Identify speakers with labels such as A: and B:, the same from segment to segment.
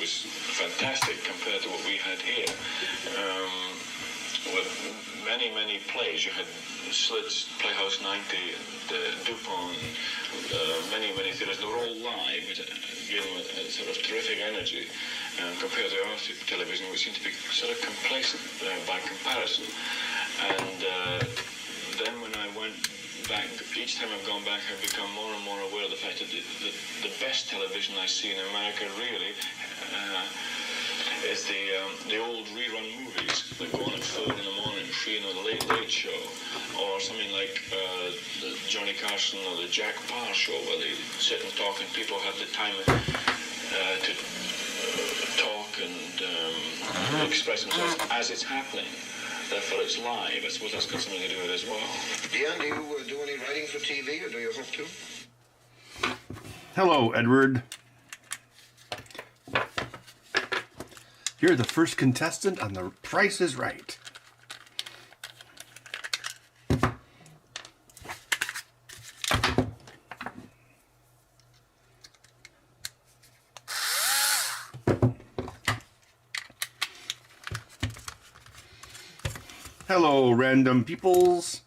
A: was fantastic compared to what we had here. With many plays. You had Slits, Playhouse 90, Dupont, many theaters. They were all live, giving a sort of terrific energy compared to our television, which seemed to be sort of complacent by comparison. And then when I went back, each time I've gone back, I've become more and more aware of the fact that the best television I see in America really is the old rerun movies that go on at 4 in the morning, the Late Late Show, or something like the Johnny Carson or the Jack Parr Show, where they sit and talk and people have the time to talk and express themselves as it's happening. Therefore, it's live. I suppose that's got something to do with it as well.
B: Dean, do you do any writing for TV, or do you hope to?
C: Hello, Edward. You're the first contestant on The Price is Right. Hello, random peoples.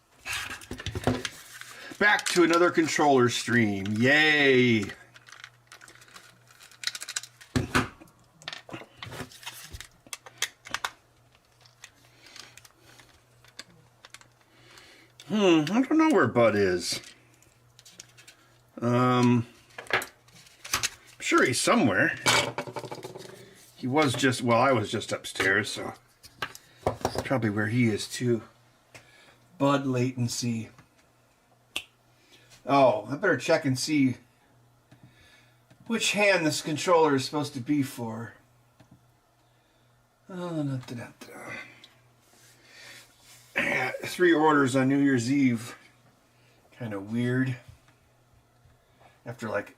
C: Back to another controller stream. Yay! I don't know where Bud is. I'm sure he's somewhere. He was just, well, I was just upstairs, so that's probably where he is too. Bud latency. Oh, I better check and see which hand this controller is supposed to be for. Oh, 3 orders on New Year's Eve. Kind of weird. After like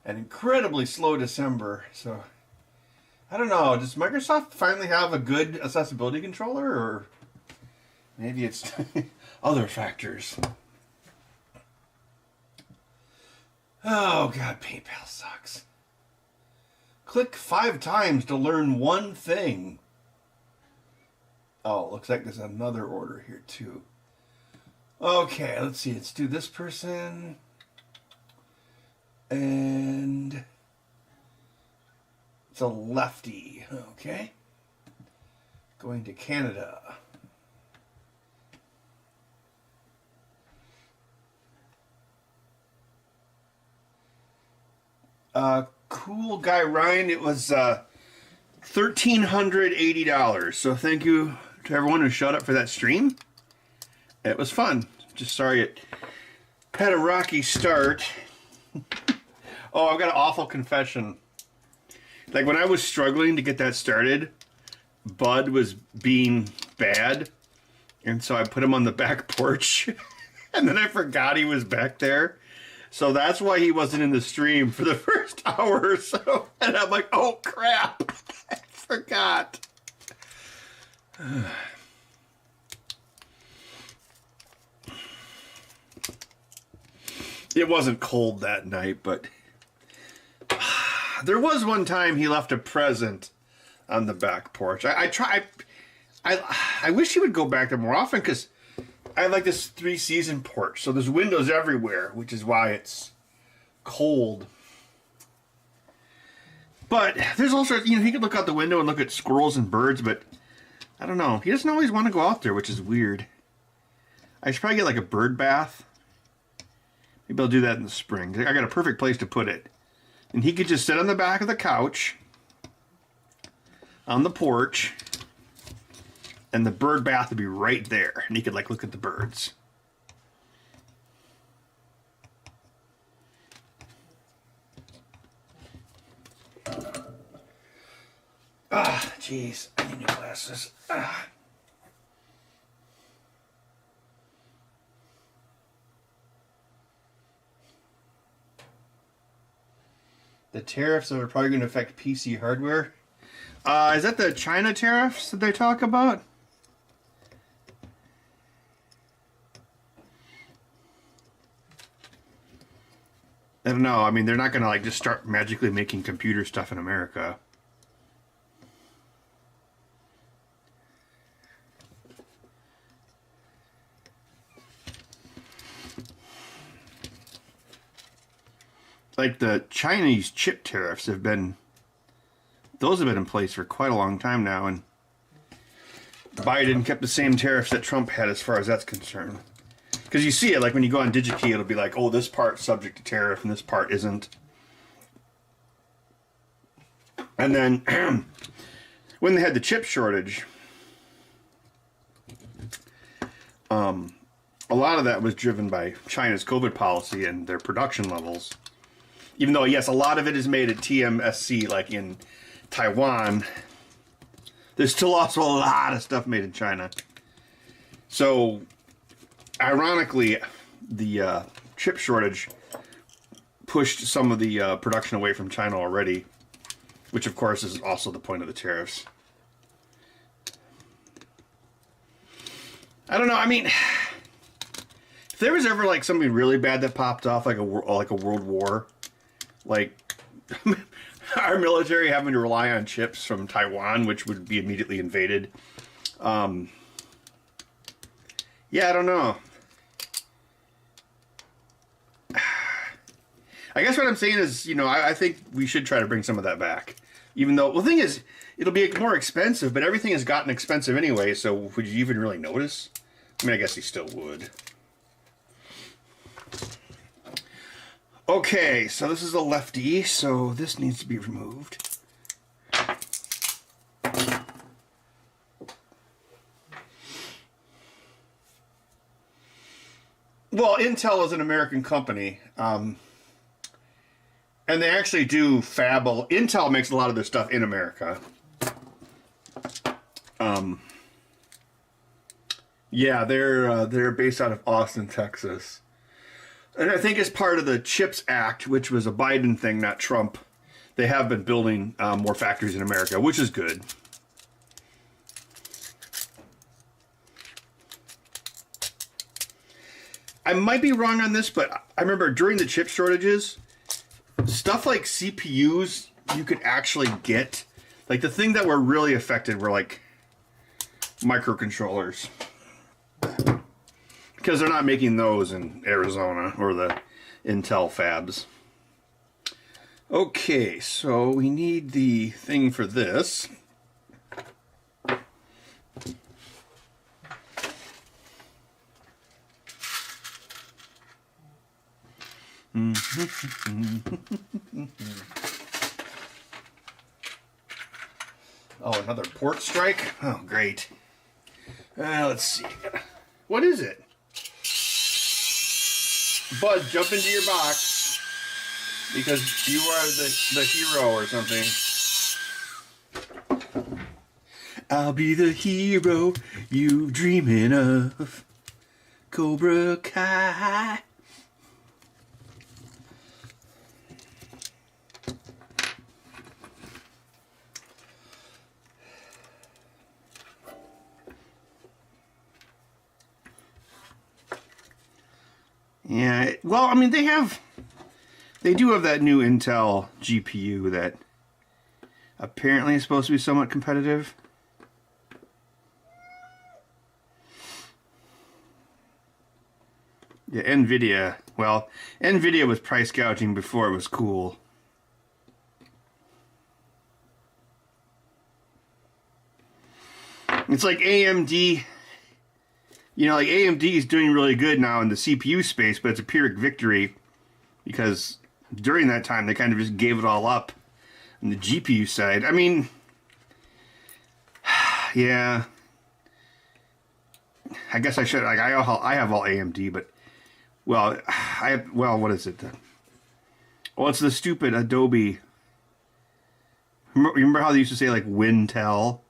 C: an incredibly slow December. So, I don't know. Does Microsoft finally have a good accessibility controller? Or maybe it's other factors. Oh, God. PayPal sucks. Click 5 times to learn one thing. Oh, looks like there's another order here, too. Okay, let's see. Let's do this person. And it's a lefty. Okay. Going to Canada. Cool guy Ryan, it was $1,380. So thank you to everyone who showed up for that stream. It was fun. Just sorry it had a rocky start. Oh, I've got an awful confession. Like when I was struggling to get that started, Bud was being bad. And so I put him on the back porch. And then I forgot he was back there. So that's why he wasn't in the stream for the first hour or so. And I'm like, oh crap. I forgot. It wasn't cold that night, but there was one time he left a present on the back porch. I wish he would go back there more often because I have like this 3-season porch, so there's windows everywhere, which is why it's cold. But there's also, he could look out the window and look at squirrels and birds, but I don't know. He doesn't always want to go out there, which is weird. I should probably get like a bird bath. Maybe I'll do that in the spring. I got a perfect place to put it. And he could just sit on the back of the couch on the porch, and the bird bath would be right there. And he could like look at the birds. Ah, jeez. I need new glasses. Ah. The tariffs are probably going to affect PC hardware. Is that the China tariffs that they talk about? I don't know. I mean, they're not going to like just start magically making computer stuff in America. like the Chinese chip tariffs have been in place for quite a long time now, and Biden kept the same tariffs that Trump had as far as that's concerned. Because you see it, like when you go on DigiKey, it'll be like, oh, this part's subject to tariff and this part isn't. And then when they had the chip shortage, a lot of that was driven by China's COVID policy and their production levels. Even though, yes, a lot of it is made at TMSC, like in Taiwan, there's still also a lot of stuff made in China. So, ironically, the chip shortage pushed some of the production away from China already, which of course is also the point of the tariffs. I don't know, I mean, if there was ever like something really bad that popped off, like a world war, like our military having to rely on chips from Taiwan, which would be immediately invaded. Yeah, I don't know. I guess what I'm saying is, you know, I think we should try to bring some of that back. Even though, well, the thing is, it'll be more expensive, but everything has gotten expensive anyway, so would you even really notice? I mean, I guess you still would. Okay, so this is a lefty, so this needs to be removed. Well, Intel is an American company, and they actually do fab. Intel makes a lot of their stuff in America. Yeah, they're based out of Austin, Texas. And I think as part of the CHIPS Act, which was a Biden thing, not Trump, they have been building more factories in America, which is good. I might be wrong on this, but I remember during the chip shortages, stuff like CPUs you could actually get. Like the thing that were really affected were like microcontrollers. Because they're not making those in Arizona or the Intel fabs. Okay, so we need the thing for this. Oh, another port strike? Oh, great. Let's see. What is it? Bud, jump into your box. Because you are the hero or something. I'll be the hero you dreaming of. Cobra Kai. Yeah, well, I mean, they do have that new Intel GPU that apparently is supposed to be somewhat competitive. Yeah, NVIDIA. Well, NVIDIA was price gouging before it was cool. It's like AMD. You know, like AMD is doing really good now in the CPU space, but it's a Pyrrhic victory because during that time they kind of just gave it all up on the GPU side. I mean, yeah, I guess I should. Like, I have all AMD, but what is it? Well, it's the stupid Adobe. Remember how they used to say like Wintel?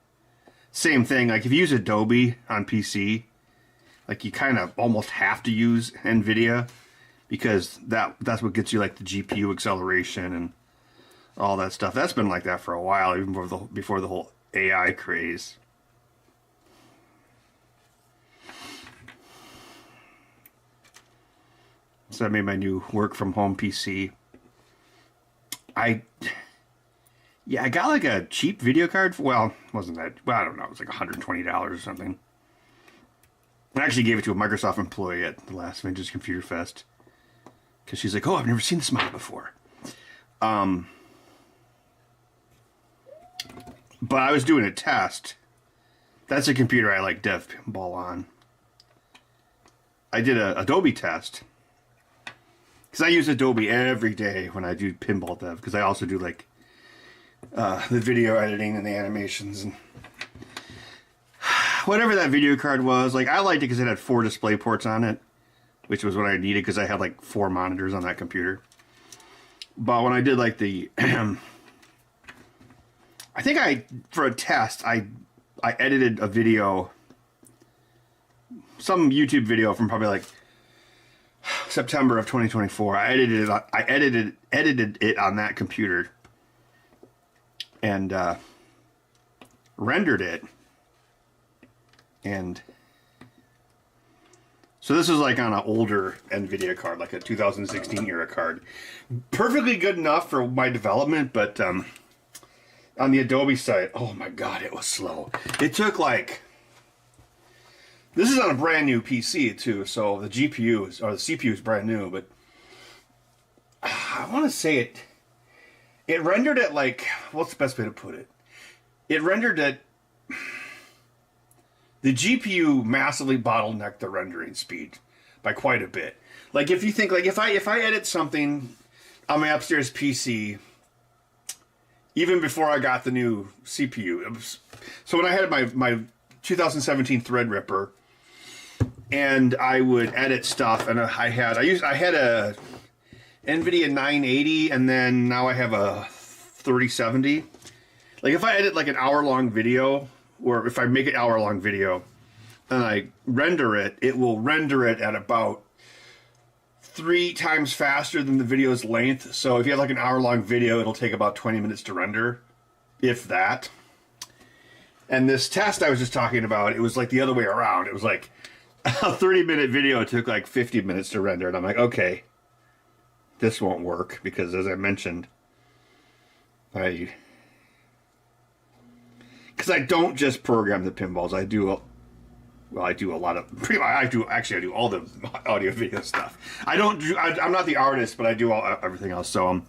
C: Same thing. Like if you use Adobe on PC. Like you kind of almost have to use NVIDIA because that's what gets you like the GPU acceleration and all that stuff. That's been like that for a while, even before the whole AI craze. So I made my new work from home PC. I got like a cheap video card. Well, wasn't that? Well, I don't know. It was like $120 or something. I actually gave it to a Microsoft employee at the last Vintage Computer Fest. Because she's like, oh, I've never seen this model before. But I was doing a test. That's a computer I like dev pinball on. I did a Adobe test. Because I use Adobe every day when I do pinball dev. Because I also do like the video editing and the animations and whatever that video card was. Like, I liked it because it had 4 display ports on it, which was what I needed because I had like 4 monitors on that computer. But when I did like the I think for a test, I edited a video, some YouTube video from probably like September of 2024. I edited it on that computer and rendered it. And so this is like on an older NVIDIA card, like a 2016 era card. Perfectly good enough for my development, but on the Adobe site, oh my god, it was slow. It took like... This is on a brand new PC too, so the GPU or the CPU is brand new, but I want to say it rendered at like, what's the best way to put it? It rendered at... The GPU massively bottlenecked the rendering speed by quite a bit. Like, if you think, like, if I edit something on my upstairs PC, even before I got the new CPU, so when I had my 2017 Threadripper, and I would edit stuff, and I had a NVIDIA 980, and then now I have a 3070. Like, if I edit like an hour-long video, or if I make an hour-long video and I render it, it will render it at about 3 times faster than the video's length. So if you have like an hour-long video, it'll take about 20 minutes to render, if that. And this test I was just talking about, it was like the other way around. It was like a 30-minute video took like 50 minutes to render. And I'm like, okay, this won't work because, as I mentioned, because I don't just program the pinballs. I do a lot of I do all the audio video stuff. I'm not the artist, but I do everything else. So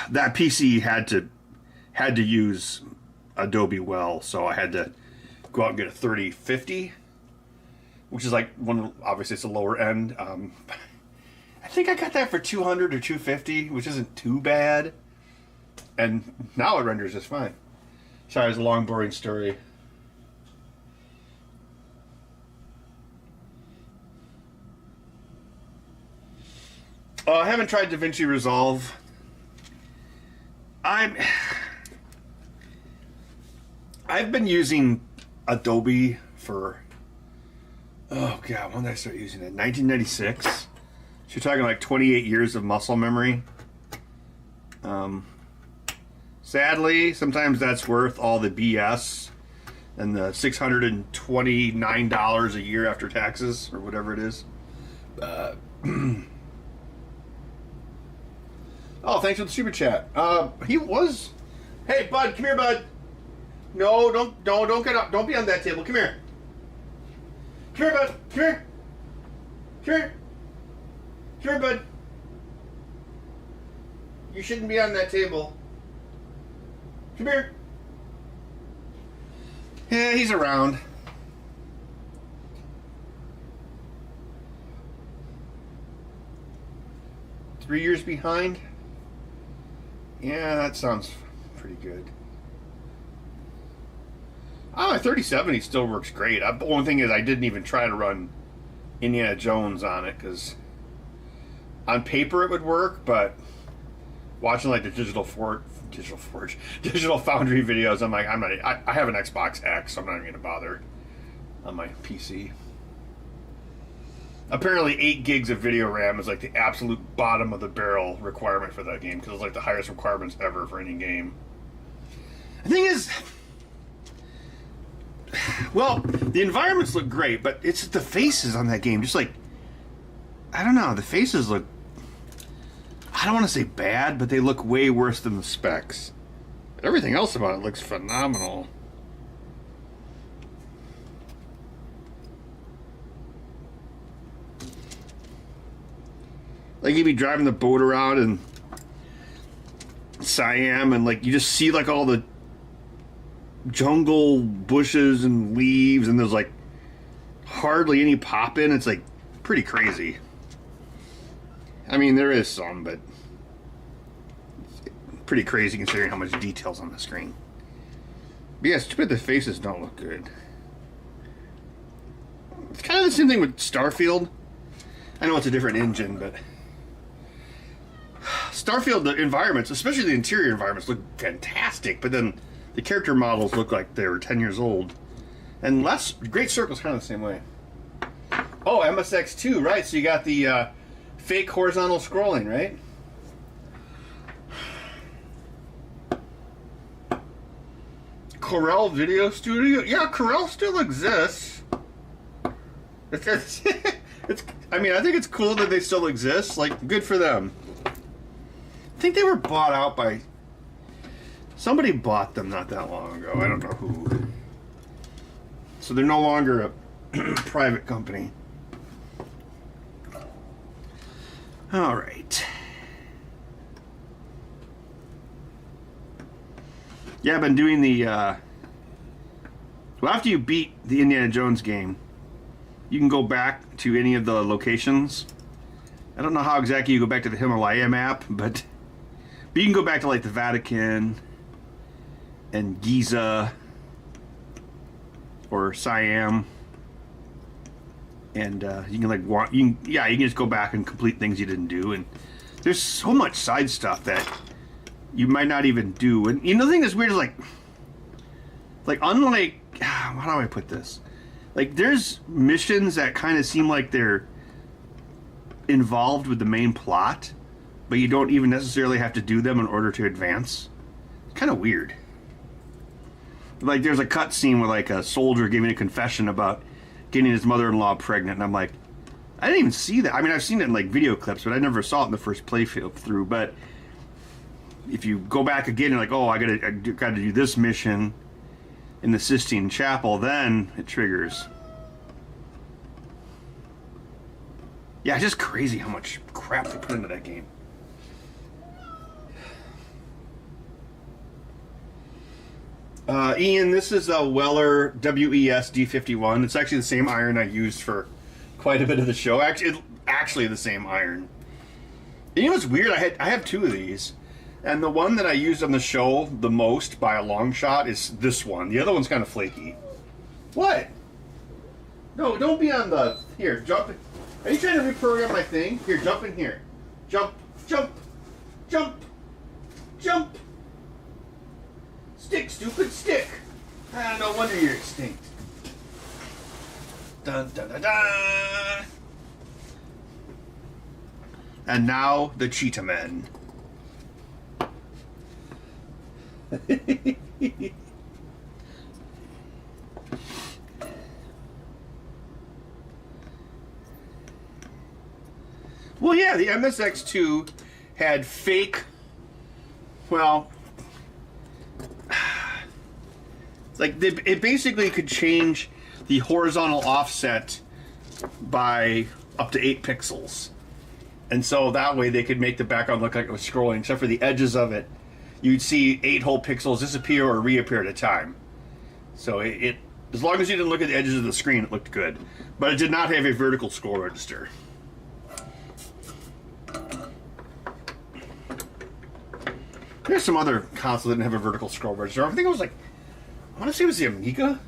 C: that PC had to use Adobe well, so I had to go out and get a 3050, which is like obviously it's a lower end. I think I got that for 200 or 250, which isn't too bad, and now it renders just fine. Sorry, it's a long, boring story. I haven't tried DaVinci Resolve. I've been using Adobe for, oh god, when did I start using it? 1996. So you're talking like 28 years of muscle memory. Sadly, sometimes that's worth all the BS and the $629 a year after taxes, or whatever it is. Oh, thanks for the super chat. He was... Hey, bud, come here, bud. No, don't get up. Don't be on that table. Come here. Come here, bud. Come here. Come here. Come here, bud. You shouldn't be on that table. Come here. Yeah, he's around. Three years behind? Yeah, that sounds pretty good. Oh, my 3070 still works great. The only thing is I didn't even try to run Indiana Jones on it, because on paper it would work, but watching like the Digital Foundry videos, I'm like, I have an Xbox X, so I'm not even gonna bother on my PC. Apparently 8 gigs of video RAM is like the absolute bottom of the barrel requirement for that game, because it's like the highest requirements ever for any game. The thing is, well, the environments look great, but it's the faces on that game, just like, I don't know, the faces look, I don't want to say bad, but they look way worse than the specs. Everything else about it looks phenomenal. Like, you'd be driving the boat around and Siam, and like you just see like all the jungle bushes and leaves, and there's like hardly any pop in. It's like pretty crazy. I mean, there is some, but it's pretty crazy considering how much detail's on the screen. But yeah, it's too bad the faces don't look good. It's kind of the same thing with Starfield. I know it's a different engine, but Starfield, the environments, especially the interior environments, look fantastic, but then the character models look like they were 10 years old. And Great Circle's kind of the same way. Oh, MSX2, right, so you got the fake horizontal scrolling, right? Corel Video Studio? Yeah, Corel still exists. I mean, I think it's cool that they still exist. Like, good for them. I think they were bought out by... Somebody bought them not that long ago. I don't know who. So they're no longer a private company. All right. Yeah, I've been doing the... Well, after you beat the Indiana Jones game, you can go back to any of the locations. I don't know how exactly you go back to the Himalaya map, but you can go back to like the Vatican and Giza or Siam, and you can like you can just go back and complete things you didn't do. And there's so much side stuff that you might not even do. And you know, the thing that's weird is like unlike, how do I put this? Like, there's missions that kind of seem like they're involved with the main plot, but you don't even necessarily have to do them in order to advance. It's kind of weird. Like, there's a cutscene with, like, a soldier giving a confession about getting his mother-in-law pregnant, and I'm like, I didn't even see that. I mean, I've seen it in, like, video clips, but I never saw it in the first playthrough. But if you go back again, you're like, oh, I gotta do this mission in the Sistine Chapel, then it triggers. Yeah, it's just crazy how much crap they put into that game. Ian, this is a Weller WES D51. It's actually the same iron I used for quite a bit of the show. Actually the same iron. And you know what's weird? I have two of these. And the one that I used on the show the most by a long shot is this one. The other one's kind of flaky. What? No, don't be on the... Here, jump. Are you trying to reprogram my thing? Here, jump in here. Jump, jump, jump, jump. Stick, stupid, stick. Ah, no wonder you're extinct. Dun, dun, dun, dun. And now, the Cheetah Men. Well, yeah, the MSX2 had fake, well, like it basically could change the horizontal offset by up to 8 pixels. And so that way they could make the background look like it was scrolling, except for the edges of it. You'd see 8 whole pixels disappear or reappear at a time. So it as long as you didn't look at the edges of the screen, it looked good. But it did not have a vertical scroll register. There's some other console that didn't have a vertical scroll register. I think it was like, I want to say it was the Amiga.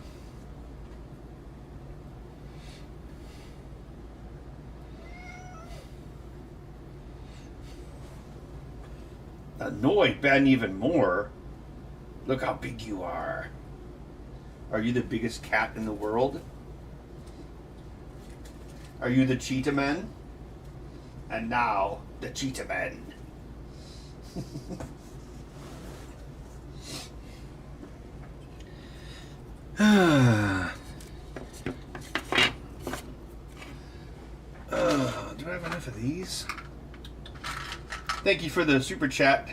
C: Annoyed Ben even more. Look how big you are. Are you the biggest cat in the world? Are you the Cheetah Men? And now, the Cheetah Men. Do I have enough of these? Thank you for the super chat,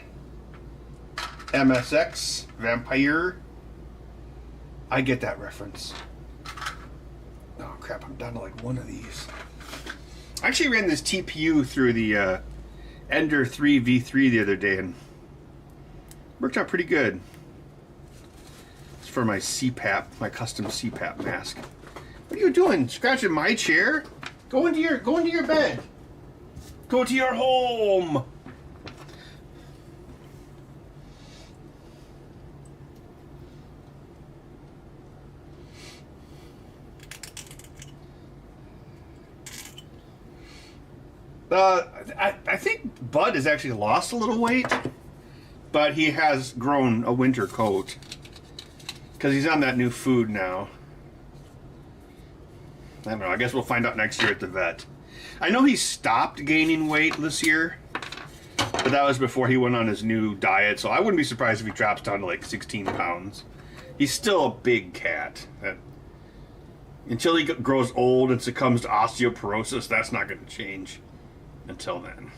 C: MSX Vampire. I get that reference. Oh crap, I'm down to like one of these. I actually ran this TPU through the Ender 3 V3 the other day, and Worked out pretty good. It's for my CPAP, my custom CPAP mask. What are you doing? Scratching my chair? Go into your bed. Go to your home. I think Bud has actually lost a little weight, but he has grown a winter coat because he's on that new food now. I don't know. I guess we'll find out next year at the vet. I know he stopped gaining weight this year, but that was before he went on his new diet, so I wouldn't be surprised if he drops down to like 16 pounds. He's still a big cat. Until he grows old and succumbs to osteoporosis, that's not going to change until then.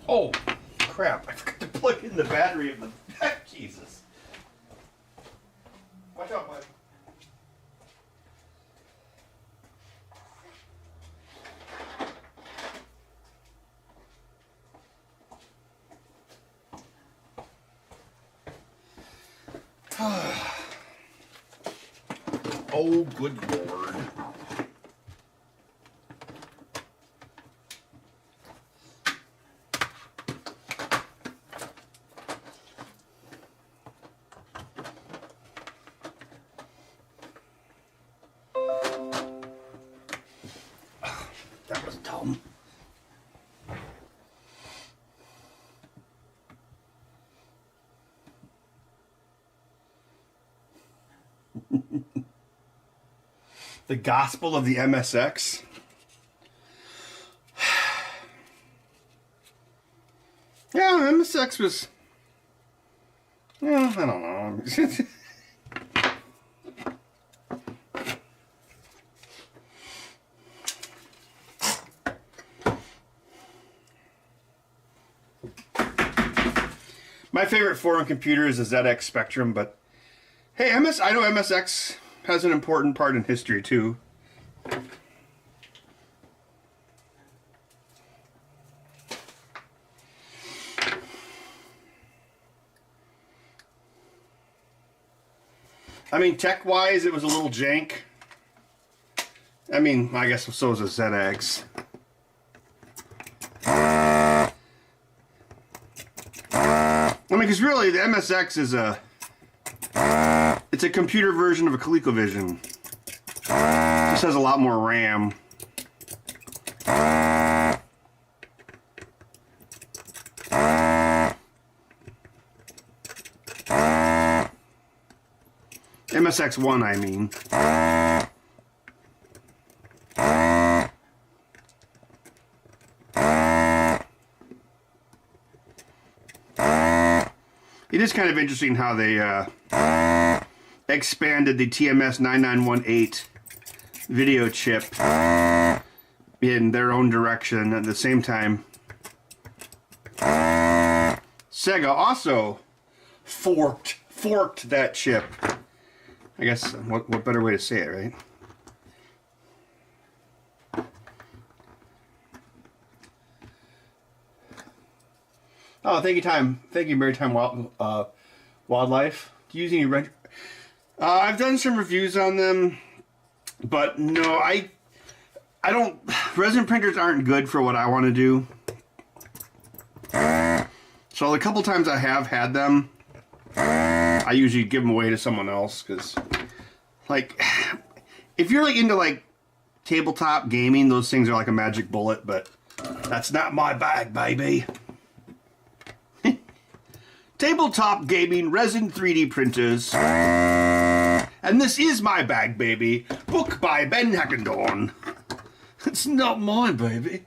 C: Oh, crap. I forgot to plug in the battery of the... Jesus. Watch out, bud. Oh, good Lord. That was dumb. The Gospel of the MSX. Yeah, MSX was... Yeah, I don't know. My favorite foreign computer is the ZX Spectrum, but hey, I know MSX has an important part in history too. I mean, tech-wise, it was a little jank. I mean, I guess so is a ZX. I mean, because really, the MSX is it's a computer version of a ColecoVision. This has a lot more RAM. MSX1, I mean. It is kind of interesting how they expanded the TMS 9918 video chip in their own direction at the same time. Sega also forked that chip. I guess, what better way to say it, right? Oh, thank you, Time. Thank you, Maritime Wildlife. Do you use any I've done some reviews on them, but no, I don't... Resin printers aren't good for what I want to do. So the couple times I have had them, I usually give them away to someone else, because, like, if you're, like, into, like, tabletop gaming, those things are like a magic bullet, but that's not my bag, baby. Tabletop gaming, resin 3D printers. And this is my bag, baby. Book by Ben Hackendorn. It's not mine, baby.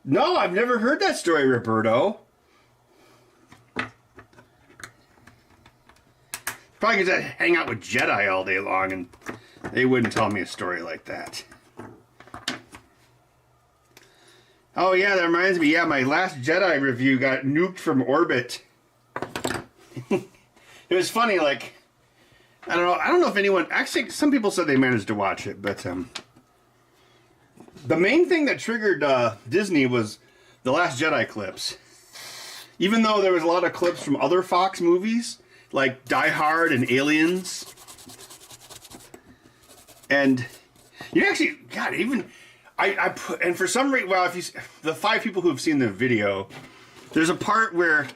C: No, I've never heard that story, Roberto. Probably because I hang out with Jedi all day long and they wouldn't tell me a story like that. Oh yeah, that reminds me. Yeah, my last Jedi review got nuked from orbit. it was funny, like, I don't know if anyone, actually, some people said they managed to watch it, but the main thing that triggered Disney was the Last Jedi clips. Even though there was a lot of clips from other Fox movies, like Die Hard and Aliens. And you actually, God, even, I put, and for some reason, well, if you, the 5 people who have seen the video, there's a part where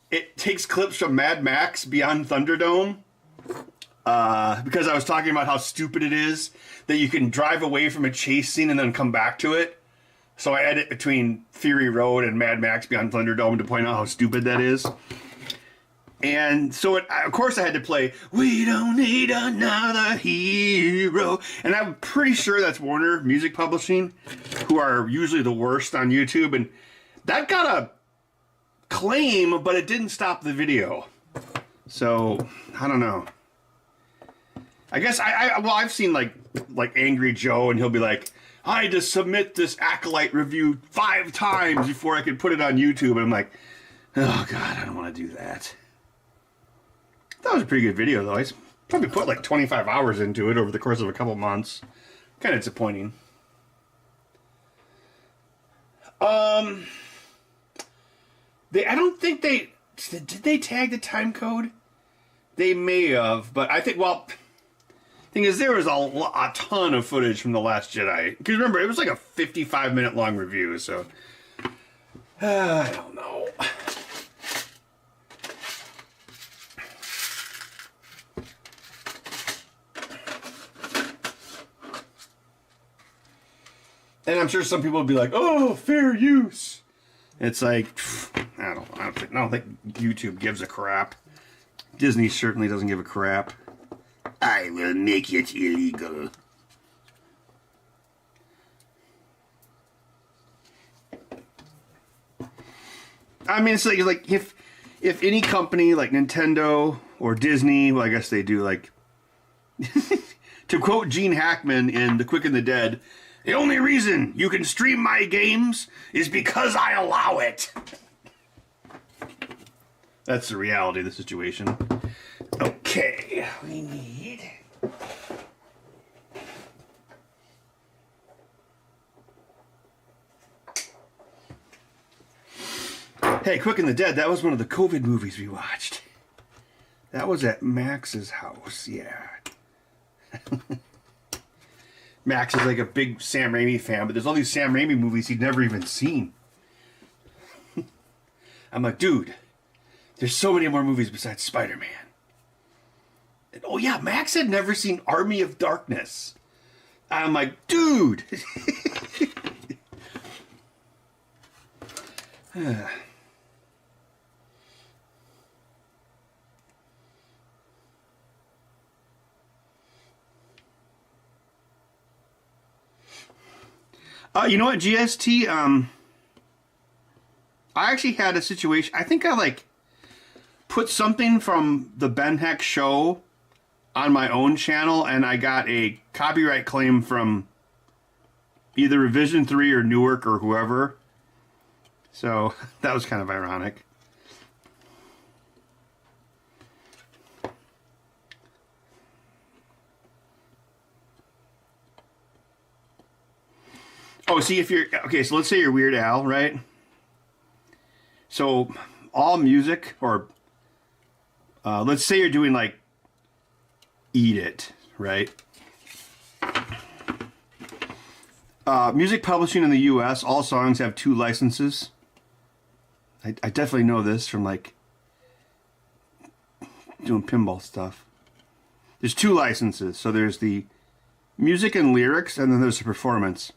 C: it takes clips from Mad Max Beyond Thunderdome. Because I was talking about how stupid it is that you can drive away from a chase scene and then come back to it. So I edit between Fury Road and Mad Max Beyond Thunderdome to point out how stupid that is. And so, of course, I had to play "We Don't Need Another Hero." And I'm pretty sure that's Warner Music Publishing, who are usually the worst on YouTube. And that got a claim, but it didn't stop the video. So, I don't know. I guess I've seen like Angry Joe, and he'll be like, I had to submit this Acolyte review 5 times before I could put it on YouTube. And I'm like, oh God, I don't want to do that. That was a pretty good video, though. I probably put like 25 hours into it over the course of a couple months. Kind of disappointing. I don't think did they tag the time code? They may have, but I think, well, thing is, there was a ton of footage from The Last Jedi. Because remember, it was like a 55-minute long review, so I don't know. And I'm sure some people would be like, "Oh, fair use." It's like, I don't think YouTube gives a crap. Disney certainly doesn't give a crap. I will make it illegal. I mean, it's like if any company like Nintendo or Disney, well, I guess they do, like, to quote Gene Hackman in The Quick and the Dead, the only reason you can stream my games is because I allow it. That's the reality of the situation. Okay, we need... Hey, Quick and the Dead, that was one of the COVID movies we watched. That was at Max's house, yeah. Max is like a big Sam Raimi fan, but there's all these Sam Raimi movies he'd never even seen. I'm like, dude, there's so many more movies besides Spider-Man. And, oh yeah, Max had never seen Army of Darkness. I'm like, dude. You know what, GST? I actually had a situation. I think I put something from the Ben Heck show on my own channel, and I got a copyright claim from either Revision 3 or Newark or whoever. So that was kind of ironic. Oh, see, if you're... Okay, so let's say you're Weird Al, right? So, all music, or... let's say you're doing, like, Eat It, right? Music publishing in the U.S., all songs have 2 licenses. I definitely know this from, like, doing pinball stuff. There's 2 licenses. So there's the music and lyrics, and then there's the performance.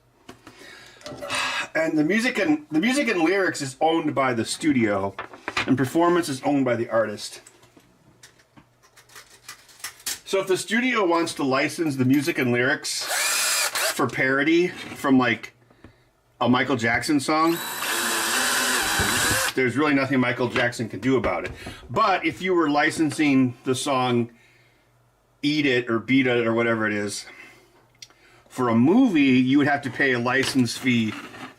C: And the music and lyrics is owned by the studio, and performance is owned by the artist. So if the studio wants to license the music and lyrics for parody from, like, a Michael Jackson song, there's really nothing Michael Jackson can do about it. But if you were licensing the song Eat It or Beat It or whatever it is for a movie, you would have to pay a license fee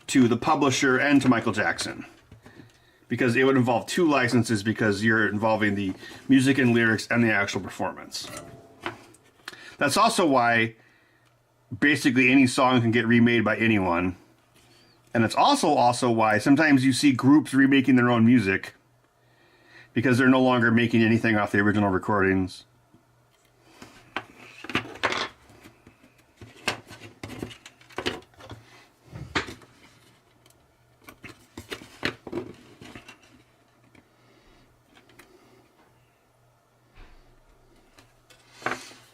C: to the publisher and to Michael Jackson. because it would involve 2 licenses because you're involving the music and lyrics and the actual performance. That's also why basically any song can get remade by anyone. And it's also why sometimes you see groups remaking their own music because they're no longer making anything off the original recordings.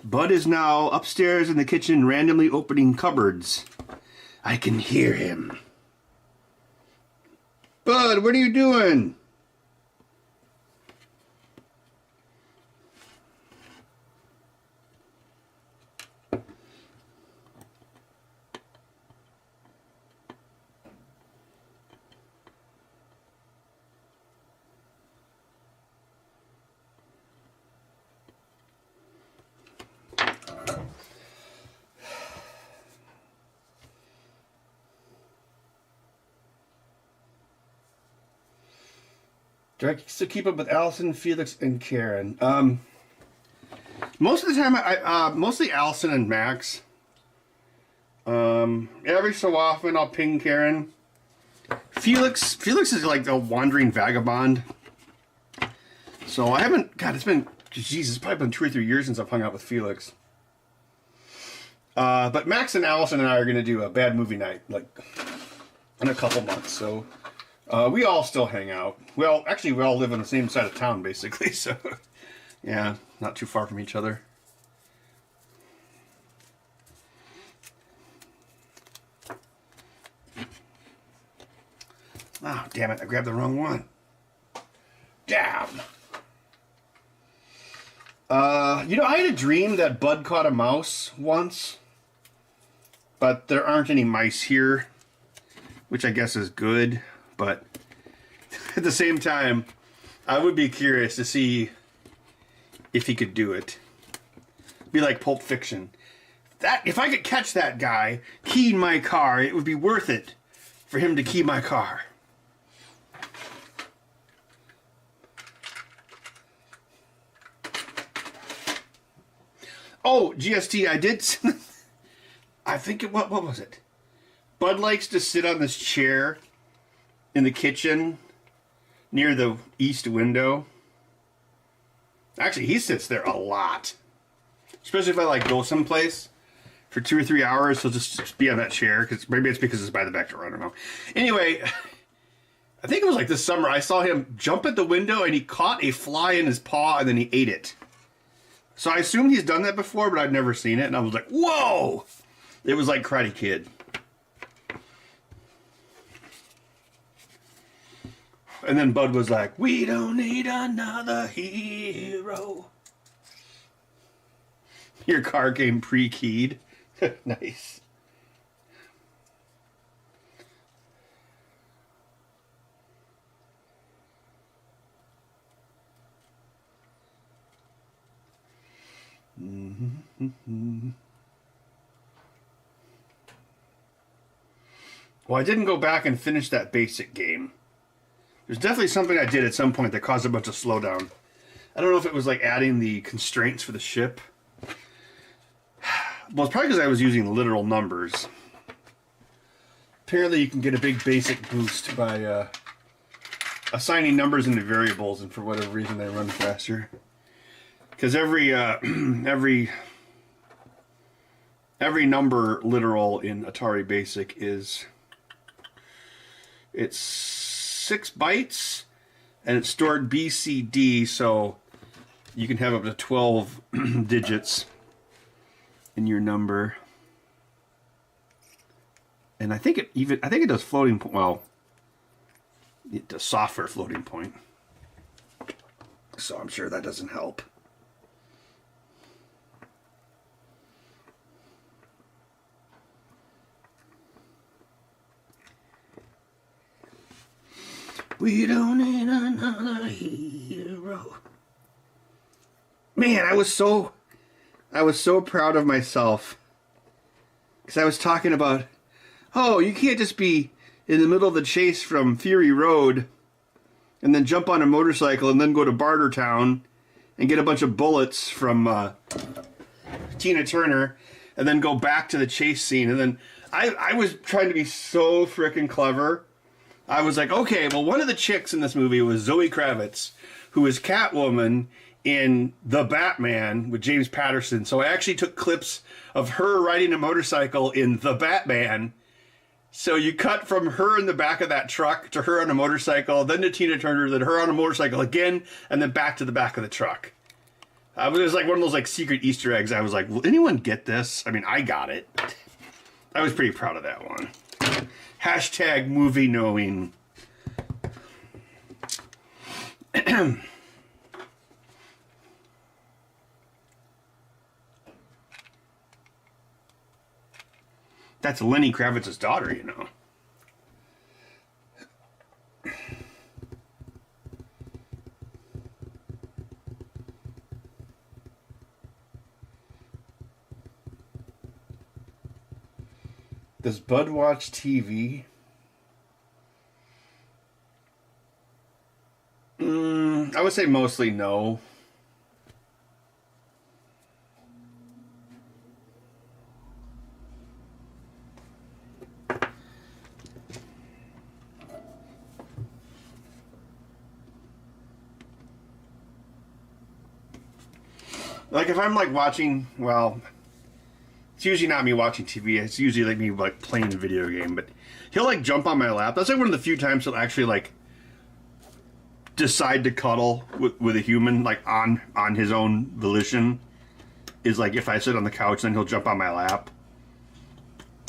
C: Bud is now upstairs in the kitchen randomly opening cupboards. I can hear him. Bud, what are you doing? Do I still keep up with Allison, Felix, and Karen? Most of the time, mostly Allison and Max. Every so often, I'll ping Karen. Felix is like a wandering vagabond. So I haven't. God, it's probably been 2 or 3 years since I've hung out with Felix. But Max and Allison and I are going to do a bad movie night, like in a couple months. So. We all still hang out. Well, actually, we all live on the same side of town, basically, so... Yeah, not too far from each other. Oh, damn it, I grabbed the wrong one. Damn! You know, I had a dream that Bud caught a mouse once. But there aren't any mice here, which I guess is good. But at the same time, I would be curious to see if he could do it. Be like Pulp Fiction. If I could catch that guy keying my car, it would be worth it for him to key my car. Oh, GST, I did... I think what was it? Bud likes to sit on this chair in the kitchen near the east window. Actually, he sits there a lot. Especially if I like go someplace for 2 or 3 hours, he'll just be on that chair. Cause maybe it's because it's by the back door, I don't know. Anyway, I think it was like this summer, I saw him jump at the window and he caught a fly in his paw and then he ate it. So I assumed he's done that before, but I'd never seen it. And I was like, whoa! It was like Karate Kid. And then Bud was like, we don't need another hero. Your car came pre-keyed. Nice. Well, I didn't go back and finish that basic game. There's definitely something I did at some point that caused a bunch of slowdown. I don't know if it was like adding the constraints for the ship. Well, it's probably because I was using literal numbers. Apparently you can get a big basic boost by assigning numbers into variables, and for whatever reason they run faster. Because every number literal in Atari Basic is... It's 6 bytes, and it's stored BCD, so you can have up to 12 digits in your number. And I think it does floating point. Well, it does software floating point. So I'm sure that doesn't help. We don't need another hero. Man, I was so proud of myself. Because I was talking about, oh, you can't just be in the middle of the chase from Fury Road and then jump on a motorcycle and then go to Bartertown and get a bunch of bullets from Tina Turner and then go back to the chase scene. And then I was trying to be so freaking clever. I was like, okay, well, one of the chicks in this movie was Zoe Kravitz, who is Catwoman in The Batman with James Patterson. So I actually took clips of her riding a motorcycle in The Batman. So you cut from her in the back of that truck to her on a motorcycle, then to Tina Turner, then her on a motorcycle again, and then back to the back of the truck. It was like one of those like secret Easter eggs. I was like, will anyone get this? I mean, I got it. I was pretty proud of that one. Hashtag movie knowing. That's Lenny Kravitz's daughter, you know. Does Bud watch TV? I would say mostly no. Like if I'm like watching, well, it's usually not me watching TV. It's usually like me like playing a video game. But he'll like jump on my lap. That's like one of the few times he'll actually like decide to cuddle with a human like on his own volition. Is like if I sit on the couch, then he'll jump on my lap,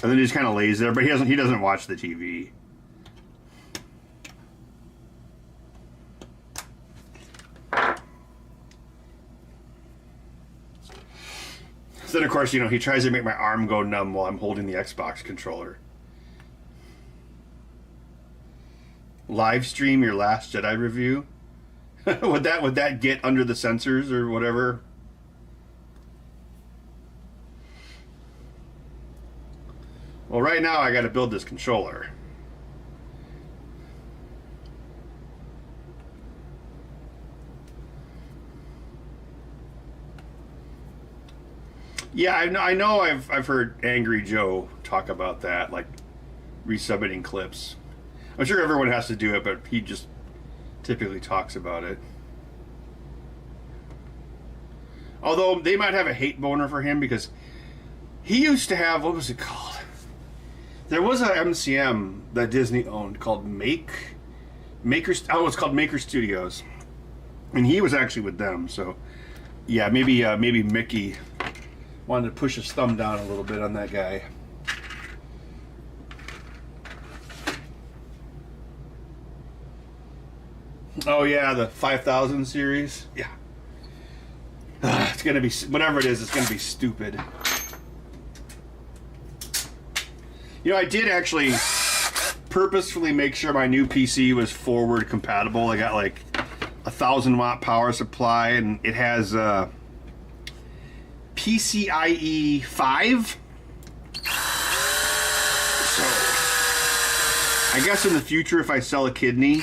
C: and then he just kind of lays there. But he doesn't watch the TV. So then, of course, you know, he tries to make my arm go numb while I'm holding the Xbox controller. Live stream your Last Jedi review? would that get under the censors or whatever? Well, right now I got to build this controller. Yeah, I know. I've heard Angry Joe talk about that, like resubmitting clips. I'm sure everyone has to do it, but he just typically talks about it. Although they might have a hate boner for him because he used to have, what was it called? There was a MCM that Disney owned called Maker. Oh, it's called Maker Studios, and he was actually with them. So, yeah, maybe Mickey wanted to push his thumb down a little bit on that guy. Oh yeah, the 5000 series. Yeah. It's gonna be, whatever it is, it's gonna be stupid. You know, I did actually purposefully make sure my new PC was forward compatible. I got like 1,000-watt power supply, and it has PCIe 5. So, I guess in the future, if I sell a kidney,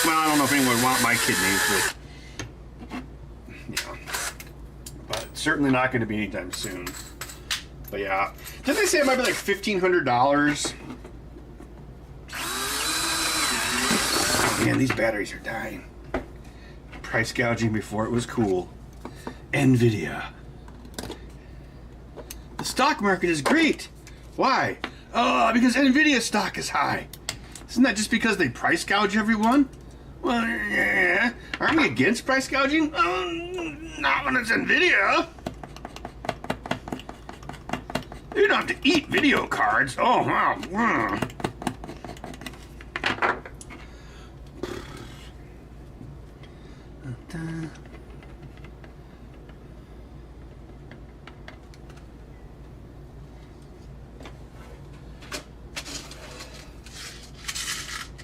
C: I don't know if anyone would want my kidneys, but, you know, but certainly not going to be anytime soon. But yeah, didn't they say it might be like $1,500? Oh man, these batteries are dying. Price gouging before it was cool. Nvidia. The stock market is great. Why? Oh, because Nvidia stock is high. Isn't that just because they price gouge everyone? Well, yeah. Aren't we against price gouging? Not when it's Nvidia. You don't have to eat video cards. Oh, wow.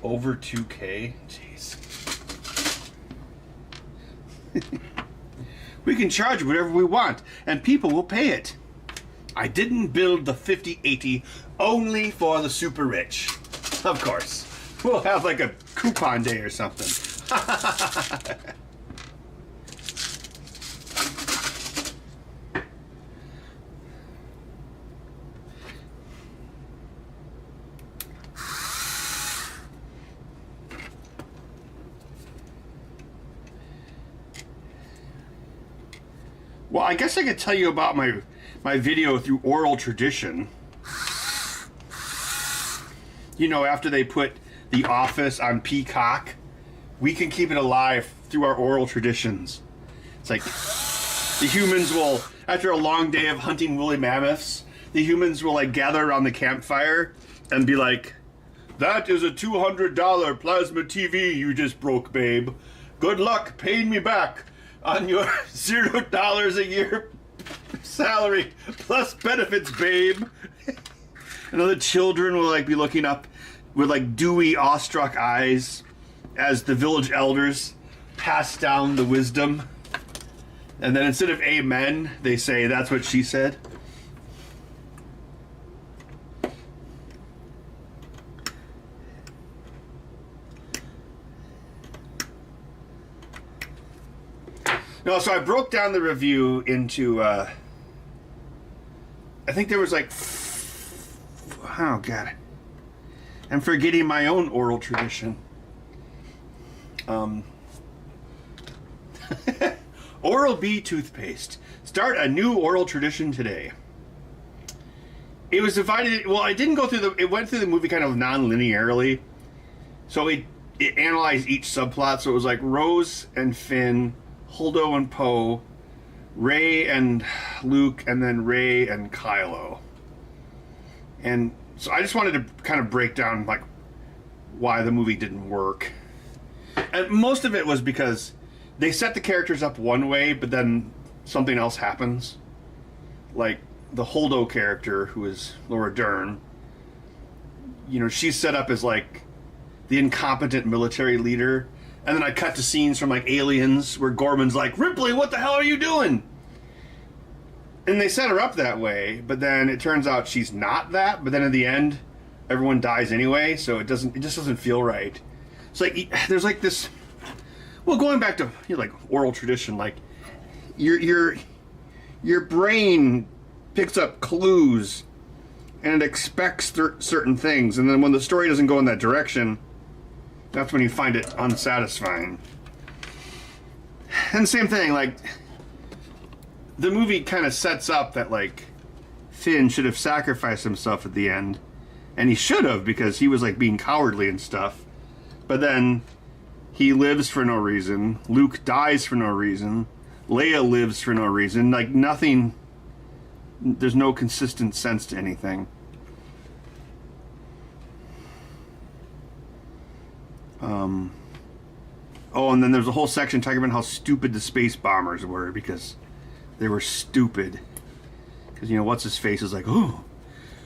C: Over 2K? Jeez. We can charge whatever we want, and people will pay it. I didn't build the 5080 only for the super rich. Of course. We'll have like a coupon day or something. Well, I guess I could tell you about my video through oral tradition. You know, after they put The Office on Peacock, we can keep it alive through our oral traditions. It's like the humans will, after a long day of hunting woolly mammoths, the humans will like gather around the campfire and be like, "That is a $200 plasma TV you just broke, babe. Good luck paying me back on your $0 a year salary plus benefits, babe." And the children will like be looking up with like dewy, awestruck eyes as the village elders pass down the wisdom. And then instead of amen, they say, "That's what she said." No, so I broke down the review into, I think there was like, oh God, I'm forgetting my own oral tradition. Oral-B toothpaste. Start a new oral tradition today. It was divided, well, I didn't go through it went through the movie kind of non-linearly. So it analyzed each subplot, so it was like Rose and Finn, Holdo and Poe, Rey and Luke, and then Rey and Kylo. And so I just wanted to kind of break down like why the movie didn't work. And most of it was because they set the characters up one way, but then something else happens. Like the Holdo character, who is Laura Dern, you know, she's set up as like the incompetent military leader. And then I cut to scenes from like Aliens where Gorman's like, "Ripley, what the hell are you doing?" And they set her up that way, but then it turns out she's not that. But then in the end, everyone dies anyway, so it just doesn't feel right. It's like there's like this. Well, going back to like oral tradition, like your brain picks up clues and it expects certain things, and then when the story doesn't go in that direction, that's when you find it unsatisfying. And the same thing, like the movie kind of sets up that like Finn should have sacrificed himself at the end, and he should have because he was like being cowardly and stuff. But then he lives for no reason. Luke dies for no reason. Leia lives for no reason. Like nothing. There's no consistent sense to anything. Oh, and then there's a whole section talking about how stupid the space bombers were because they were stupid. Because, you know, what's his face is like, "Oh,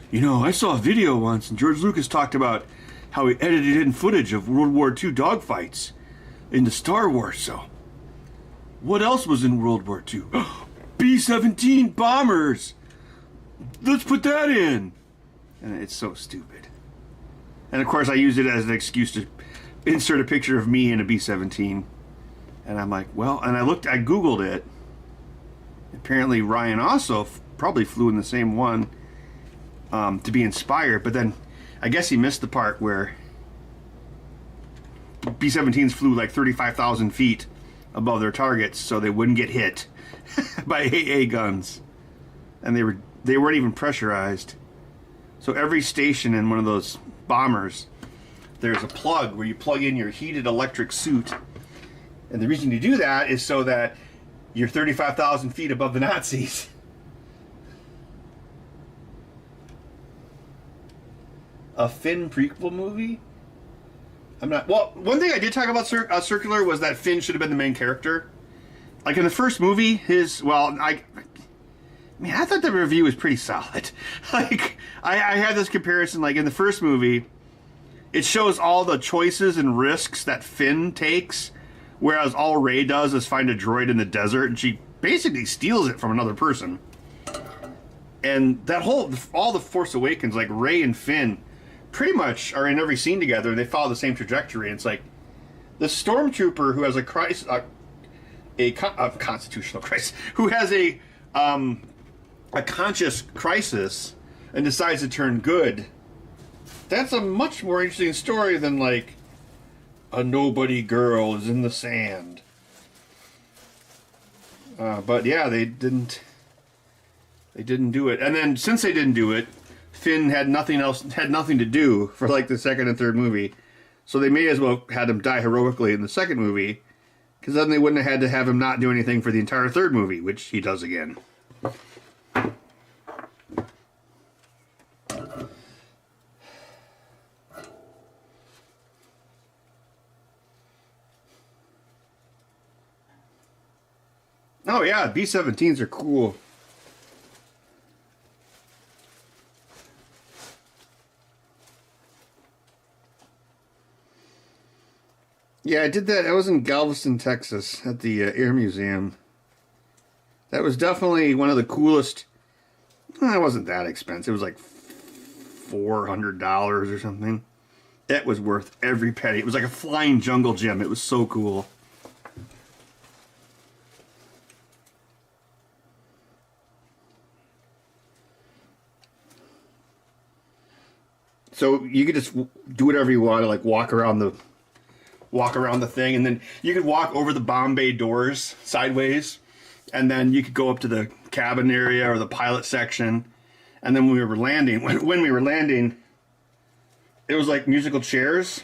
C: you know, I saw a video once and George Lucas talked about how he edited in footage of World War II dogfights into Star Wars, so what else was in World War II? B-17 bombers! Let's put that in!" And it's so stupid. And of course I use it as an excuse to insert a picture of me in a B-17. And I'm like, well, and I Googled it. Apparently Ryan also probably flew in the same one to be inspired, but then I guess he missed the part where B-17s flew like 35,000 feet above their targets so they wouldn't get hit by AA guns. And they weren't even pressurized. So every station in one of those bombers, there's a plug where you plug in your heated electric suit. And the reason you do that is so that you're 35,000 feet above the Nazis. A Finn prequel movie? I'm not. Well, one thing I did talk about Circular was that Finn should have been the main character. Like in the first movie, I thought the review was pretty solid. Like, I had this comparison, like in the first movie, it shows all the choices and risks that Finn takes, whereas all Rey does is find a droid in the desert, and she basically steals it from another person. And that all the Force Awakens, like Rey and Finn, pretty much are in every scene together, and they follow the same trajectory. And it's like the stormtrooper who has a crisis, a constitutional crisis, who has a conscious crisis and decides to turn good. That's a much more interesting story than like a nobody girl is in the sand. But yeah, they didn't do it. And then since they didn't do it, Finn had nothing to do for like the second and third movie. So they may as well had him die heroically in the second movie, because then they wouldn't have had to have him not do anything for the entire third movie, which he does again. Oh yeah, B-17s are cool. Yeah, I did that. I was in Galveston, Texas, at the Air Museum. That was definitely one of the coolest. Well, it wasn't that expensive. It was like $400 or something. It was worth every penny. It was like a flying jungle gym. It was so cool. So you could just do whatever you want to, like walk around the thing, and then you could walk over the bomb bay doors sideways, and then you could go up to the cabin area or the pilot section. And then when we were landing, it was like musical chairs,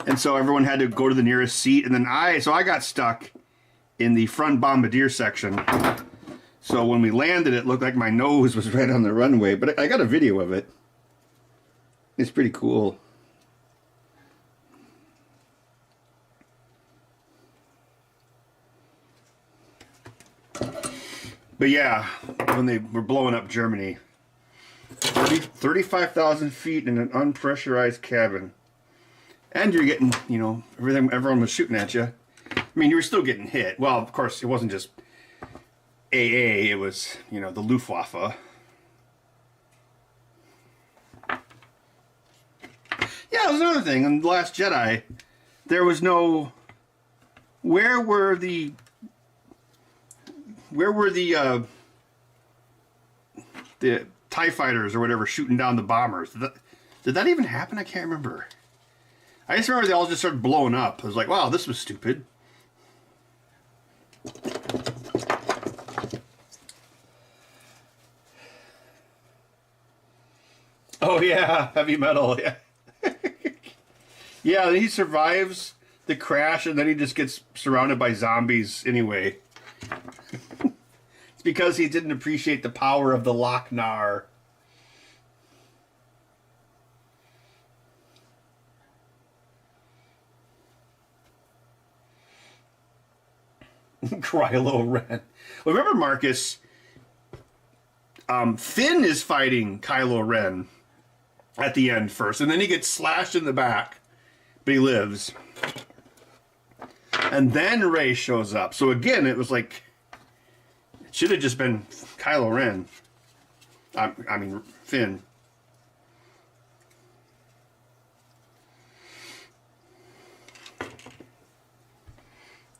C: and so everyone had to go to the nearest seat. And then I got stuck in the front bombardier section. So when we landed, it looked like my nose was right on the runway. But I got a video of it. It's pretty cool. But yeah, when they were blowing up Germany, 35,000 feet in an unpressurized cabin. And you're getting, everyone was shooting at you. I mean, you were still getting hit. Well, of course, it wasn't just AA, it was, the Luftwaffe. Yeah, that was another thing. In The Last Jedi, there was no... Where were the TIE fighters or whatever shooting down the bombers? Did that even happen? I can't remember. I just remember they all just started blowing up. I was like, wow, this was stupid. Oh yeah, heavy metal, yeah. Yeah, he survives the crash, and then he just gets surrounded by zombies anyway. It's because he didn't appreciate the power of the Lochnar. Kylo Ren. Well, remember, Marcus, Finn is fighting Kylo Ren at the end first, and then he gets slashed in the back, but he lives. And then Rey shows up. So again, it was like, it should have just been Kylo Ren. I mean, Finn.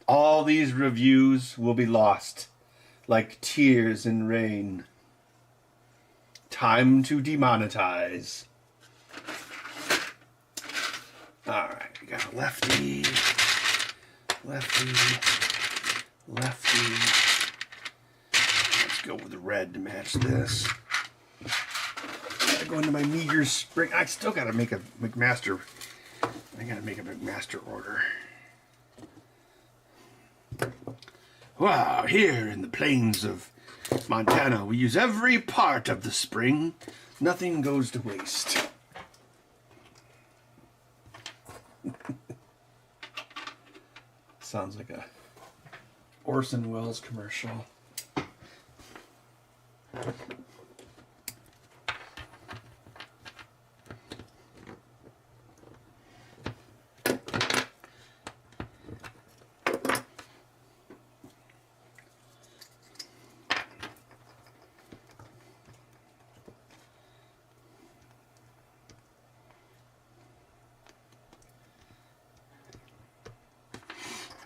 C: All these reviews will be lost like tears in rain. Time to demonetize. Alright, we got a lefty. Lefty. Let's go with the red to match this. Gotta go into my meager spring. I still gotta make a McMaster. I gotta make a McMaster order. Wow, here in the plains of Montana, we use every part of the spring. Nothing goes to waste. Sounds like a Orson Welles commercial.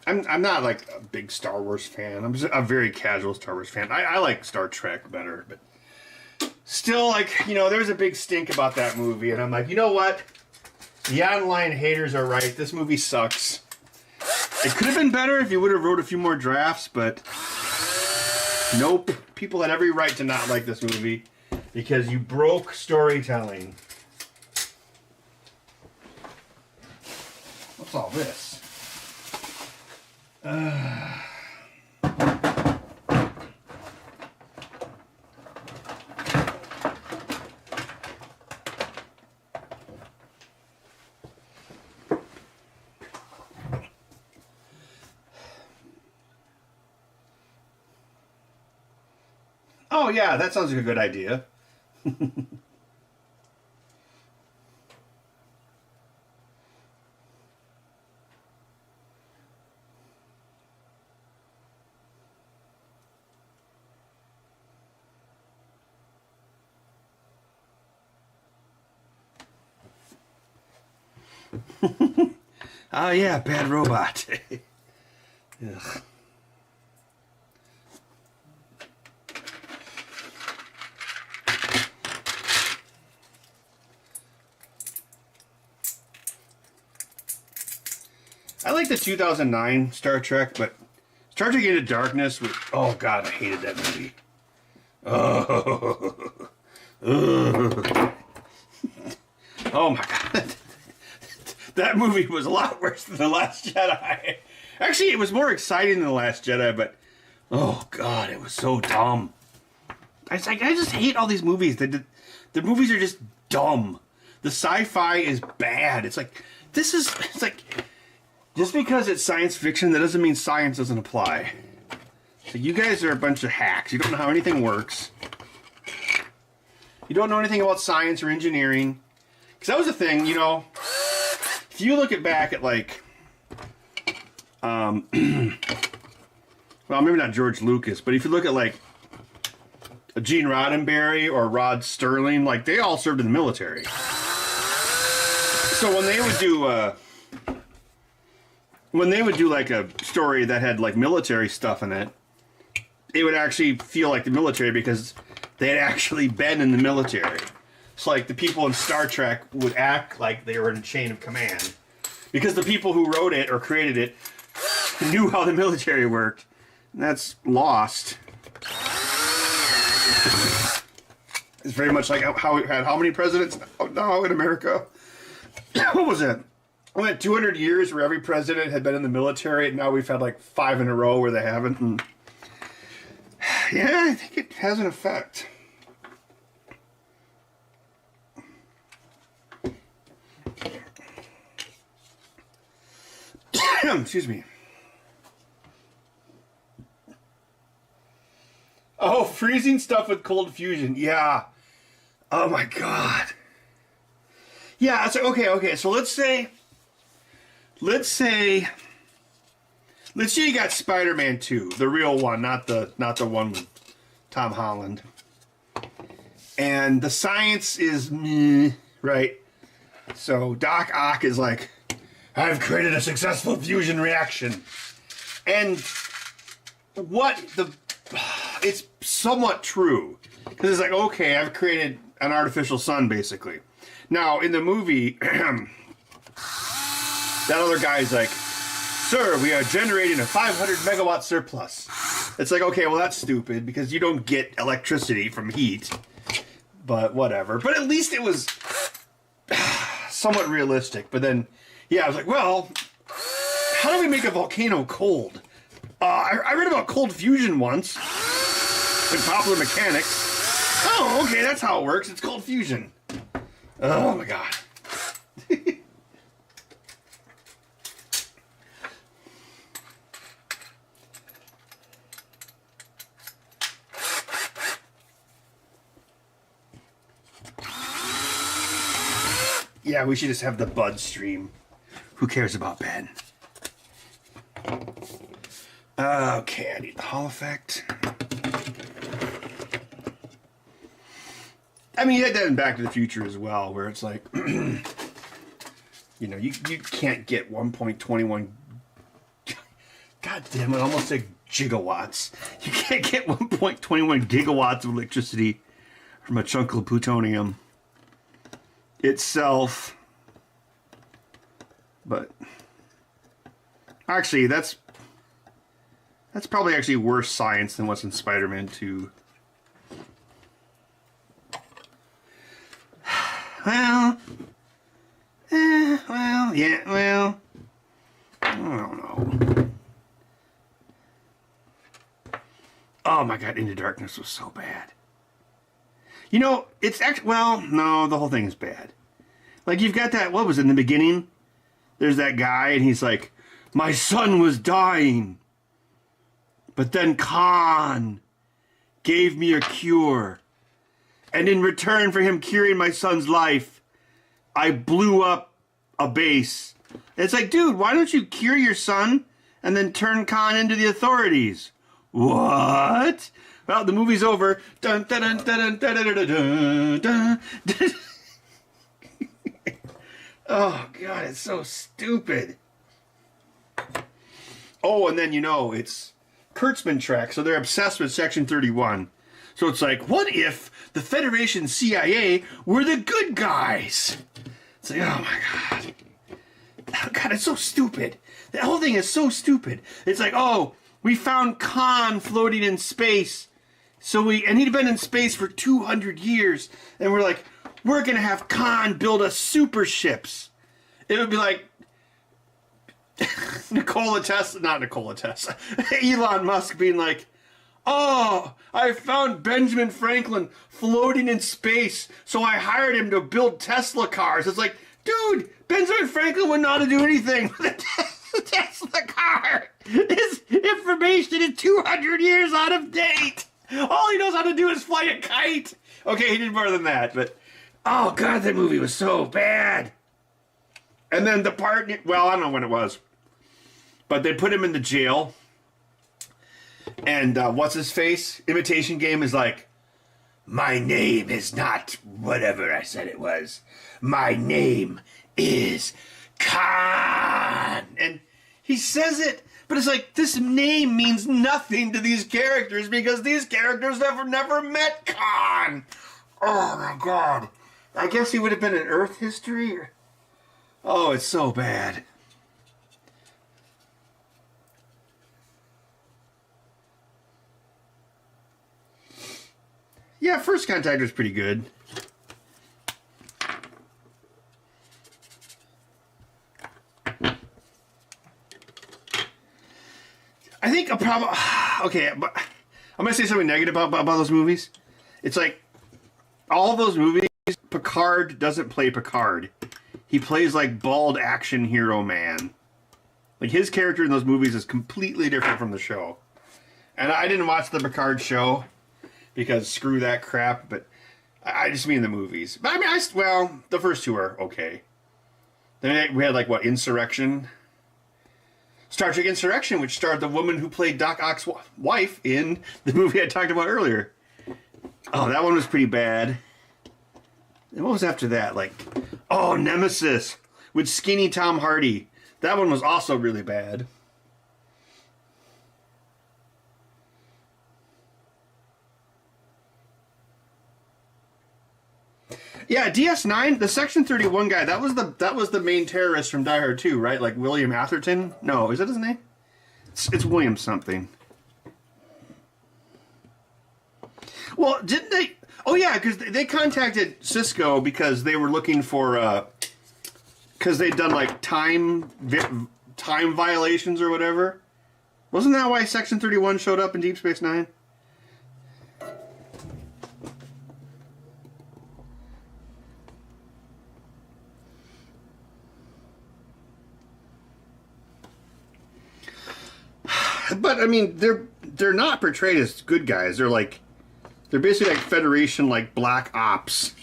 C: I'm not like a big Star Wars fan. I'm just a very casual Star Wars fan. I like Star Trek better, but still, like, you know, there's a big stink about that movie, and I'm like, you know what? The online haters are right. This movie sucks. It could have been better if you would have wrote a few more drafts, but nope. People had every right to not like this movie because you broke storytelling. What's all this? Oh yeah, that sounds like a good idea. Oh yeah, bad robot. Ugh. I like the 2009 Star Trek, but Star Trek Into Darkness was... Oh god, I hated that movie. Oh, oh my god. That movie was a lot worse than The Last Jedi. Actually, it was more exciting than The Last Jedi, but... Oh god, it was so dumb. I just hate all these movies. The movies are just dumb. The sci-fi is bad. It's like... It's like... Just because it's science fiction, that doesn't mean science doesn't apply. So you guys are a bunch of hacks. You don't know how anything works. You don't know anything about science or engineering. Because that was the thing, you know. If you look back at, like... well, maybe not George Lucas, but if you look at, like, Gene Roddenberry or Rod Sterling, like, they all served in the military. So when they would do... when they would do like a story that had like military stuff in it, it would actually feel like the military because they had actually been in the military. So like the people in Star Trek would act like they were in a chain of command because the people who wrote it or created it knew how the military worked. And that's lost. It's very much like how we had how many presidents now in America? What was it? We had 200 years where every president had been in the military, and now we've had like 5 in a row where they haven't. And yeah, I think it has an effect. Excuse me. Oh, freezing stuff with cold fusion. Yeah. Oh my god. Yeah, it's like, okay. So let's say you got Spider-Man 2, the real one, not the one with Tom Holland. And the science is meh, right? So Doc Ock is like, I've created a successful fusion reaction. And it's somewhat true. Because it's like, okay, I've created an artificial sun, basically. Now, in the movie, that other guy's like, sir, we are generating a 500 megawatt surplus. It's like, okay, well, that's stupid because you don't get electricity from heat. But whatever. But at least it was somewhat realistic. But then, yeah, I was like, well, how do we make a volcano cold? I read about cold fusion once in Popular Mechanics. Oh, okay, that's how it works. It's cold fusion. Oh, my God. Yeah, we should just have the Bud stream. Who cares about Ben? Okay, I need the Hall effect. I mean, you had that in Back to the Future as well, where it's like, you know, you can't get 1.21. damn it, I almost said gigawatts. You can't get 1.21 gigawatts of electricity from a chunk of plutonium itself. But actually, that's probably actually worse science than what's in Spider-Man 2. Well, yeah, I don't know. Oh my god, Into Darkness was so bad. You know, it's actually, well, no, the whole thing is bad. Like, you've got that, what was it, in the beginning? There's that guy, and he's like, my son was dying. But then Khan gave me a cure. And in return for him curing my son's life, I blew up a base. It's like, dude, why don't you cure your son and then turn Khan into the authorities? What? Well, the movie's over. Dun, dun, dun, dun, dun, dun, dun, dun, dun. Oh, God, it's so stupid. Oh, and then, you know, it's Kurtzman track, so they're obsessed with Section 31. So it's like, what if the Federation CIA were the good guys? It's like, oh, my God. Oh, God, it's so stupid. The whole thing is so stupid. It's like, oh, we found Khan floating in space. And he'd been in space for 200 years. And we're like, we're going to have Khan build us super ships. It would be like Elon Musk being like, oh, I found Benjamin Franklin floating in space, so I hired him to build Tesla cars. It's like, dude, Benjamin Franklin would not do anything with a Tesla car. His information is 200 years out of date. All he knows how to do is fly a kite. Okay, he did more than that, but oh, God, that movie was so bad. And then the part, well, I don't know when it was, but they put him in the jail. And what's his face? Imitation Game is like, my name is not whatever I said it was. My name is Khan. And he says it, but it's like, this name means nothing to these characters because these characters never met Khan. Oh, my God. I guess he would have been in Earth history. Oh, it's so bad. Yeah, First Contact was pretty good. I think a problem... Okay, but I'm going to say something negative about those movies. It's like, all those movies, Picard doesn't play Picard. He plays like bald action hero man. Like, his character in those movies is completely different from the show. And I didn't watch the Picard show because screw that crap, but I just mean the movies. But I mean, well, the first two are okay. Then we had, like, what, Insurrection? Star Trek Insurrection, which starred the woman who played Doc Ock's wife in the movie I talked about earlier. Oh, that one was pretty bad. And what was after that? Like, oh, Nemesis with skinny Tom Hardy. That one was also really bad. Yeah, DS9, the Section 31 guy, that was the main terrorist from Die Hard 2, right? Like William Atherton? No, is that his name? It's William something. Well, didn't they... Oh, yeah, because they contacted Cisco because they were looking for... Because they'd done, like, time violations or whatever. Wasn't that why Section 31 showed up in Deep Space Nine? But I mean, they're not portrayed as good guys. They're basically like Federation, like black ops.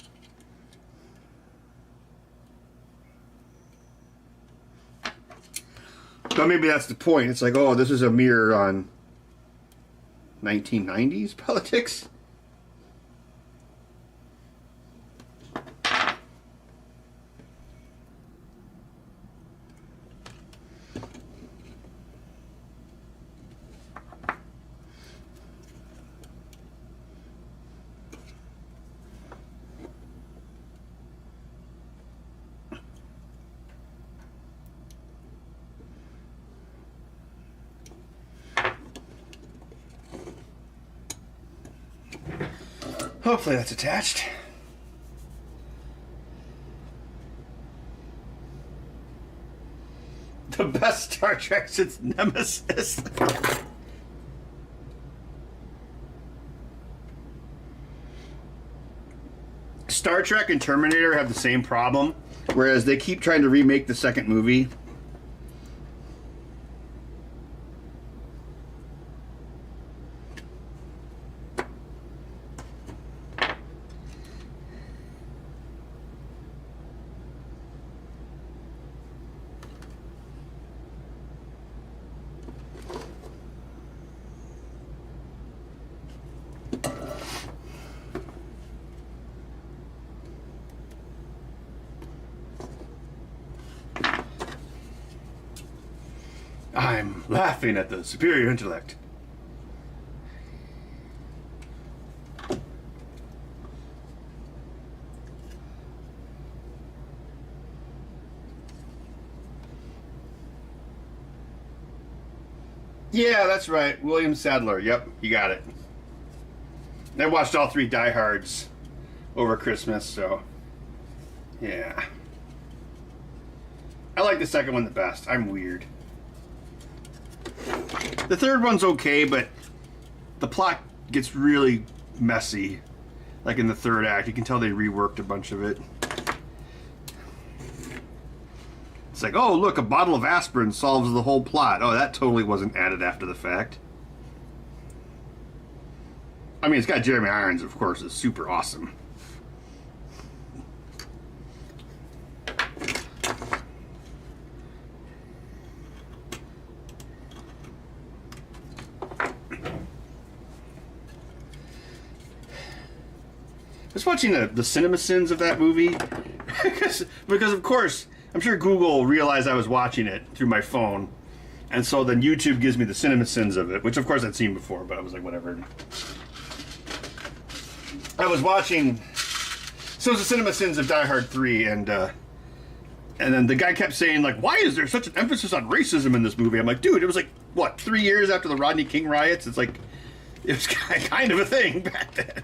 C: But maybe that's the point. It's like, oh, this is a mirror on 1990s politics. Hopefully that's attached. The best Star Trek since Nemesis. Star Trek and Terminator have the same problem, whereas they keep trying to remake the second movie. I'm laughing at the superior intellect. Yeah, that's right. William Sadler. Yep, you got it. I watched all 3 Die Hards over Christmas, so yeah. I like the second one the best. I'm weird. The third one's okay, but the plot gets really messy. Like in the third act, you can tell they reworked a bunch of it. It's like, oh, look, a bottle of aspirin solves the whole plot. Oh, that totally wasn't added after the fact. I mean, it's got Jeremy Irons, of course, is super awesome. I was watching the cinema sins of that movie because of course I'm sure Google realized I was watching it through my phone, and so then YouTube gives me the cinema sins of it, which of course I'd seen before, but I was like, whatever. I was watching, so it was the cinema sins of Die Hard 3, and then the guy kept saying, like, why is there such an emphasis on racism in this movie? I'm like, dude, it was like, what, 3 years after the Rodney King riots? It's like, it was kind of a thing back then.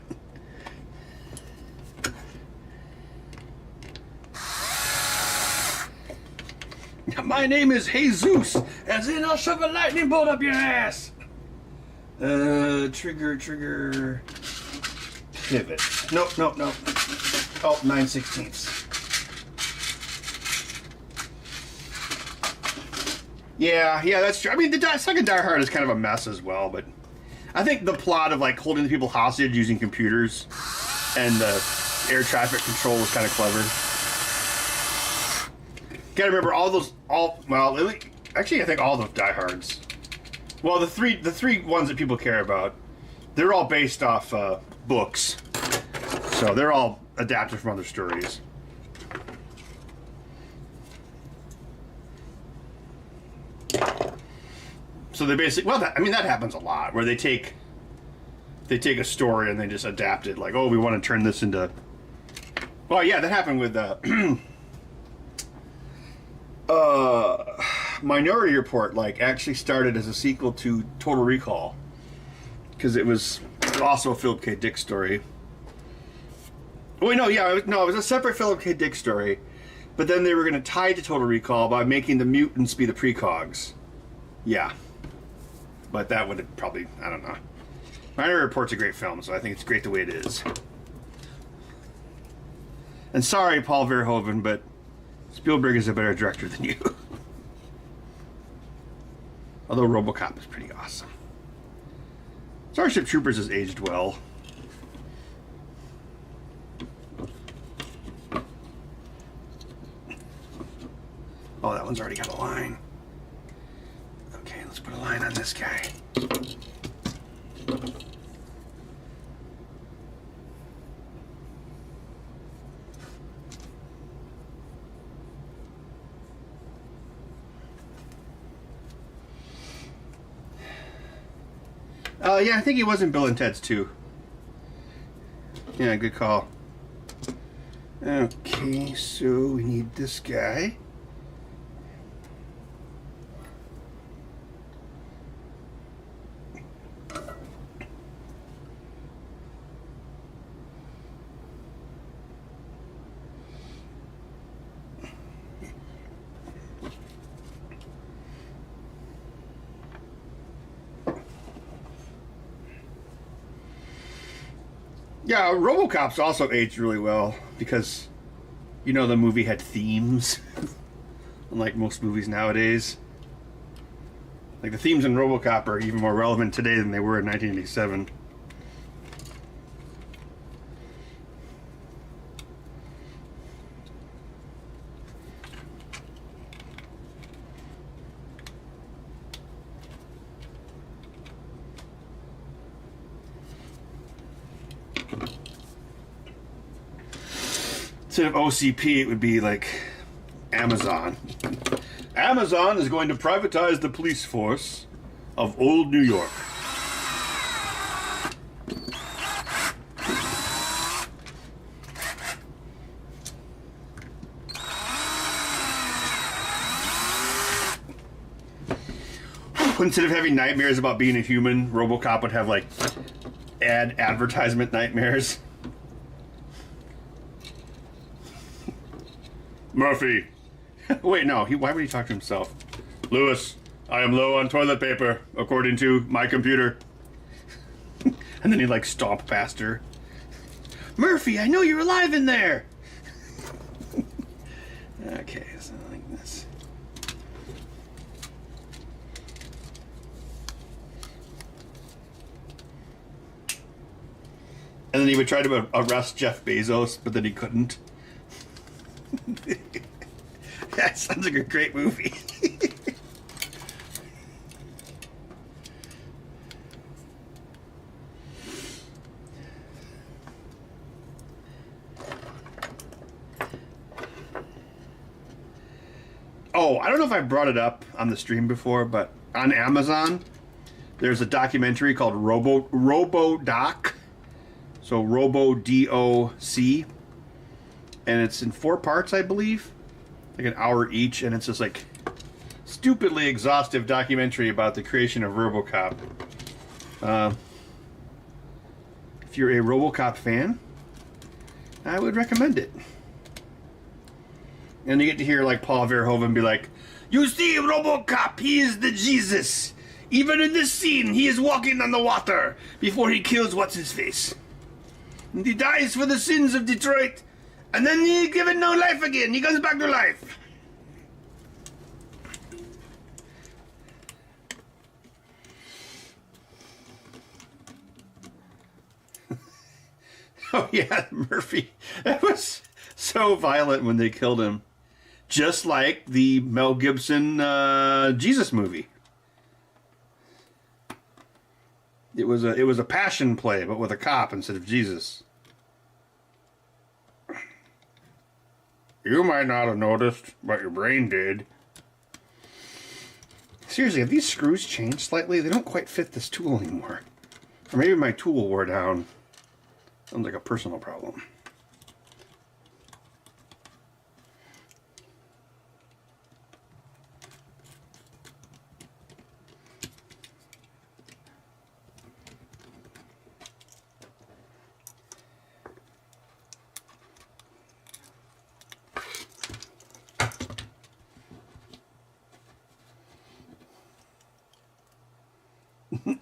C: My name is Jesus, as in I'll shove a lightning bolt up your ass. Trigger, pivot. Nope. Oh, 9/16. Yeah, that's true. I mean, the second Die Hard is kind of a mess as well, but I think the plot of like holding the people hostage using computers and the air traffic control was kind of clever. Gotta remember actually I think all the Die Hards. Well, the three ones that people care about, they're all based off books, so they're all adapted from other stories. So they basically, that happens a lot, where they take a story and they just adapt it, like, oh, we want to turn this into. Well, yeah, that happened with Minority Report, like, actually started as a sequel to Total Recall, because it was also a Philip K. Dick story. Wait, no, it was a separate Philip K. Dick story, but then they were going to tie it to Total Recall by making the mutants be the precogs. Yeah. But that would have probably, I don't know. Minority Report's a great film, so I think it's great the way it is. And sorry, Paul Verhoeven, but Spielberg is a better director than you. Although RoboCop is pretty awesome. Starship Troopers has aged well. Oh, that one's already got a line. Okay, let's put a line on this guy. Yeah, I think he was in Bill and Ted's too. Yeah, good call. Okay, so we need this guy. Yeah, RoboCop's also aged really well because, you know, the movie had themes, unlike most movies nowadays. Like, the themes in RoboCop are even more relevant today than they were in 1987. Instead of OCP, it would be like Amazon. Amazon is going to privatize the police force of old New York. Instead of having nightmares about being a human, RoboCop would have like advertisement nightmares. Murphy. Wait, no. Why would he talk to himself? Lewis, I am low on toilet paper, according to my computer. And then he like stomp past her. Murphy, I know you're alive in there. Okay, so like this. And then he would try to arrest Jeff Bezos, but then he couldn't. That sounds like a great movie. Oh, I don't know if I brought it up on the stream before, but on Amazon, there's a documentary called RoboDoc. So RoboDoc. And it's in 4 parts, I believe. Like an hour each, and it's just like stupidly exhaustive documentary about the creation of RoboCop. If you're a RoboCop fan, I would recommend it. And you get to hear like Paul Verhoeven be like, "You see, RoboCop, he is the Jesus. Even in this scene, he is walking on the water before he kills what's-his-face. And he dies for the sins of Detroit. And then he given no life again. He comes back to life." Oh yeah, Murphy. That was so violent when they killed him. Just like the Mel Gibson Jesus movie. It was a passion play, but with a cop instead of Jesus. You might not have noticed, but your brain did. Seriously, have these screws changed slightly? They don't quite fit this tool anymore. Or maybe my tool wore down. Sounds like a personal problem.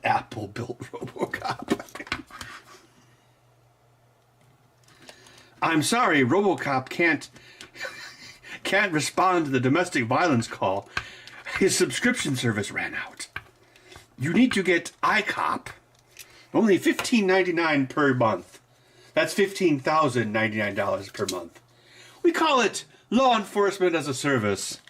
C: Apple built RoboCop. I'm sorry, RoboCop can't respond to the domestic violence call. His subscription service ran out. You need to get iCop. Only $15.99 per month. That's $15,099 per month. We call it law enforcement as a service.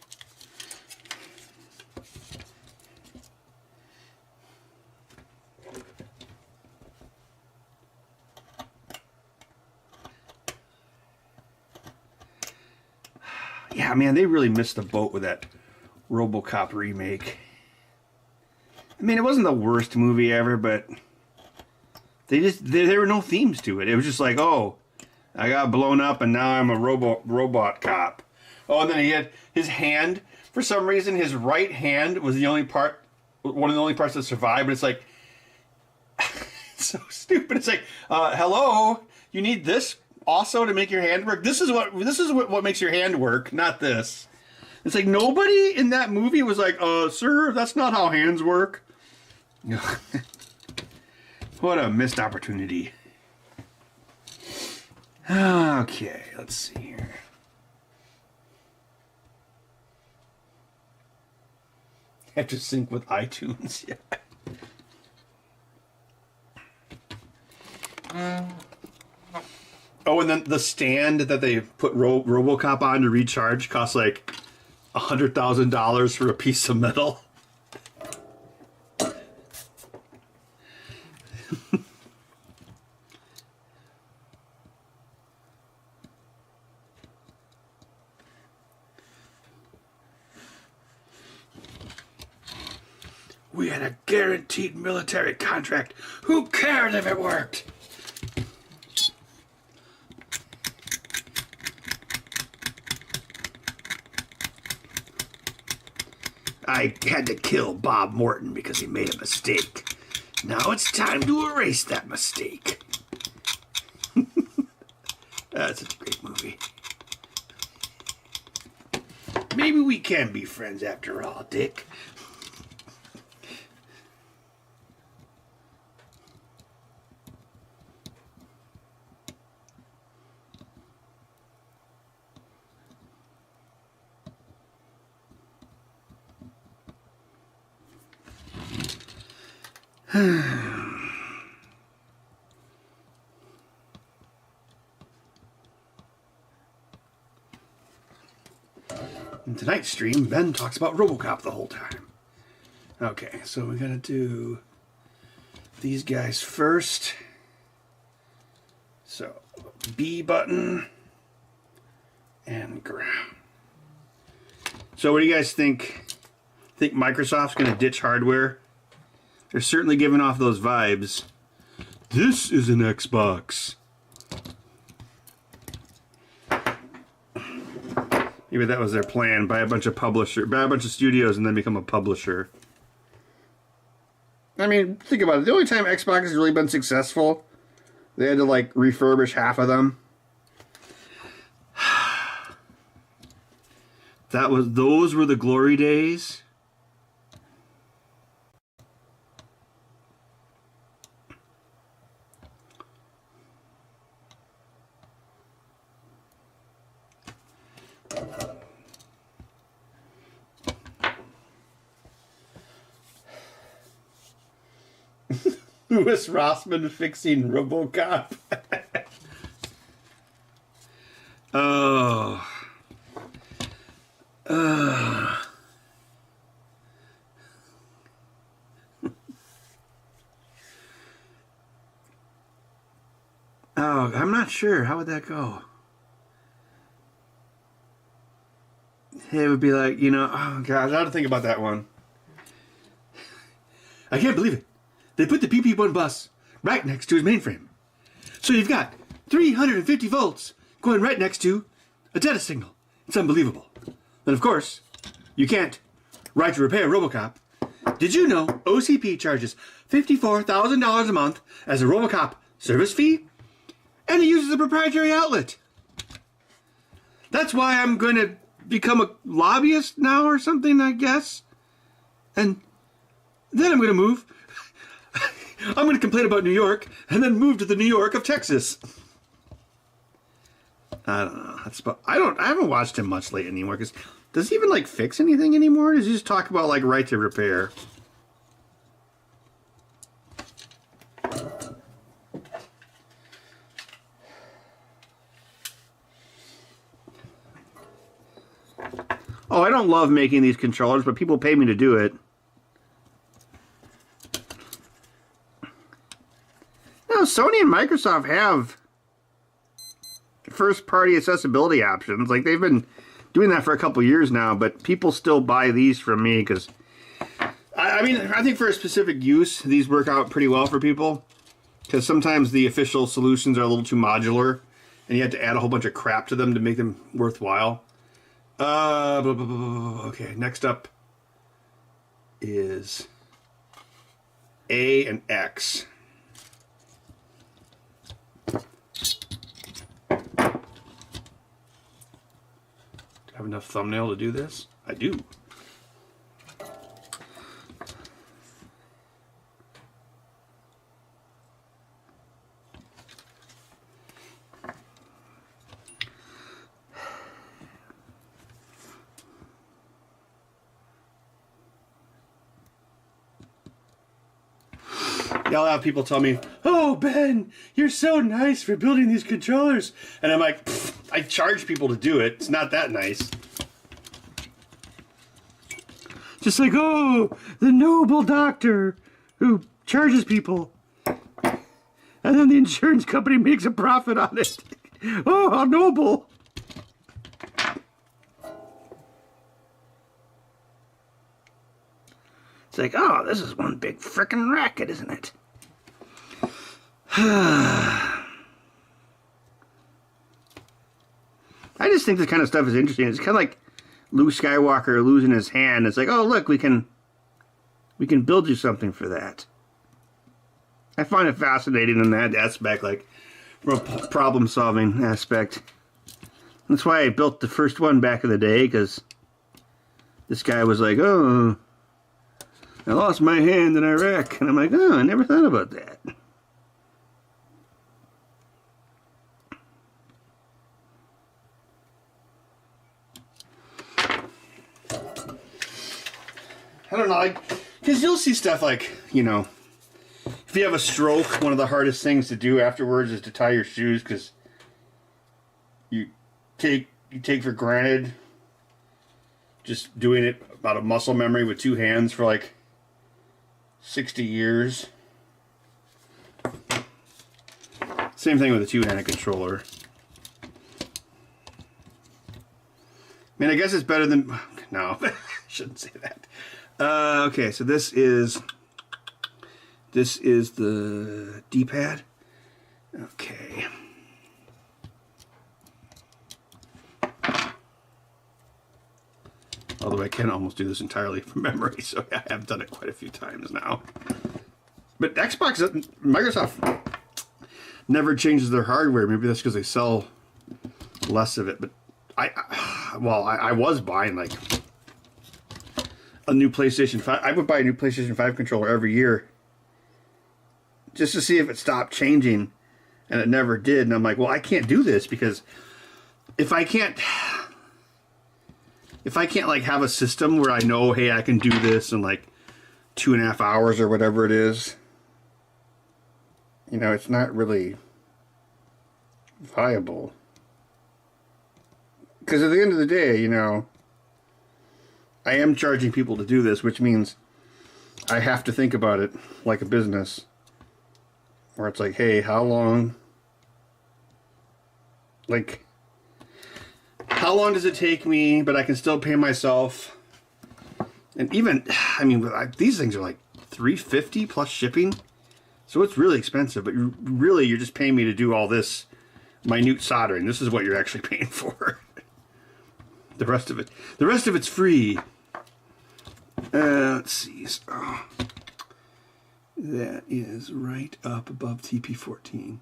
C: Yeah, man, they really missed the boat with that RoboCop remake. I mean, it wasn't the worst movie ever, but there were no themes to it. It was just like, oh, I got blown up and now I'm a robot cop. Oh, and then he had his hand. For some reason, his right hand was one of the only parts that survived. But it's like, it's so stupid. It's like, hello, you need this also to make your hand work. This is what makes your hand work, not this. It's like nobody in that movie was like, sir, that's not how hands work. What a missed opportunity. Okay, let's see here. Have to sync with iTunes, yeah. Oh, and then the stand that they put RoboCop on to recharge costs like $100,000 for a piece of metal. We had a guaranteed military contract. Who cares if it worked? I had to kill Bob Morton because he made a mistake. Now it's time to erase that mistake. That's a great movie. Maybe we can be friends after all, Dick. In tonight's stream, Ben talks about RoboCop the whole time. Okay, so we're gonna do these guys first. So, B button and ground. So what do you guys think? Think Microsoft's gonna ditch hardware? They're certainly giving off those vibes. This is an Xbox. Maybe that was their plan. Buy a bunch of studios and then become a publisher. I mean, think about it. The only time Xbox has really been successful, they had to like refurbish half of them. Those were the glory days. Louis Rossman fixing RoboCop. Oh. Oh, I'm not sure. How would that go? It would be like, oh gosh, I had to think about that one. I can't believe it. They put the PP1 bus right next to his mainframe. So you've got 350 volts going right next to a data signal. It's unbelievable. And of course, you can't write to repair RoboCop. Did you know OCP charges $54,000 a month as a RoboCop service fee? And it uses a proprietary outlet. That's why I'm going to become a lobbyist now or something, I guess. And then I'm going to move. I'm going to complain about New York and then move to the New York of Texas. I don't know. I haven't watched him much lately anymore. Because does he even like fix anything anymore? Or does he just talk about like right to repair? Oh, I don't love making these controllers, but people pay me to do it. No, Sony and Microsoft have first-party accessibility options. Like, they've been doing that for a couple years now, but people still buy these from me because, I mean, I think for a specific use, these work out pretty well for people. Because sometimes the official solutions are a little too modular, and you have to add a whole bunch of crap to them to make them worthwhile. Okay, next up is A and X. Do I have enough thumbnail to do this? I do. I'll have people tell me, "Oh, Ben, you're so nice for building these controllers," and I'm like, I charge people to do it. It's not that nice. Just like, oh, the noble doctor who charges people, and then the insurance company makes a profit on it. Oh, how noble! It's like, oh, this is one big frickin' racket, isn't it? I just think this kind of stuff is interesting. It's kind of like Luke Skywalker losing his hand. It's like, oh, look, we can build you something for that. I find it fascinating in that aspect, like from a problem-solving aspect. That's why I built the first one back in the day, because this guy was like, oh, I lost my hand in Iraq. And I'm like, oh, I never thought about that. I don't know, because you'll see stuff like, you know, if you have a stroke, one of the hardest things to do afterwards is to tie your shoes, because you take for granted just doing it about a muscle memory with two hands for like 60 years. Same thing with a two-handed controller. I mean, I guess it's better than... No, I shouldn't say that. Okay, so this is the D-pad. Okay. Although I can almost do this entirely from memory, so I have done it quite a few times now. But Microsoft never changes their hardware. Maybe that's because they sell less of it. But I was buying like a new PlayStation 5. I would buy a new PlayStation 5 controller every year just to see if it stopped changing, and it never did. And I'm like, well, I can't do this, because if I can't like have a system where I know, hey, I can do this in like 2.5 hours or whatever it is, you know, it's not really viable. Because at the end of the day, you know, I am charging people to do this, which means I have to think about it like a business. Where it's like, hey, how long does it take me, but I can still pay myself? And even, I mean, these things are like $350 plus shipping. So it's really expensive, but you're just paying me to do all this minute soldering. This is what you're actually paying for. The rest of it's free. Let's see. Oh, that is right up above TP14.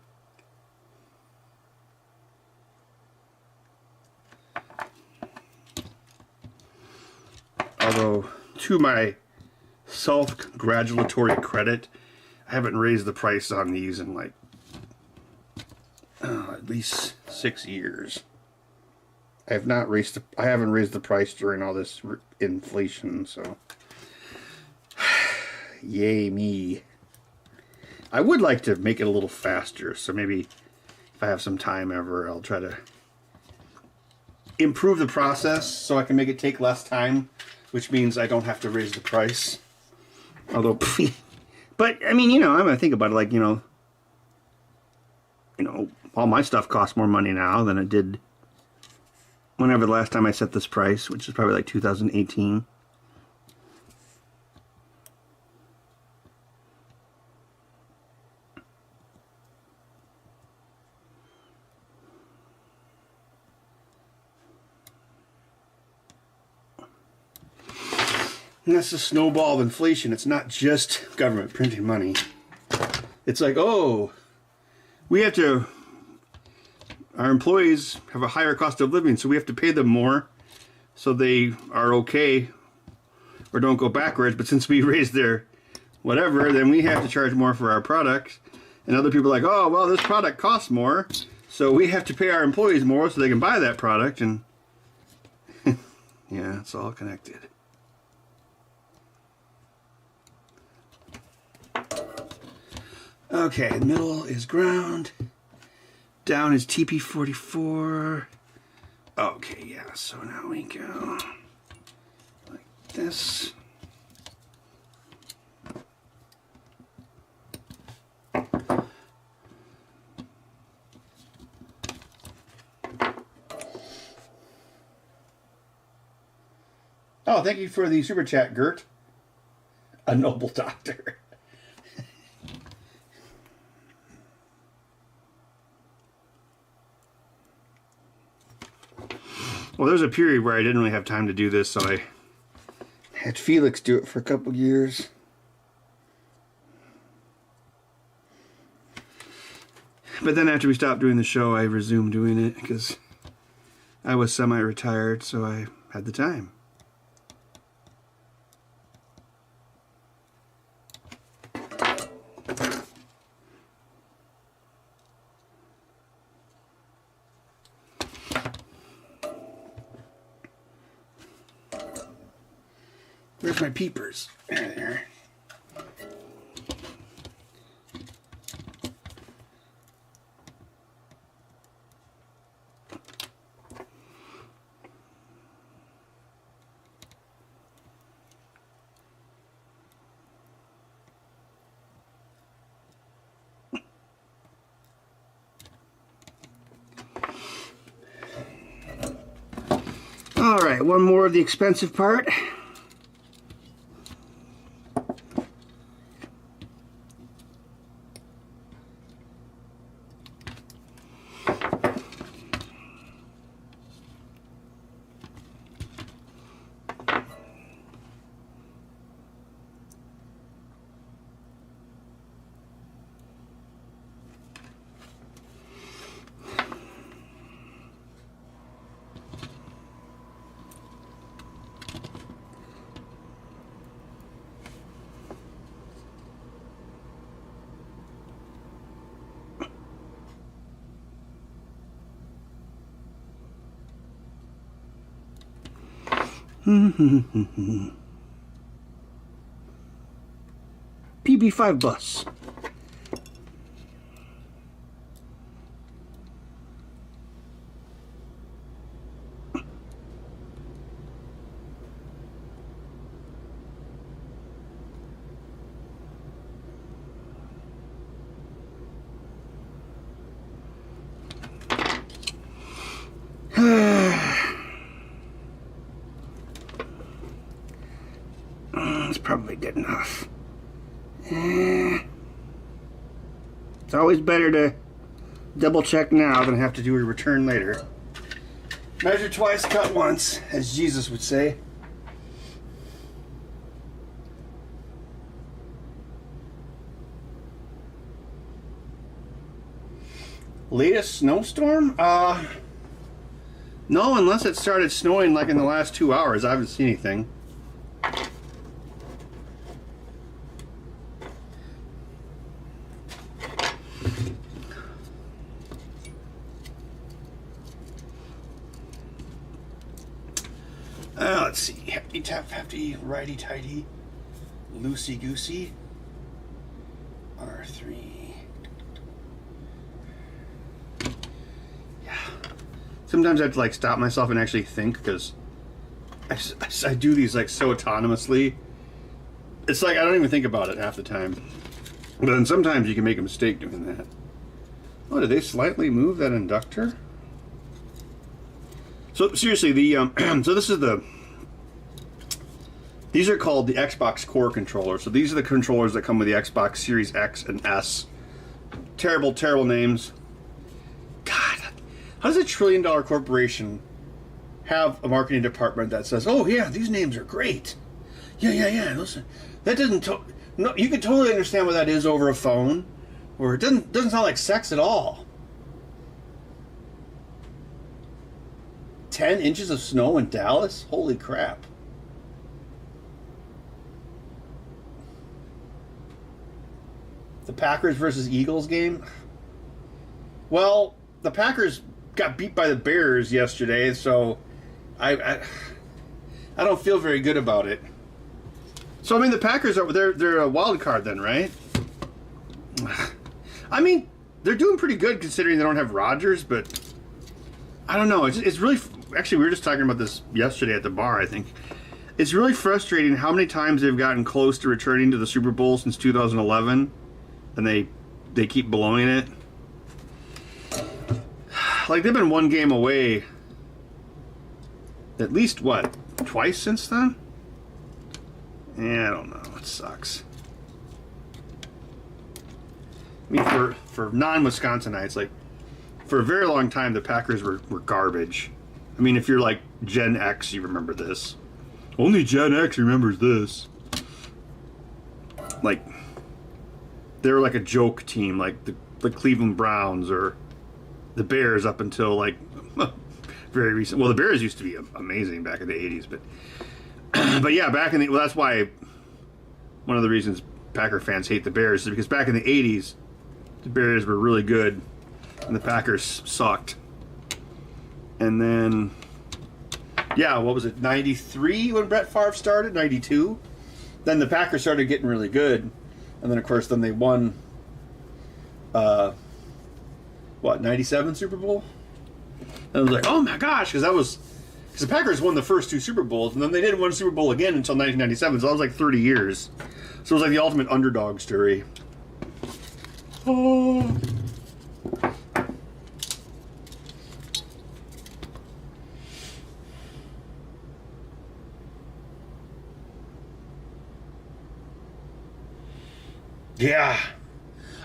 C: Although, to my self-congratulatory credit, I haven't raised the price on these in like at least 6 years. I haven't raised the price during all this inflation, so yay me. I would like to make it a little faster, so maybe if I have some time ever, I'll try to improve the process so I can make it take less time, which means I don't have to raise the price. Although, but I mean, you know, I'm gonna think about it like, you know, all my stuff costs more money now than it did whenever the last time I set this price, which is probably like 2018. And that's the snowball of inflation. It's not just government printing money. It's like, oh, our employees have a higher cost of living, so we have to pay them more so they are okay or don't go backwards. But since we raised their whatever, then we have to charge more for our products. And other people are like, oh, well, this product costs more, so we have to pay our employees more so they can buy that product. And yeah, it's all connected. Okay, the middle is ground. Down is TP44. Okay, yeah, so now we go like this. Oh, thank you for the super chat, Gert. A noble doctor. Well, there's a period where I didn't really have time to do this, so I had Felix do it for a couple years. But then after we stopped doing the show, I resumed doing it because I was semi-retired, so I had the time. Where's my peepers? There they are. All right, one more of the expensive part. PB5 bus. It's probably good enough. It's always better to double check now than have to do a return later. Measure twice, cut once, as Jesus would say. Latest snowstorm? No, unless it started snowing like in the last 2 hours. I haven't seen anything. Let's see. Hefty tap hefty, righty tighty, loosey goosey. R3. Yeah. Sometimes I have to like stop myself and actually think because I do these like so autonomously. It's like I don't even think about it half the time. But then sometimes you can make a mistake doing that. Oh, did they slightly move that inductor? So seriously, the so this is these are called the Xbox Core controllers. So these are the controllers that come with the Xbox Series X and S. Terrible, terrible names. God, how does a $1 trillion corporation have a marketing department that says, "Oh yeah, these names are great. Yeah. Listen, that doesn't. No, you can totally understand what that is over a phone, or it doesn't sound like sex at all." 10 inches of snow in Dallas? Holy crap. The Packers versus Eagles game? Well, the Packers got beat by the Bears yesterday, so I don't feel very good about it. So I mean, the Packers they're a wild card then, right? I mean, they're doing pretty good considering they don't have Rodgers, but I don't know. It's really... Actually, we were just talking about this yesterday at the bar, I think. It's really frustrating how many times they've gotten close to returning to the Super Bowl since 2011, and they keep blowing it. Like, they've been one game away at least, what, twice since then? Yeah, I don't know. It sucks. I mean, for non-Wisconsinites, like, for a very long time, the Packers were garbage. I mean, if you're like Gen X, you remember this. Only Gen X remembers this. Like, they were like a joke team, like the Cleveland Browns or the Bears up until like very recent. Well, the Bears used to be amazing back in the 80s, but yeah, back in the... Well, that's why one of the reasons Packer fans hate the Bears is because back in the 80s, the Bears were really good and the Packers sucked. And then, yeah, what was it, 93 when Brett Favre started? 92? Then the Packers started getting really good. And then, of course, then they won, 97 Super Bowl? And I was like, oh my gosh, because the Packers won the first 2 Super Bowls, and then they didn't win a Super Bowl again until 1997, so that was like 30 years. So it was like the ultimate underdog story. Oh. Yeah.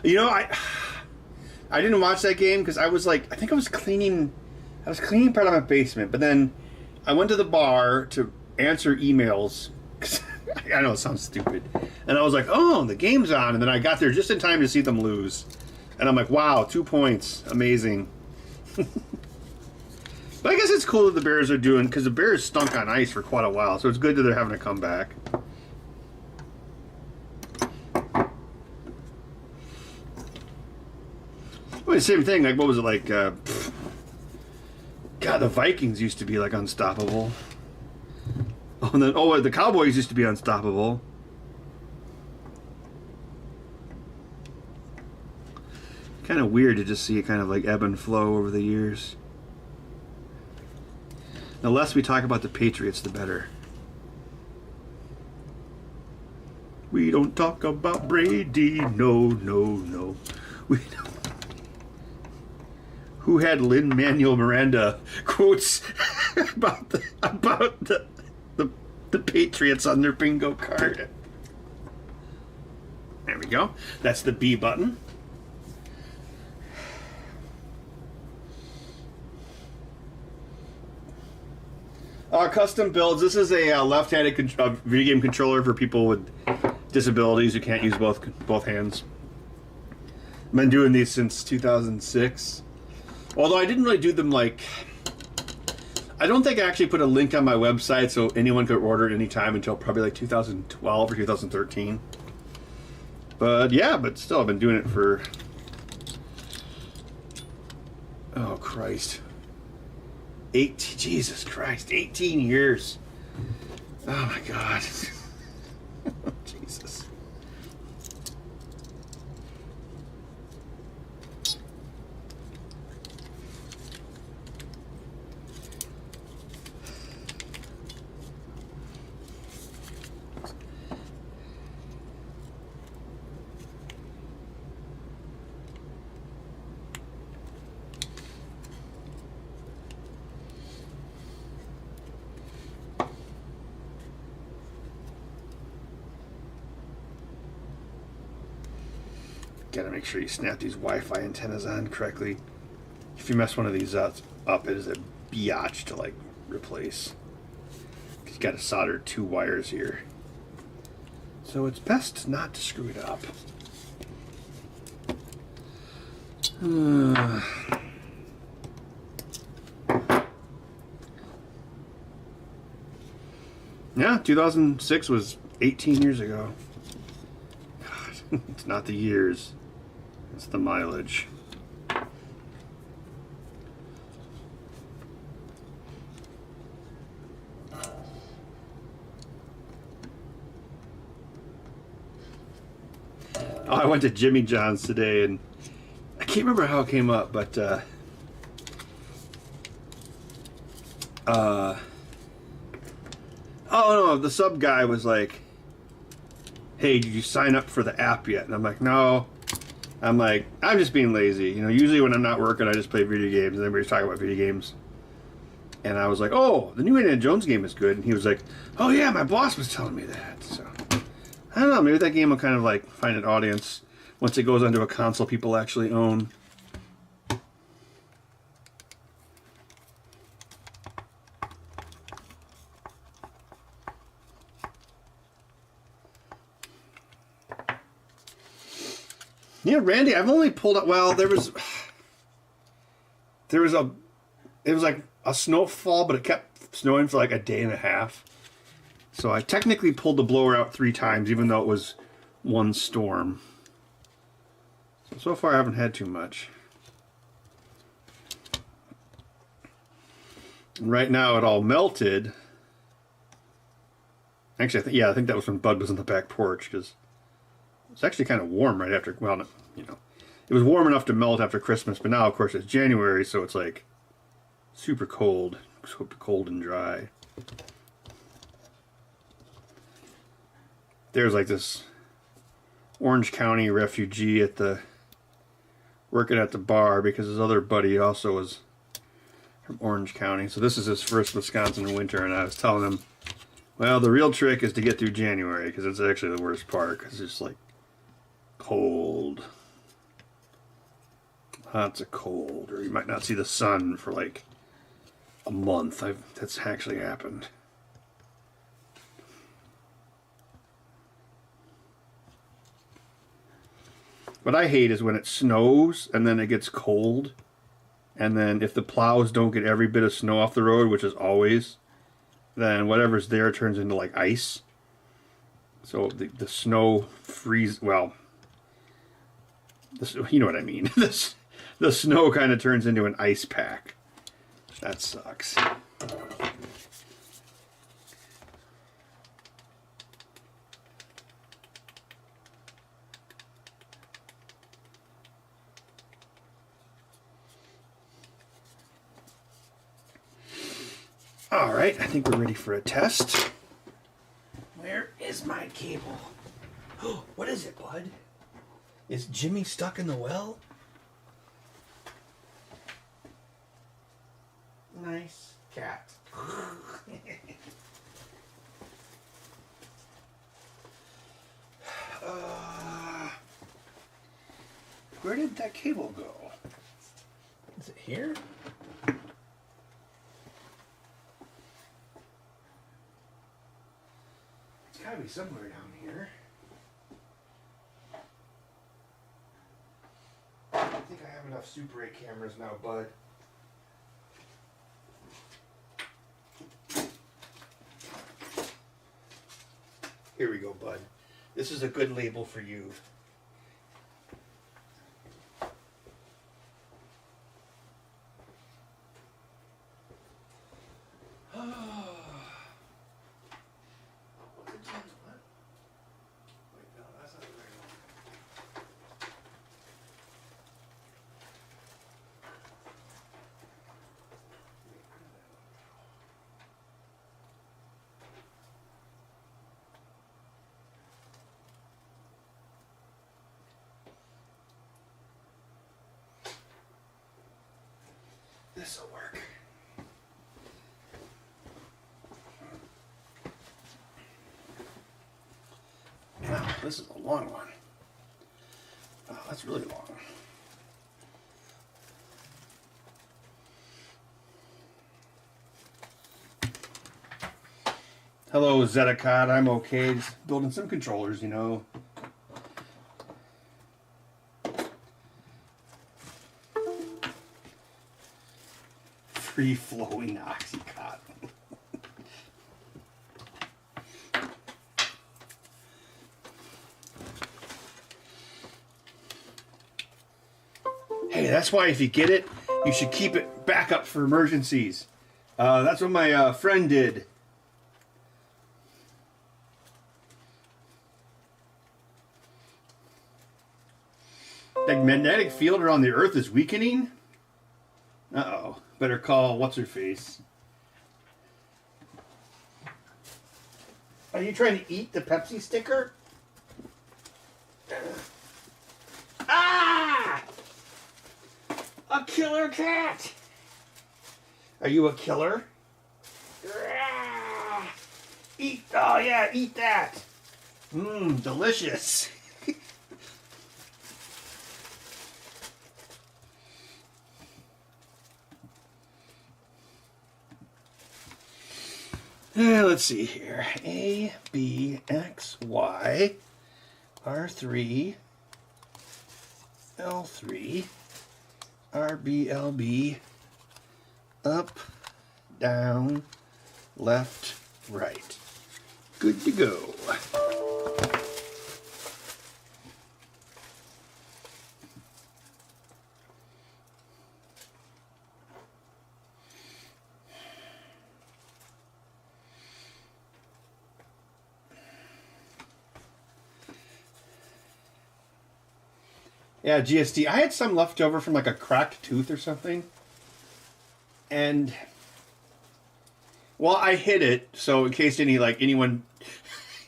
C: You know, I didn't watch that game because I was like, I think I was cleaning part of my basement, but then I went to the bar to answer emails. I know it sounds stupid. And I was like, oh, the game's on. And then I got there just in time to see them lose. And I'm like, wow, 2 points. Amazing. But I guess it's cool that the Bears are doing, because the Bears stunk on ice for quite a while. So it's good that they're having a comeback. Well, the same thing. Like, what was it like? God, the Vikings used to be like unstoppable. Oh, and then the Cowboys used to be unstoppable. Kind of weird to just see it kind of like ebb and flow over the years. The less we talk about the Patriots, the better. We don't talk about Brady. No, no, no. We don't. Who had Lin-Manuel Miranda quotes about the Patriots on their bingo card? There we go. That's the B button. Custom builds. This is a left-handed video game controller for people with disabilities who can't use both hands. I've been doing these since 2006. Although I didn't really do them like... I don't think I actually put a link on my website so anyone could order it anytime until probably like 2012 or 2013. But yeah, but still I've been doing it for... Oh, Christ. Jesus Christ, 18 years. Oh my God. Jesus. Gotta make sure you snap these Wi-Fi antennas on correctly. If you mess one of these up, it is a biatch to like replace. You gotta solder 2 wires here. So it's best not to screw it up. Yeah, 2006 was 18 years ago. God, it's not the years. It's the mileage. Oh, I went to Jimmy John's today, and can't remember how it came up, but oh no, the sub guy was like, "Hey, did you sign up for the app yet?" And I'm like, "No." I'm like, "I'm just being lazy. You know, usually when I'm not working, I just play video games." And everybody's talking about video games. And I was like, "Oh, the new Indiana Jones game is good." And he was like, "Oh yeah, my boss was telling me that." So I don't know. Maybe that game will kind of like find an audience once it goes onto a console people actually own. Yeah, Randy, I've only pulled up. Well, it was like a snowfall, but it kept snowing for like a day and a half. So I technically pulled the blower out 3 times, even though it was one storm. So far I haven't had too much. And right now it all melted. Actually, I think that was when Bud was on the back porch, because it's actually kind of warm right after, well, you know, it was warm enough to melt after Christmas, but now, of course, it's January, so it's like super cold, cold and dry. There's like this Orange County refugee working at the bar, because his other buddy also was from Orange County. So this is his first Wisconsin winter, and I was telling him, well, the real trick is to get through January, because it's actually the worst part, because it's like cold. Lots of cold, or you might not see the sun for like a month. That's actually happened. What I hate is when it snows and then it gets cold, and then if the plows don't get every bit of snow off the road, which is always, then whatever's there turns into like ice. So the snow freeze. Well, you know what I mean. The snow kind of turns into an ice pack. That sucks. All right, I think we're ready for a test. Where is my cable? Oh, what is it, Bud? Is Jimmy stuck in the well? Nice cat. Where did that cable go? Is it here? It's gotta be somewhere down here. I don't think I have enough Super 8 cameras now, Bud. Here we go, Bud. This is a good label for you. This'll work. Wow, this is a long one. Oh, that's really long. Hello, Zedicott. I'm okay. Just building some controllers, you know. Free-flowing Oxycontin. Hey, that's why if you get it, you should keep it back up for emergencies. That's what my friend did. The magnetic field around the Earth is weakening? Uh-oh. Better call what's-her-face. Are you trying to eat the Pepsi sticker? Ah! A killer cat! Are you a killer? Ah! Eat, oh yeah, eat that! Mmm, delicious. Let's see here. A, B, X, Y, R3, L3, RB, LB, up, down, left, right. Good to go. Yeah, GSD. I had some left over from like a cracked tooth or something. And, well, I hid it, so in case anyone,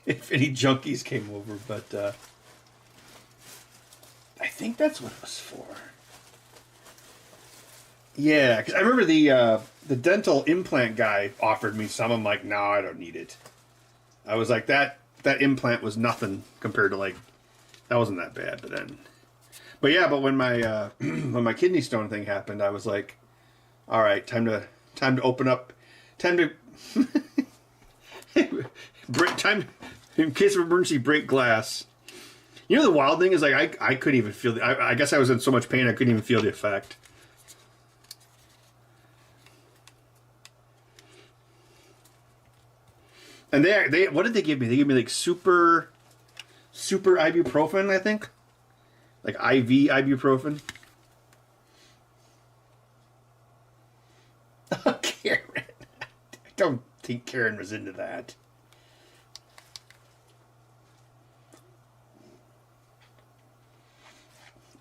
C: if any junkies came over, but I think that's what it was for. Yeah, because I remember the dental implant guy offered me some. I'm like, no, I don't need it. I was like, that implant was nothing compared to that wasn't that bad, but when my when my kidney stone thing happened, I was like, all right, time to open up, time to time in case of emergency break glass. You know the wild thing is I couldn't even feel I guess I was in so much pain I couldn't even feel the effect. And they what did they give me? They gave me super ibuprofen, I think. Like IV ibuprofen. Karen. I don't think Karen was into that.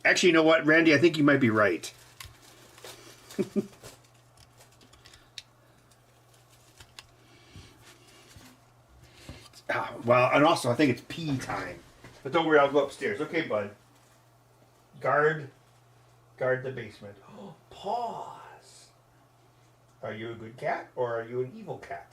C: Actually, you know what, Randy? I think you might be right. Well, and also I think it's pee time. But don't worry, I'll go upstairs. Okay, bud. Guard the basement. Pause. Are you a good cat or are you an evil cat?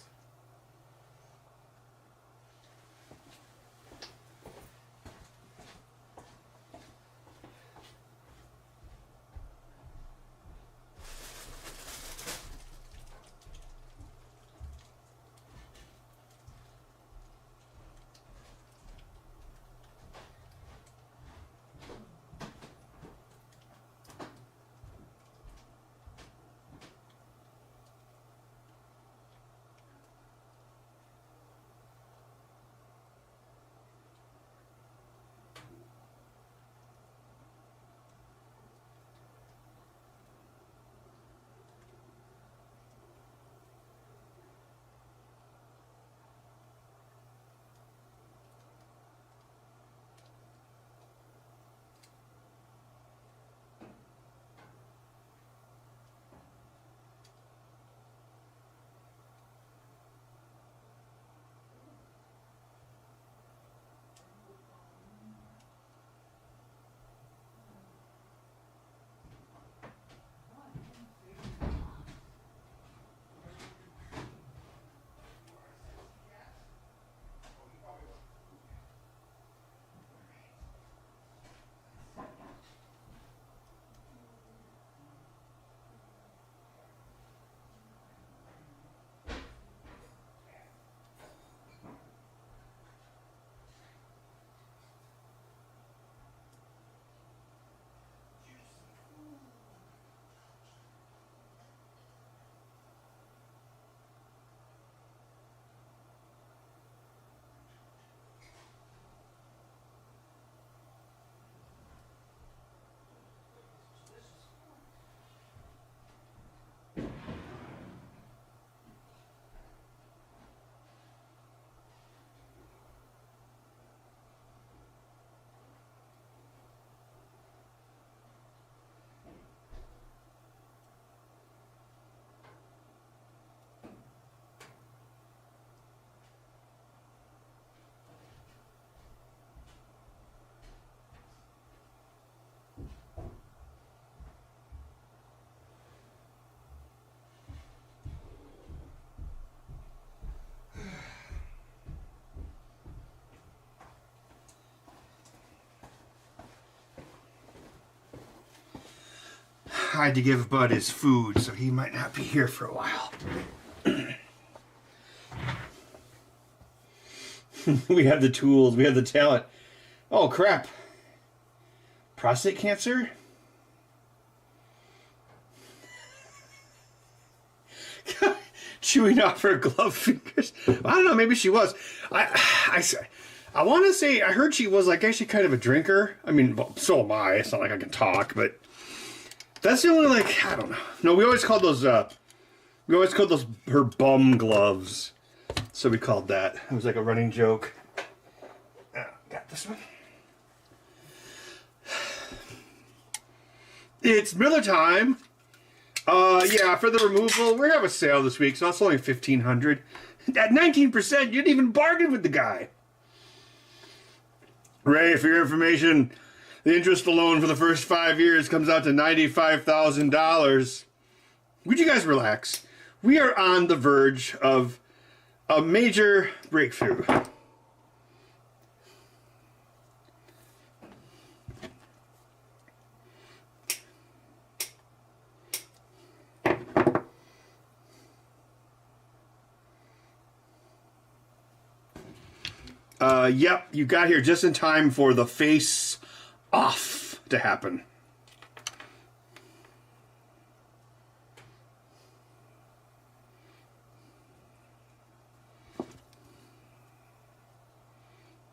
C: I had to give Bud his food, so he might not be here for a while. We have the tools. We have the talent. Oh, crap. Prostate cancer? Chewing off her glove fingers. I don't know. Maybe she was. I want to say I heard she was like actually kind of a drinker. I mean, well, so am I. It's not like I can talk, but that's the only like I don't know. No, we always called those. We always called those her bum gloves. So we called that. It was like a running joke. Got this one. It's Miller time. Yeah, for the removal, we have a sale this week, so it's only $1,500. At 19%, you didn't even bargain with the guy. Ray, for your information, the interest alone for the first 5 years comes out to $95,000. Would you guys relax? We are on the verge of a major breakthrough. Yep, you got here just in time for the face off to happen.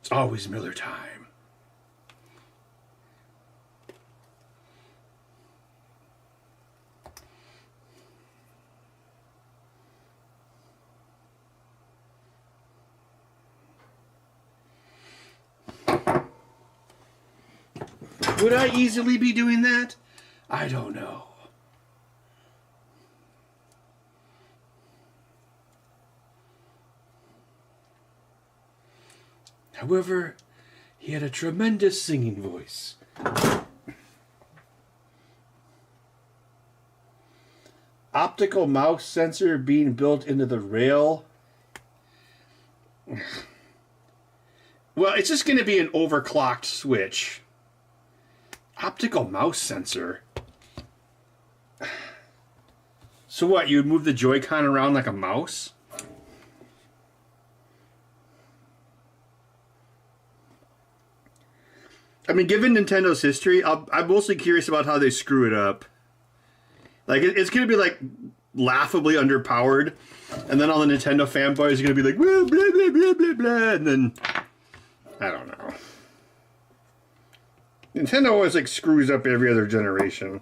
C: It's always Miller time. Would I easily be doing that? I don't know. However, he had a tremendous singing voice. Optical mouse sensor being built into the rail. Well, it's just going to be an overclocked switch. Optical mouse sensor. So what, you would move the Joy-Con around like a mouse? I mean, given Nintendo's history, I'm mostly curious about how they screw it up. Like, it's going to be, like, laughably underpowered, and then all the Nintendo fanboys are going to be like, blah, blah, blah, blah, blah, blah, and then, I don't know. Nintendo always, like, screws up every other generation.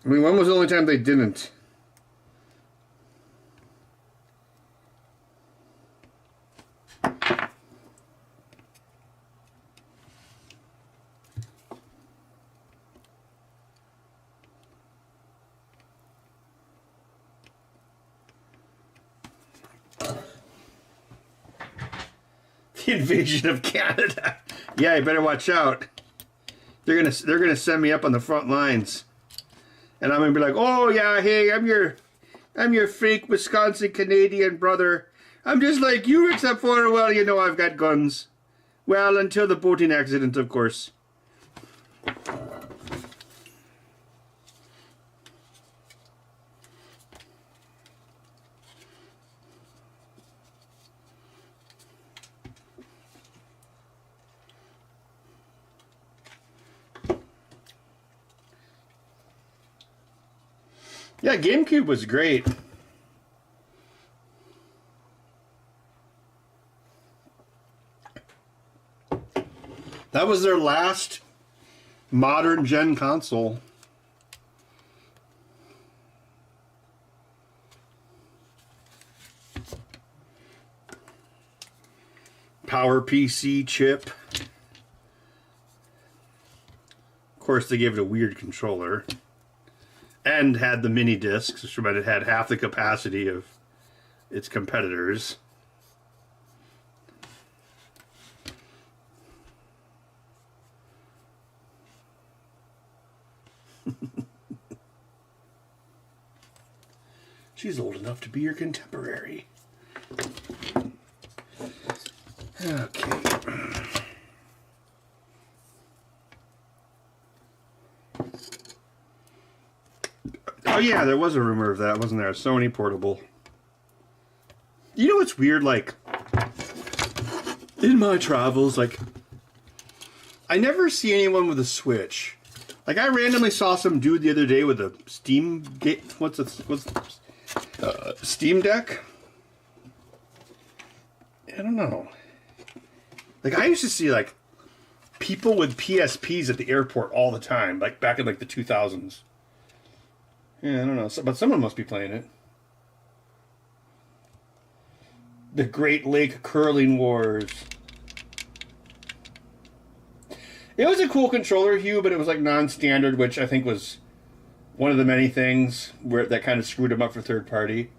C: I mean, when was the only time they didn't? The invasion of Canada. Yeah, you better watch out. They're gonna send me up on the front lines, and I'm gonna be like, oh yeah, hey, I'm your fake Wisconsin Canadian brother. I'm just like you, except for, well, you know, I've got guns. Well, until the boating accident, of course. Yeah, GameCube was great. That was their last modern gen console. Power PC chip. Of course, they gave it a weird controller. And had the mini discs, which meant it had half the capacity of its competitors. She's old enough to be your contemporary. Okay. Oh yeah, there was a rumor of that, wasn't there? A Sony portable. You know what's weird? Like, in my travels, like, I never see anyone with a Switch. Like, I randomly saw some dude the other day with a Steam Steam Deck. I don't know. Like, I used to see, like, people with PSPs at the airport all the time, like, back in, like, the 2000s. Yeah, I don't know. But someone must be playing it. The Great Lake Curling Wars. It was a cool controller, Hugh, but it was, like, non-standard, which I think was one of the many things where that kind of screwed him up for third party.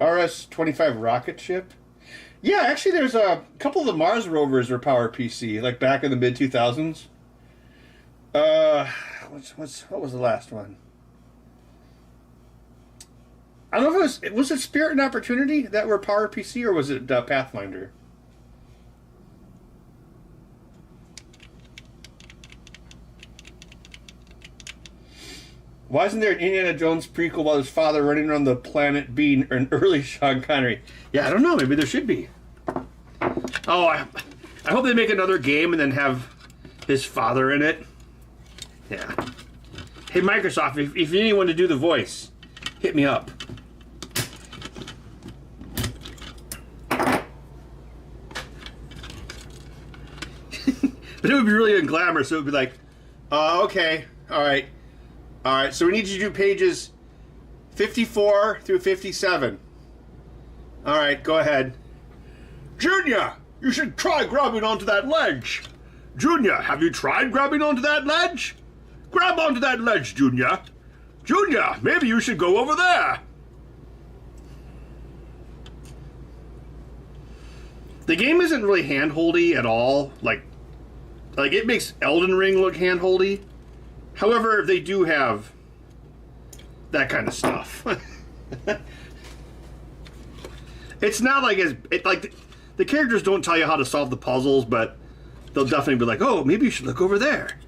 C: RS-25 rocket ship? Yeah, actually there's a couple of the Mars rovers were PowerPC, like back in the mid-2000s. What was the last one? I don't know if was it Spirit and Opportunity that were PowerPC, or was it Pathfinder? Why isn't there an Indiana Jones prequel about his father running around the planet being an early Sean Connery? Yeah, I don't know. Maybe there should be. Oh, I hope they make another game and then have his father in it. Yeah. Hey, Microsoft, if you need anyone to do the voice, hit me up. But it would be really unglamorous. So it would be like, okay, all right. All right, so we need you to do pages 54 through 57. All right, go ahead. Junior, you should try grabbing onto that ledge. Junior, have you tried grabbing onto that ledge? Grab onto that ledge, Junior. Junior, maybe you should go over there. The game isn't really hand-holdy at all. Like it makes Elden Ring look hand-holdy. However, they do have that kind of stuff. It's not like the characters don't tell you how to solve the puzzles, but they'll definitely be like, "Oh, maybe you should look over there."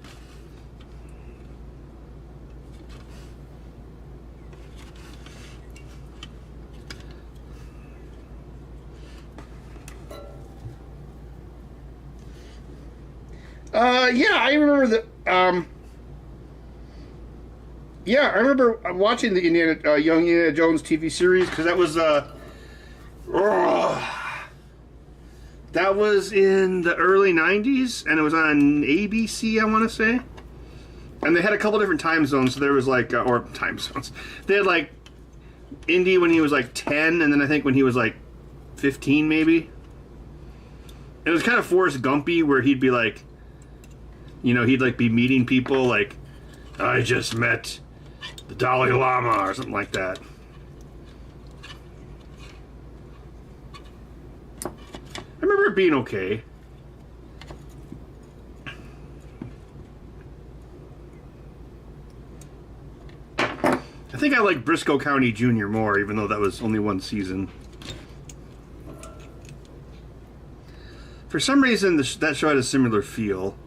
C: Yeah, I remember that. Yeah, I remember watching the Young Indiana Jones TV series, because that was that was in the early 90s, and it was on ABC, I want to say. And they had a couple different time zones, so there was like, or time zones. They had like Indy when he was like 10, and then I think when he was like 15 maybe. And it was kind of Forrest Gumpy, where he'd be like, you know, he'd like be meeting people like, I just met the Dalai Lama or something like that. I remember it being okay. I think I like Briscoe County Jr. more, even though that was only one season. For some reason, that show had a similar feel.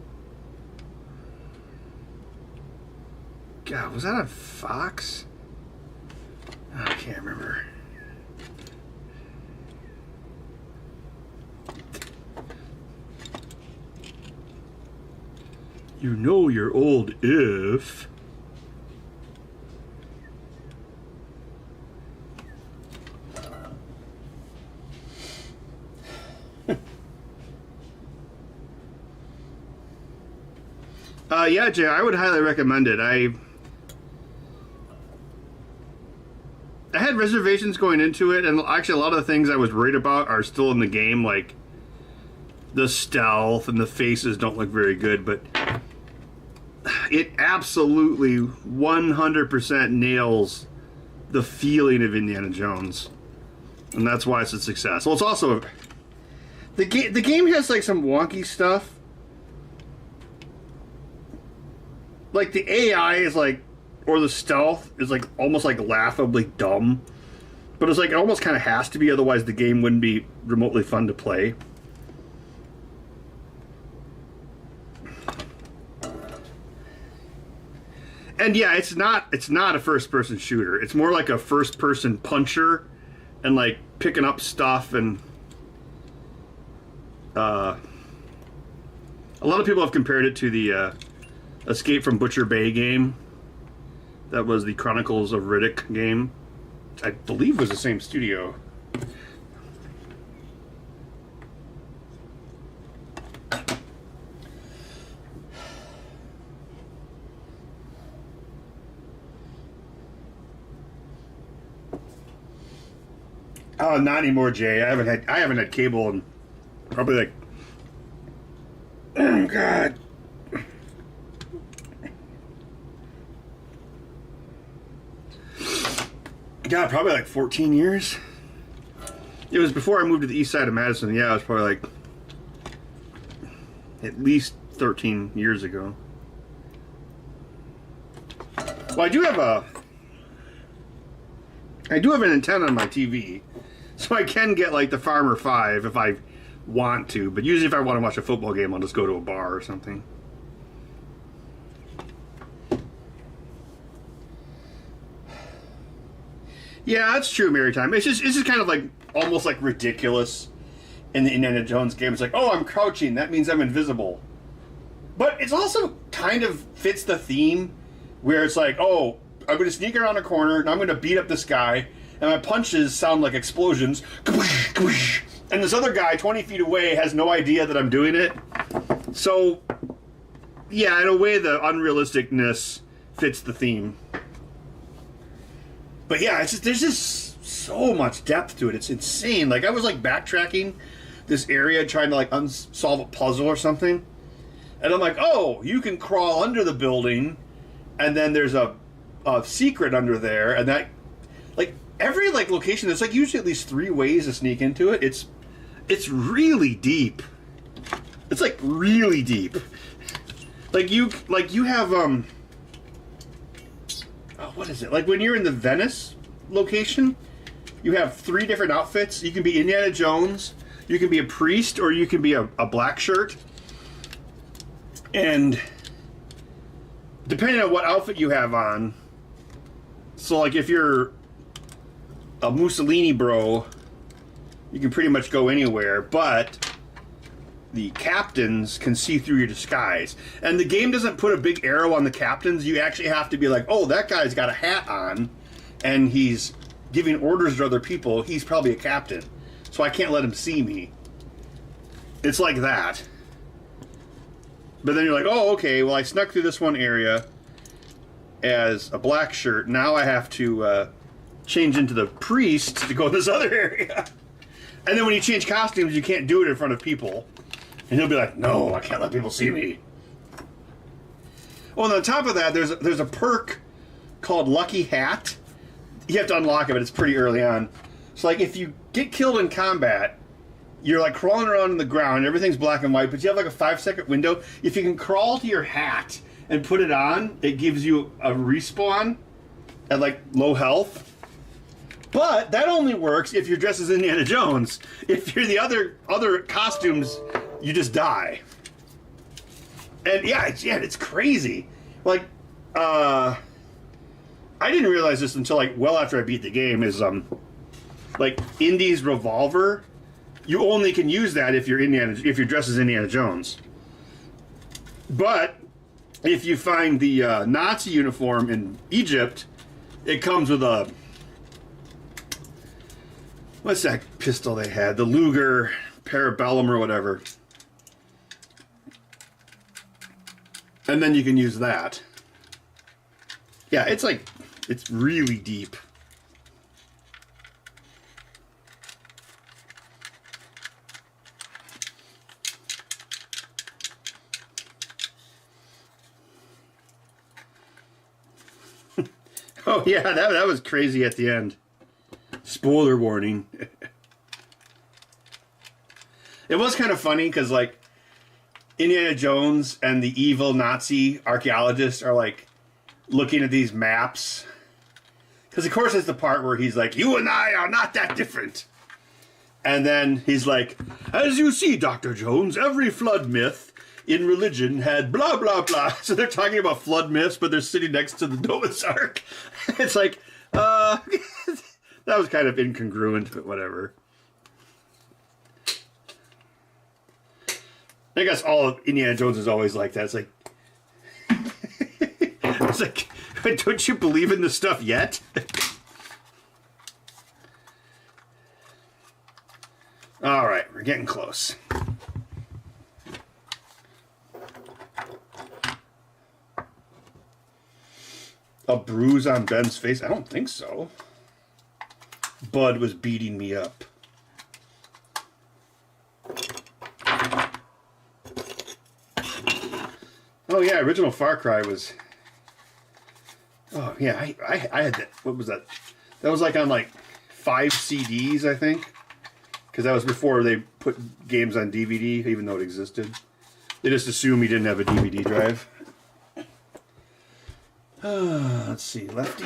C: God, was that on Fox? Oh, I can't remember. You know you're old if... Yeah, Jay, I would highly recommend it. I had reservations going into it, and actually a lot of the things I was worried about are still in the game, like the stealth and the faces don't look very good, but it absolutely 100% nails the feeling of Indiana Jones, and that's why it's a success. Well, it's also the game has like some wonky stuff. Like the AI is like, or the stealth is like almost like laughably dumb, but it's like it almost kind of has to be, otherwise the game wouldn't be remotely fun to play. And yeah, it's not a first-person shooter. It's more like a first-person puncher, and like picking up stuff. And a lot of people have compared it to the Escape from Butcher Bay game. That was the Chronicles of Riddick game. I believe was the same studio. Oh, not anymore, Jay. I haven't had cable in probably like, oh God. God, probably like 14 years. It was before I moved to the east side of Madison. Yeah, it was probably like at least 13 years ago. Well, I do have an antenna on my TV, so I can get like the Farmer 5 if I want to. But usually, if I want to watch a football game, I'll just go to a bar or something. Yeah, that's true, Maritime. It's just kind of like almost like ridiculous in the Indiana Jones game. It's like, oh, I'm crouching. That means I'm invisible. But it's also kind of fits the theme where it's like, oh, I'm going to sneak around a corner and I'm going to beat up this guy, and my punches sound like explosions. And this other guy 20 feet away has no idea that I'm doing it. So, yeah, in a way, the unrealisticness fits the theme. But yeah, there's just so much depth to it. It's insane. Like, I was like backtracking this area trying to like solve a puzzle or something. And I'm like, oh, you can crawl under the building, and then there's a secret under there, and that, like, every like location, there's like usually at least 3 ways to sneak into it. It's really deep. It's like really deep. Like you have what is it? Like when you're in the Venice location, you have 3 different outfits. You can be Indiana Jones, you can be a priest, or you can be a black shirt. And depending on what outfit you have on, so like if you're a Mussolini bro, you can pretty much go anywhere, but the captains can see through your disguise. And the game doesn't put a big arrow on the captains. You actually have to be like, oh, that guy's got a hat on, and he's giving orders to other people. He's probably a captain, so I can't let him see me. It's like that. But then you're like, oh, okay, well, I snuck through this one area as a black shirt. Now I have to change into the priest to go to this other area. And then when you change costumes, you can't do it in front of people. And he'll be like, no, I can't let people see me. Well, and on top of that, there's a perk called Lucky Hat. You have to unlock it, but it's pretty early on. So, like, if you get killed in combat, you're, like, crawling around on the ground. Everything's black and white, but you have, like, a 5-second window. If you can crawl to your hat and put it on, it gives you a respawn at, like, low health. But that only works if you're dressed as Indiana Jones. If you're the other costumes, you just die. And yeah, it's crazy. Like, I didn't realize this until like well after I beat the game. Is like Indy's revolver, you only can use that if you're dressed as Indiana Jones. But if you find the Nazi uniform in Egypt, it comes with a, what's that pistol they had? The Luger Parabellum or whatever. And then you can use that. Yeah, it's like, it's really deep. Oh yeah, that was crazy at the end. Spoiler warning. It was kind of funny because like Indiana Jones and the evil Nazi archaeologists are like looking at these maps. Because of course there's the part where he's like, you and I are not that different. And then he's like, as you see, Dr. Jones, every flood myth in religion had blah, blah, blah. So they're talking about flood myths, but they're sitting next to the Noah's Ark. It's like, that was kind of incongruent, but whatever. I guess all of Indiana Jones is always like that. It's like, it's like, don't you believe in this stuff yet? All right, we're getting close. A bruise on Ben's face? I don't think so. Bud was beating me up. Oh yeah, original Far Cry was... Oh yeah, I had that. What was that? That was like on like 5 CDs, I think. Because that was before they put games on DVD, even though it existed. They just assumed you didn't have a DVD drive. Let's see, Lefty.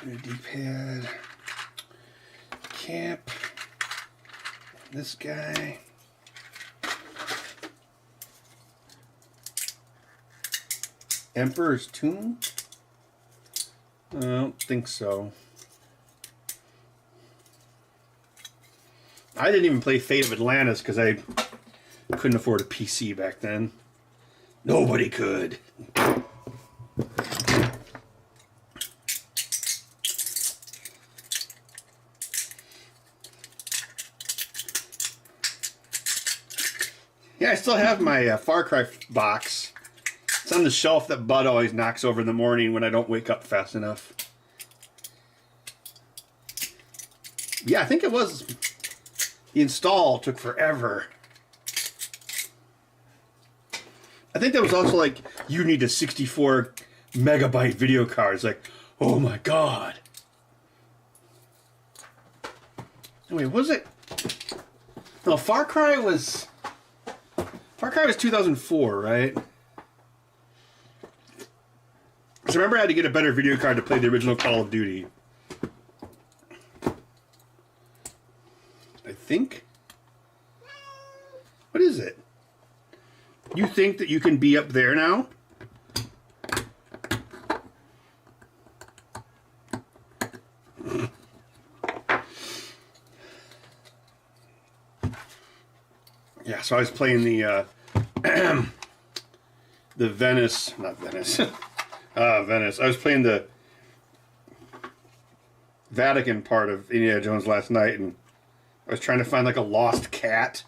C: New D-pad. Cap. This guy. Emperor's Tomb? I don't think so. I didn't even play Fate of Atlantis because I couldn't afford a PC back then. Nobody could. Yeah, I still have my Far Cry box. It's on the shelf that Bud always knocks over in the morning when I don't wake up fast enough. Yeah, I think it was... The install took forever. I think that was also like, you need a 64 megabyte video card. It's like, oh my god. Wait, was it? No, Far Cry was 2004, right? So remember I had to get a better video card to play the original Call of Duty. I think. What is it? You think that you can be up there now? Yeah, so I was playing the the Venice. I was playing the Vatican part of Indiana Jones last night, and I was trying to find like a lost cat.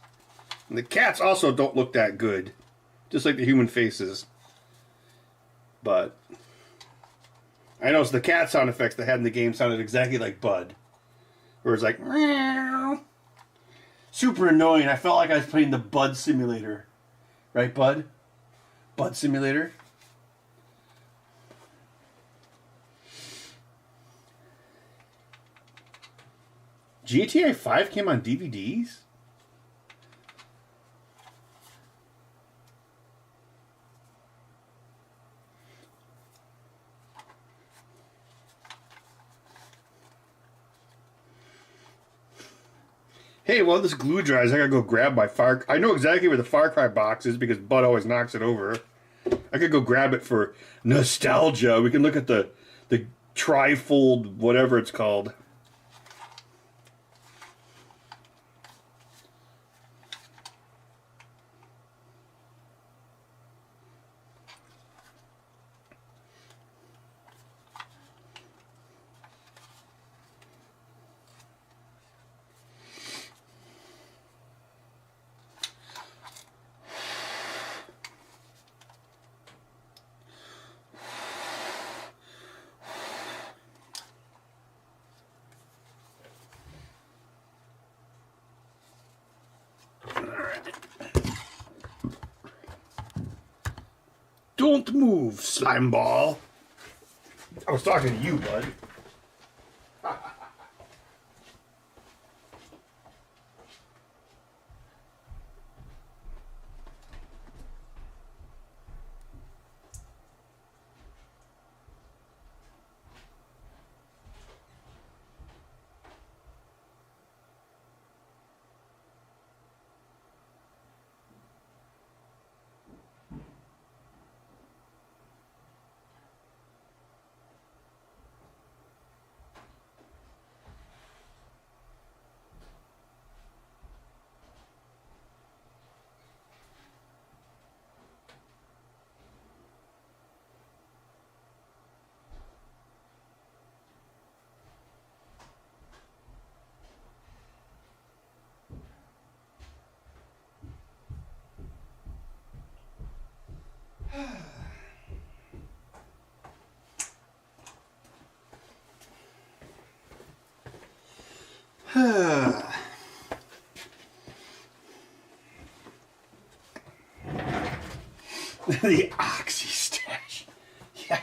C: And the cats also don't look that good, just like the human faces. But I noticed the cat sound effects they had in the game sounded exactly like Bud, where it's like meow. Super annoying. I felt like I was playing the Bud Simulator, right, Bud? Bud Simulator. GTA 5 came on DVDs? Hey, well, this glue dries. I gotta go grab my Far... I know exactly where the Far Cry box is because Bud always knocks it over. I could go grab it for nostalgia. We can look at the trifold, whatever it's called. Don't move, slime ball. I was talking to you, Bud. The Oxy Stash. Yeah.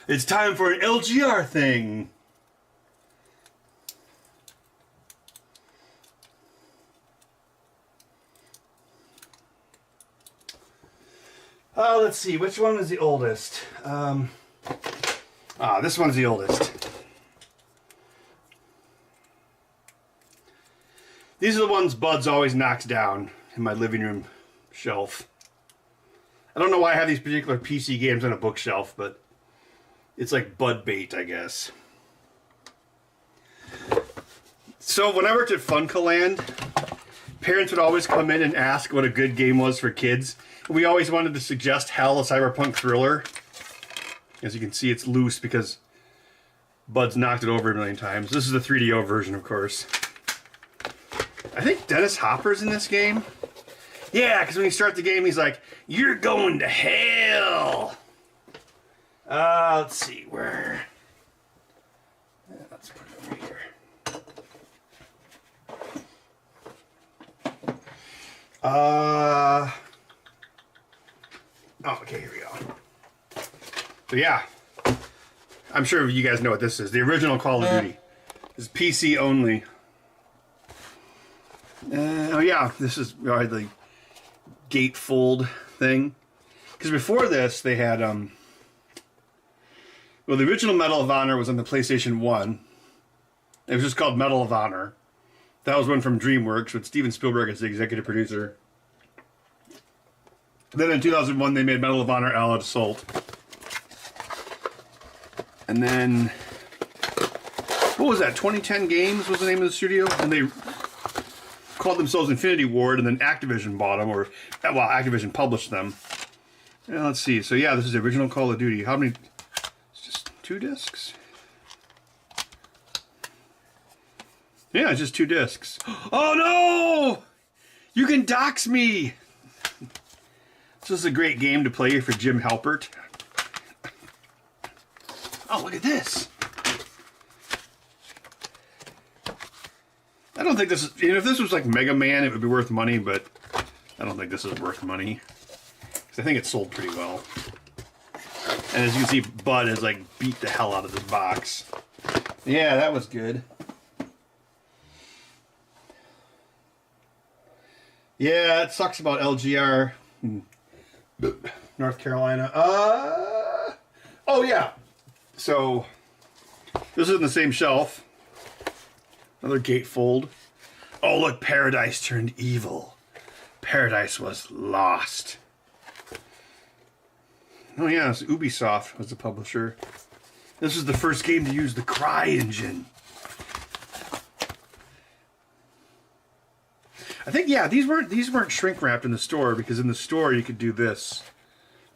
C: It's time for an LGR thing. Let's see, which one is the oldest? This one's the oldest. These are the ones Bud's always knocks down in my living room shelf. I don't know why I have these particular PC games on a bookshelf, but it's like Bud bait, I guess. So when I worked at Funcoland, parents would always come in and ask what a good game was for kids. We always wanted to suggest Hell, a cyberpunk thriller. As you can see, it's loose because Bud's knocked it over a million times. This is the 3DO version, of course. I think Dennis Hopper's in this game. Yeah, because when you start the game, he's like, "You're going to hell." Let's see, where? Let's put it over here. Okay, here we go. So yeah, I'm sure you guys know what this is. The original Call of Duty. This is PC only. Oh yeah, this is the gatefold thing. Because before this, they had well, the original Medal of Honor was on the PlayStation 1. It was just called Medal of Honor. That was one from DreamWorks with Steven Spielberg as the executive producer. Then in 2001, they made Medal of Honor Allied Assault. And then, what was that? 2010 Games was the name of the studio? And they called themselves Infinity Ward, and then Activision bought them, or, well, Activision published them. Yeah, let's see. So yeah, this is the original Call of Duty. How many? It's just 2 discs? Yeah, it's just 2 discs. Oh no! You can dox me! This is a great game to play for Jim Halpert. Oh, look at this. I don't think this is... if this was like Mega Man, it would be worth money, but I don't think this is worth money. Because I think it sold pretty well. And as you can see, Bud has like beat the hell out of this box. Yeah, that was good. Yeah, it sucks about LGR. North Carolina. Oh yeah. So this is in the same shelf. Another gatefold. Oh look, Paradise turned evil. Paradise was lost. Oh yeah, it's Ubisoft was the publisher. This was the first game to use the Cry engine. I think, yeah, these weren't shrink wrapped in the store, because in the store you could do this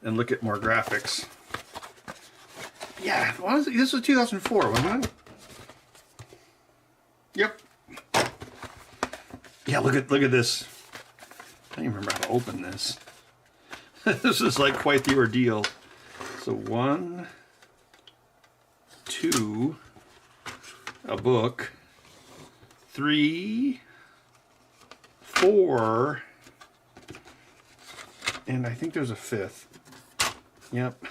C: and look at more graphics. Yeah, honestly, this was 2004, wasn't it? Yep. Yeah, look at this. I don't even remember how to open this. This is like quite the ordeal. So 1, 2, a book, 3, 4, and I think there's a 5th. Yep.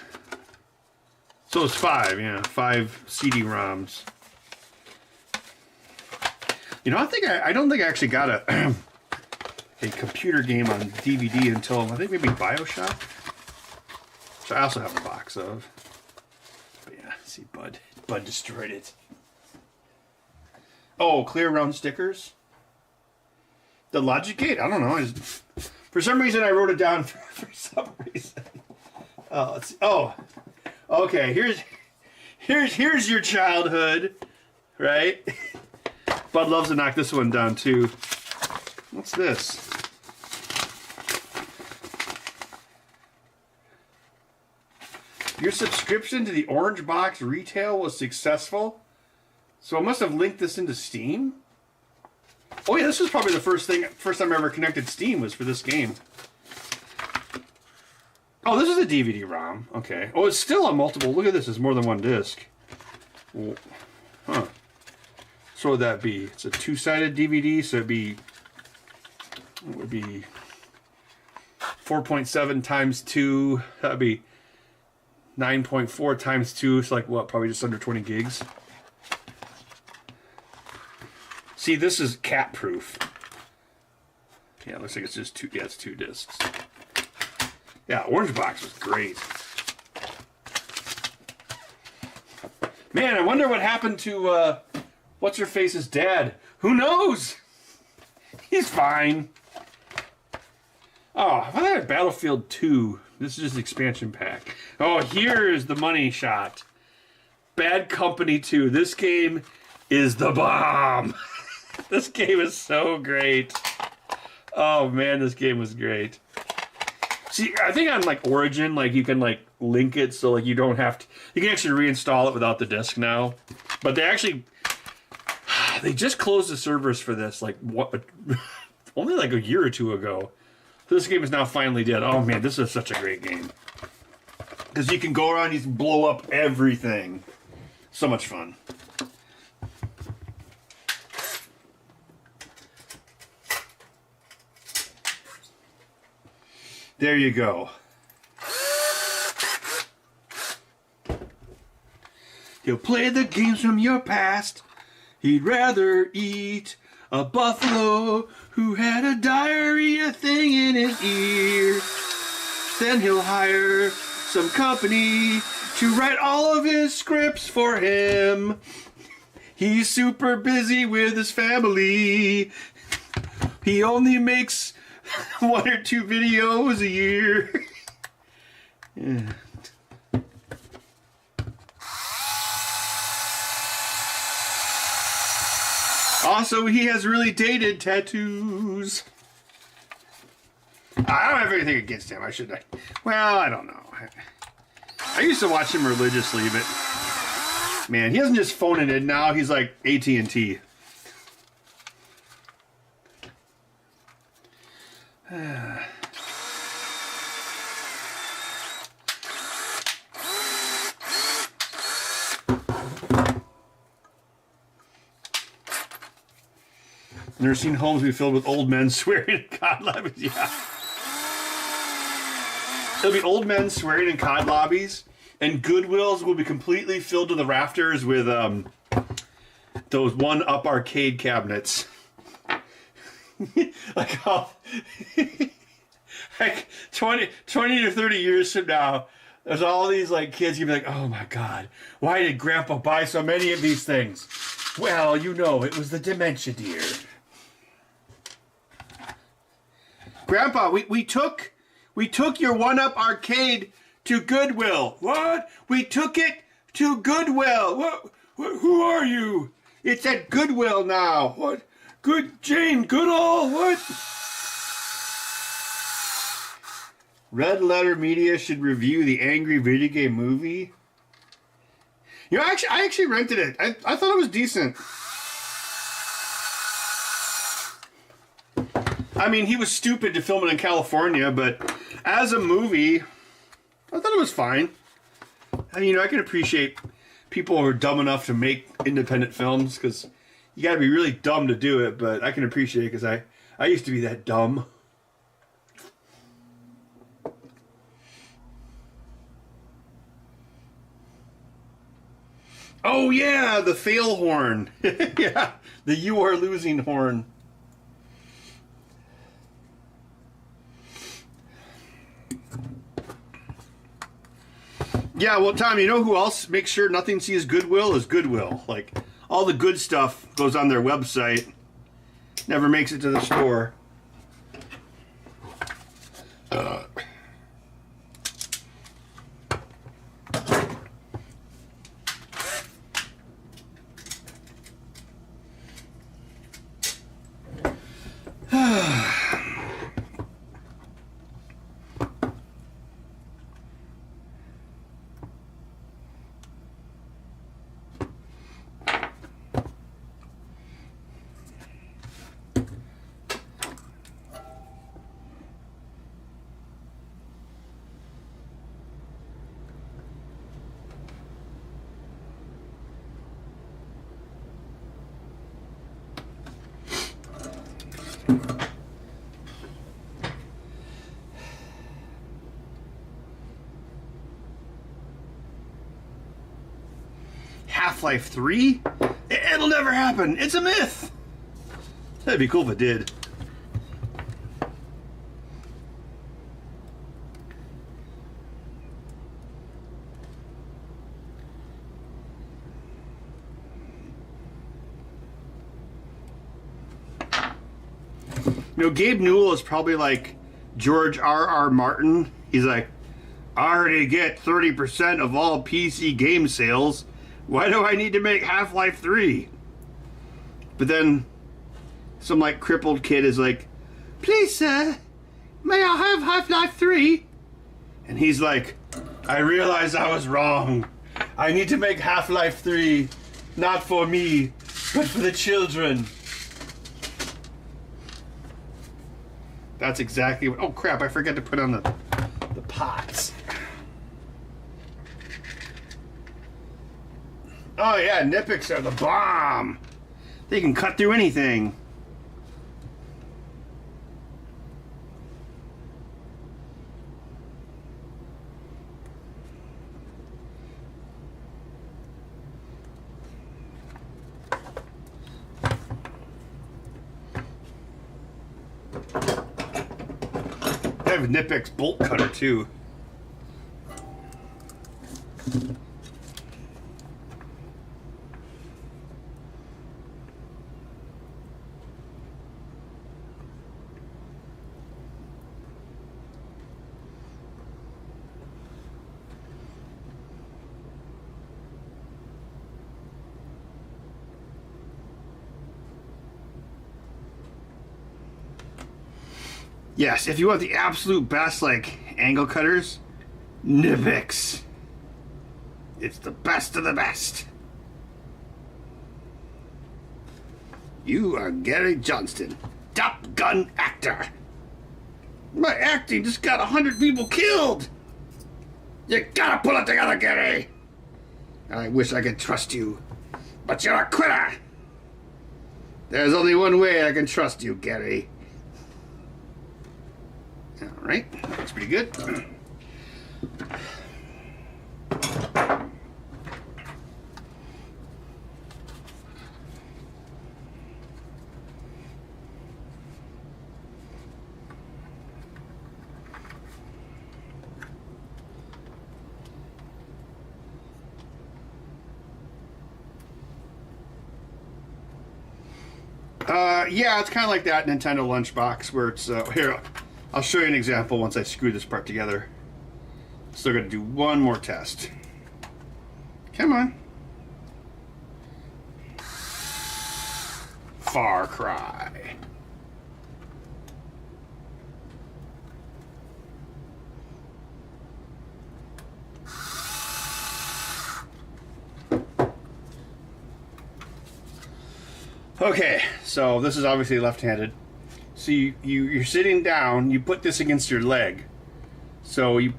C: So it's 5, yeah, 5 CD-ROMs. You know, I don't think I actually got a computer game on DVD until I think maybe BioShock, which I also have a box of. But yeah, see, Bud destroyed it. Oh, clear round stickers. The logic gate? I don't know. For some reason, I wrote it down for some reason. Oh, let's see. Oh, okay. Here's your childhood, right? Bud loves to knock this one down too. What's this? Your subscription to the Orange Box retail was successful, so I must have linked this into Steam. Oh yeah, this was probably the first time I ever connected Steam was for this game. Oh, this is a DVD-ROM. Okay. Oh, it's still on multiple. Look at this. It's more than one disc. Huh. So what would that be? It's a two-sided DVD, so it would be 4.7 times 2. That would be 9.4 times 2. It's like, what, probably just under 20 gigs. See, this is cat-proof. Yeah, it looks like it's just two. Yeah, it's 2 discs. Yeah, Orange Box was great. Man, I wonder what happened to what's-her-face's dad. Who knows? He's fine. Oh, I thought I had Battlefield 2. This is just expansion pack. Oh, here's the money shot. Bad Company 2. This game is the bomb. This game is so great. Oh man, this game was great. See, I think on like Origin, like you can like link it so like you don't have to. You can actually reinstall it without the disc now. But they just closed the servers for this like what? Only like a year or two ago. This game is now finally dead. Oh man, this is such a great game. Because you can go around, you can blow up everything. So much fun. There you go. He'll play the games from your past. He'd rather eat a buffalo who had a diarrhea thing in his ear. Then he'll hire some company to write all of his scripts for him. He's super busy with his family. He only makes 1 or 2 videos a year. Yeah. Also, he has really dated tattoos. I don't have anything against him. I should. Well, I don't know. I used to watch him religiously, but man, he doesn't just phone it in now. He's like AT&T. Nursing homes will be filled with old men swearing in COD lobbies. Yeah. There'll be old men swearing in COD lobbies, and Goodwills will be completely filled to the rafters with those one-up arcade cabinets. Like how, like 20 to 30 years from now, there's all these like kids. You'll be like, oh my God, why did Grandpa buy so many of these things? Well, you know, it was the dementia, dear. Grandpa, we took your one-up arcade to Goodwill. What? We took it to Goodwill. What? Who are you? It's at Goodwill now. What? Jane Goodall? What? Red Letter Media should review the Angry Video Game Movie. You know, I actually rented it. I thought it was decent. I mean, he was stupid to film it in California, but as a movie, I thought it was fine. I mean, you know, I can appreciate people who are dumb enough to make independent films, because you got to be really dumb to do it, but I can appreciate it because I used to be that dumb. Oh yeah, the fail horn. Yeah, the you are losing horn. Yeah, well, Tom, you know who else makes sure nothing sees Goodwill is Goodwill. Like, all the good stuff goes on their website, never makes it to the store. Half-Life 3? It'll never happen. It's a myth. That'd be cool if it did. You know, Gabe Newell is probably like George R.R. Martin. He's like, I already get 30% of all PC game sales. Why do I need to make Half-Life 3? But then some like crippled kid is like, please sir, may I have Half-Life 3? And he's like, I realize I was wrong. I need to make Half-Life 3, not for me, but for the children. That's exactly what... Oh crap, I forgot to put on the pots. Oh yeah, Nippics are the bomb. They can cut through anything. I have a Nippex bolt cutter too. Yes, if you want the absolute best, like, angle cutters, Nippex. It's the best of the best. You are Gary Johnston, Top Gun actor. My acting just got 100 people killed. You gotta pull it together, Gary. I wish I could trust you, but you're a quitter. There's only one way I can trust you, Gary. All right, that's pretty good. Yeah, it's kind of like that Nintendo lunchbox where it's here. I'll show you an example once I screw this part together. Still gonna do one more test. Come on. Far Cry. Okay, so this is obviously left-handed. So you're sitting down, you put this against your leg. So you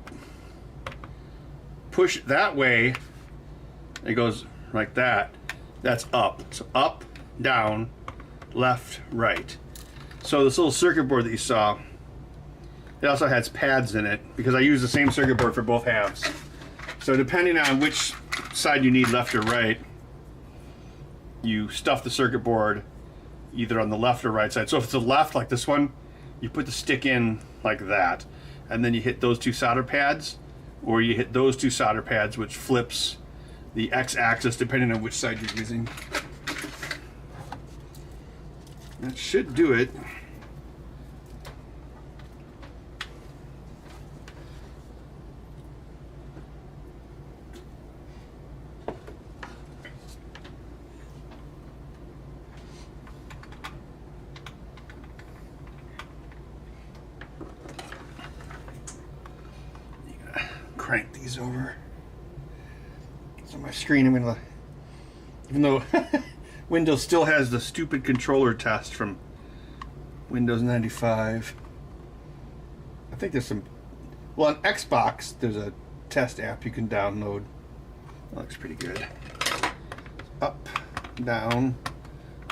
C: push it that way, it goes like that. That's up. So up, down, left, right. So this little circuit board that you saw, it also has pads in it because I use the same circuit board for both halves. So depending on which side you need, left or right, you stuff the circuit board either on the left or right side. So if it's the left, like this one, you put the stick in like that, and then you hit those two solder pads, or you hit those two solder pads, which flips the x-axis depending on which side you're using. That should do it. Crank these over. So my screen, I'm gonna, even though Windows still has the stupid controller test from Windows 95. I think there's some, well, on Xbox there's a test app you can download. That looks pretty good. Up, down,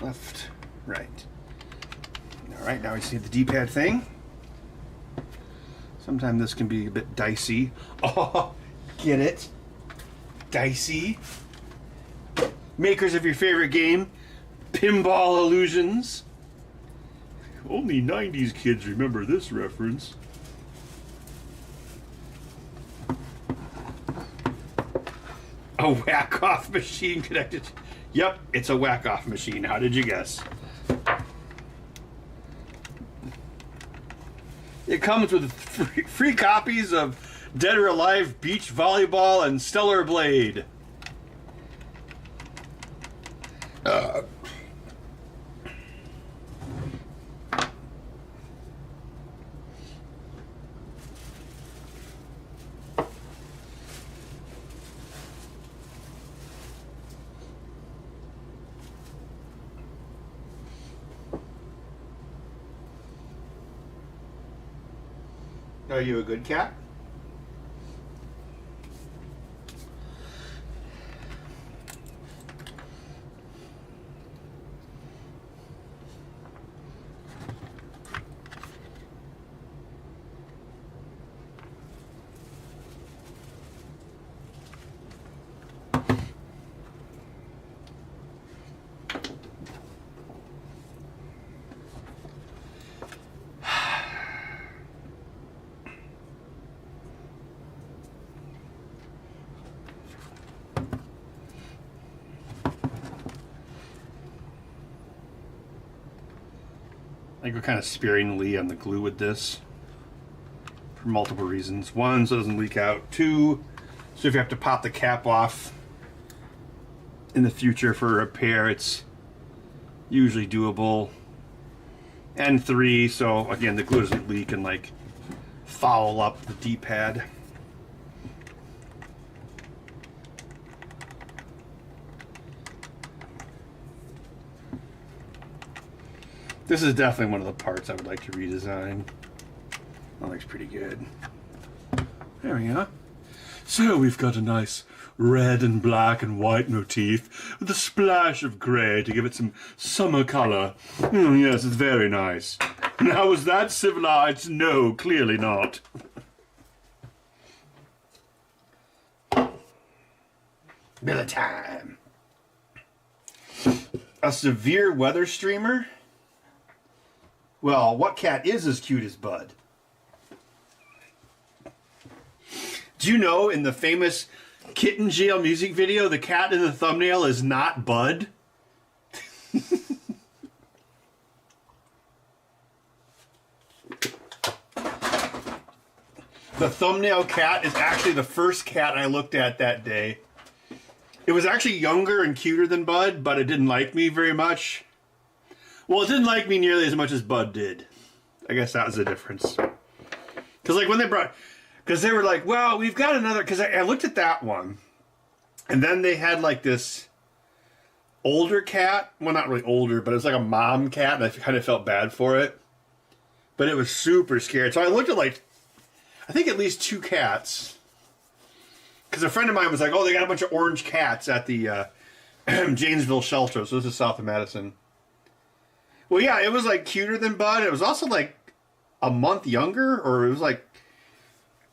C: left, right. All right, now we see the D-pad thing. Sometimes this can be a bit dicey. Oh, get it? Dicey. Makers of your favorite game, Pinball Illusions. Only 90s kids remember this reference. A whack-off machine connected. Yep, it's a whack-off machine. How did you guess? It comes with free copies of Dead or Alive, Beach Volleyball, and Stellar Blade. Are you a good cat? I go kind of sparingly on the glue with this for multiple reasons. One, so it doesn't leak out. Two, so if you have to pop the cap off in the future for a repair, it's usually doable. And three, so again, the glue doesn't leak and like foul up the D-pad. This is definitely one of the parts I would like to redesign. That looks pretty good. There we go. So we've got a nice red and black and white motif with a splash of grey to give it some summer colour. Yes, it's very nice. Now, was that civilized? No, clearly not. Bill of time. A severe weather streamer? Well, what cat is as cute as Bud? Do you know in the famous Kitten Jail music video, the cat in the thumbnail is not Bud? The thumbnail cat is actually the first cat I looked at that day. It was actually younger and cuter than Bud, but it didn't like me very much. Well, it didn't like me nearly as much as Bud did. I guess that was the difference. Because like when they brought... Because they were like, well, we've got another... Because I looked at that one. And then they had like this older cat. Well, not really older, but it was like a mom cat. And I kind of felt bad for it. But it was super scared. So I looked at like... I think at least 2 cats. Because a friend of mine was like, oh, they got a bunch of orange cats at the Janesville shelter. So this is south of Madison. Well, yeah, it was like cuter than Bud. It was also like a month younger, or it was like,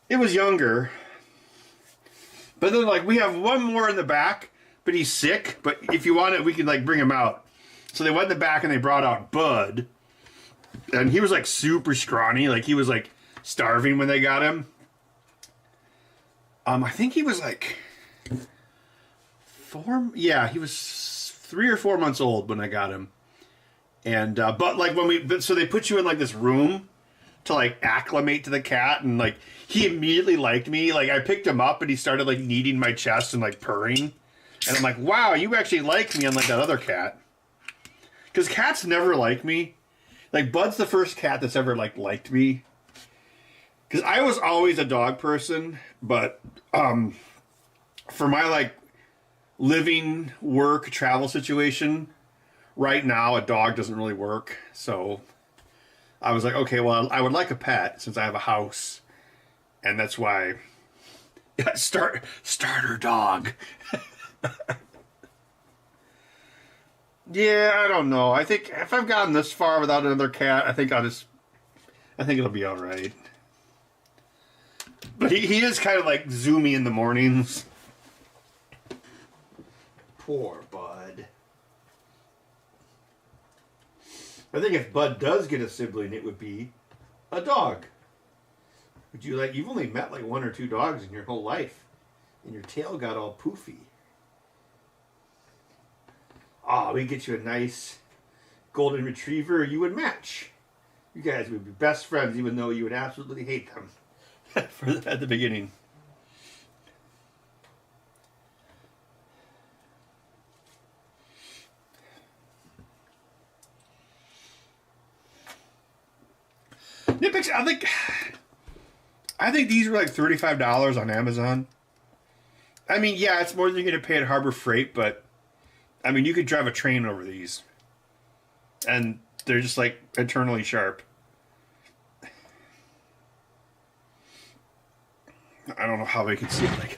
C: it was younger. But then like, we have one more in the back, but he's sick. But if you want it, we can like bring him out. So they went in the back and they brought out Bud. And he was like super scrawny. Like he was like starving when they got him. I think he was like 4, yeah, he was 3 or 4 months old when I got him. And, but like so they put you in like this room to like acclimate to the cat, and like he immediately liked me. Like I picked him up and he started like kneading my chest and like purring. And I'm like, wow, you actually like me, unlike that other cat. Because cats never like me. Like Bud's the first cat that's ever like liked me. Because I was always a dog person, but for my like living, work, travel situation, right now a dog doesn't really work. So I was like, okay, well, I would like a pet since I have a house, and that's why starter dog. Yeah, I don't know. I think if I've gotten this far without another cat, I think it'll be all right. But he is kind of like zoomy in the mornings. Poor Bud. I think if Bud does get a sibling, it would be a dog. Would you like? You've only met like 1 or 2 dogs in your whole life, and your tail got all poofy. Oh, we get you a nice golden retriever. You would match. You guys would be best friends, even though you would absolutely hate them at the beginning. Nitpicks. I think these were like $35 on Amazon. I mean, yeah, it's more than you're going to pay at Harbor Freight, but I mean, you could drive a train over these, and they're just like eternally sharp. I don't know how they can see it. Like,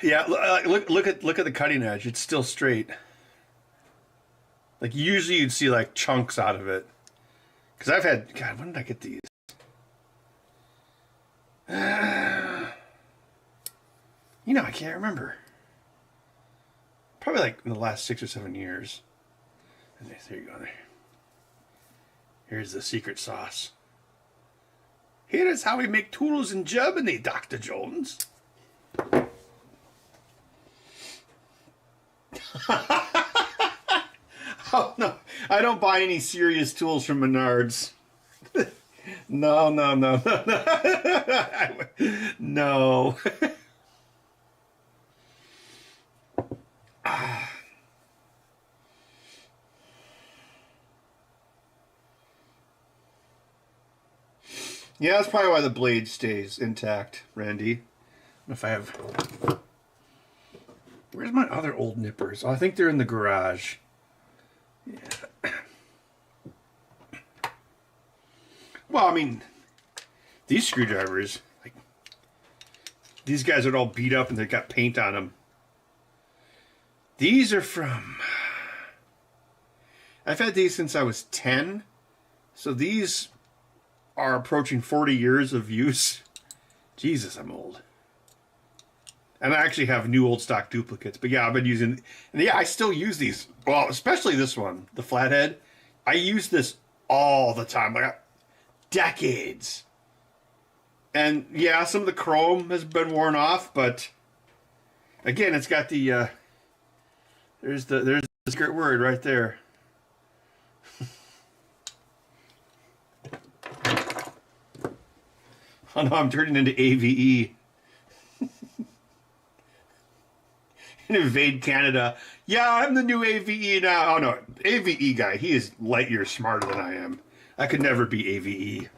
C: yeah, look at the cutting edge. It's still straight. Like usually you'd see like chunks out of it. Because I've had, God, when did I get these? I can't remember. Probably like in the last 6 or 7 years. And there you go. Here's the secret sauce. Here is how we make tools in Germany, Dr. Jones. Oh, no. I don't buy any serious tools from Menards. No. No. Yeah, that's probably why the blade stays intact, Randy. If I have... Where's my other old nippers? Oh, I think they're in the garage. Yeah. Well, I mean, these screwdrivers, like, these guys are all beat up and they got paint on them. These are from... I've had these since I was 10. So these are approaching 40 years of use. Jesus, I'm old. And I actually have new old stock duplicates. But yeah, I've been using... And yeah, I still use these. Well, especially this one, the flathead. I use this all the time. Like, decades. And yeah, some of the chrome has been worn off, but... Again, it's got the... There's the secret word right there. Oh no, I'm turning into AVE. Invade Canada. Yeah, I'm the new AVE now. Oh no, AVE guy. He is light years smarter than I am. I could never be AVE.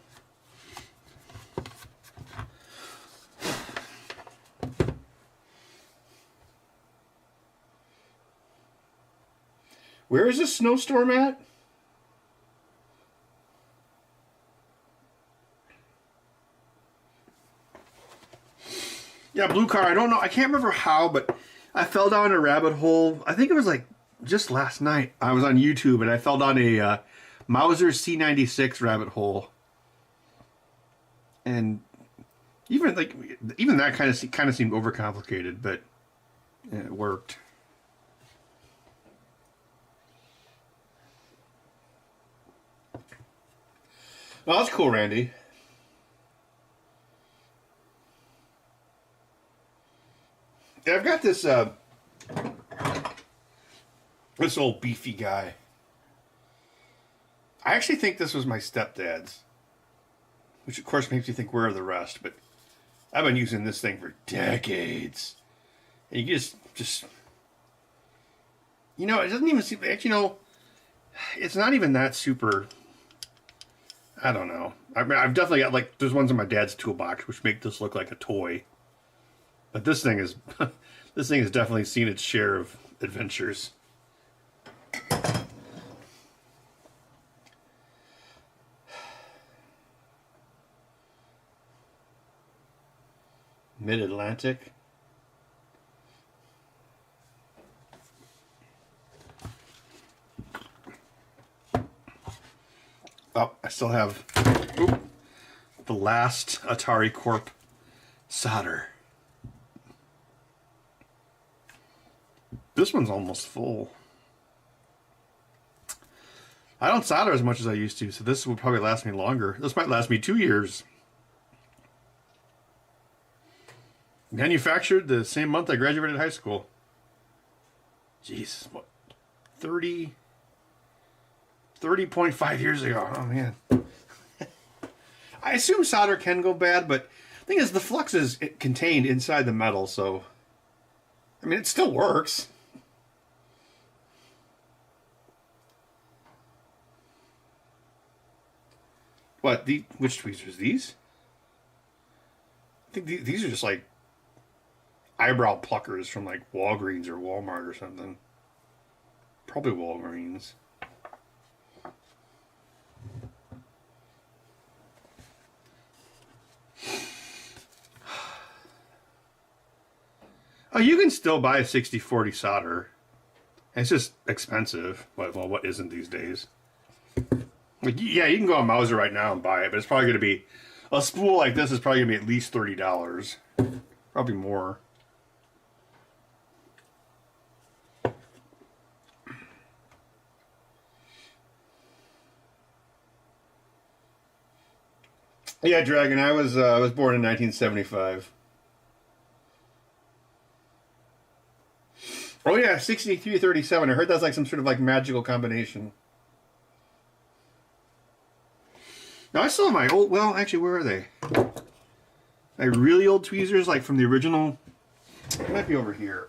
C: Where is this snowstorm at? Yeah, blue car. I don't know. I can't remember how, but I fell down a rabbit hole. I think it was like just last night. I was on YouTube and I fell down a Mauser C96 rabbit hole. And even that kind of seemed overcomplicated, but it worked. Well, that's cool, Randy. Yeah, I've got this this old beefy guy. I actually think this was my stepdad's, which of course makes you think where are the rest, but I've been using this thing for decades. And you just it doesn't even seem, actually, it's not even that super, I don't know. I mean, I've definitely got, like, there's ones in my dad's toolbox which make this look like a toy. But this thing is this thing has definitely seen its share of adventures. Mid-Atlantic. I still have the last Atari Corp solder. This one's almost full. I don't solder as much as I used to, so this will probably last me longer. This might last me 2 years. Manufactured the same month I graduated high school. Jeez, what? 30.5 years ago. Oh, man. I assume solder can go bad, but the thing is, the flux is contained inside the metal, so... I mean, it still works. What? Which tweezers? These? I think these are just like eyebrow pluckers from like Walgreens or Walmart or something. Probably Walgreens. Oh, you can still buy a 60/40 solder. It's just expensive. Well, what isn't these days? Like, yeah, you can go on Mauser right now and buy it, but it's probably going to be... A spool like this is probably going to be at least $30. Probably more. Yeah, Dragon, I was born in 1975. Oh yeah, 6337. I heard that's like some sort of like magical combination. Now I still have my old, well, actually, where are they? My really old tweezers, like from the original. It might be over here.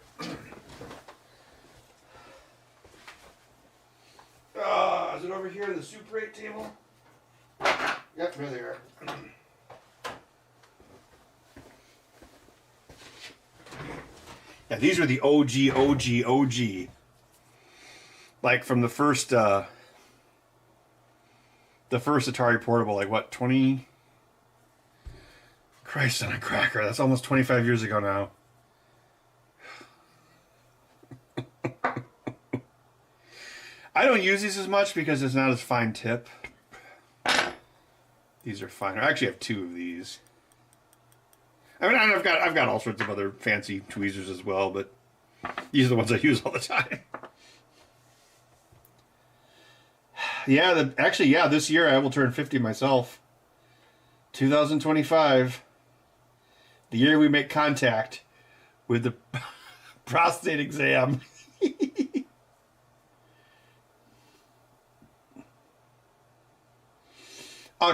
C: Is it over here in the Super 8 table? Yep, there they are. Yeah, these are the OG. Like from the first Atari Portable, like what, 20? Christ on a cracker, that's almost 25 years ago now. I don't use these as much because it's not as fine tip. These are finer. I actually have two of these. I mean, I've got all sorts of other fancy tweezers as well, but these are the ones I use all the time. Yeah, this year I will turn 50 myself. 2025. The year we make contact with the prostate exam.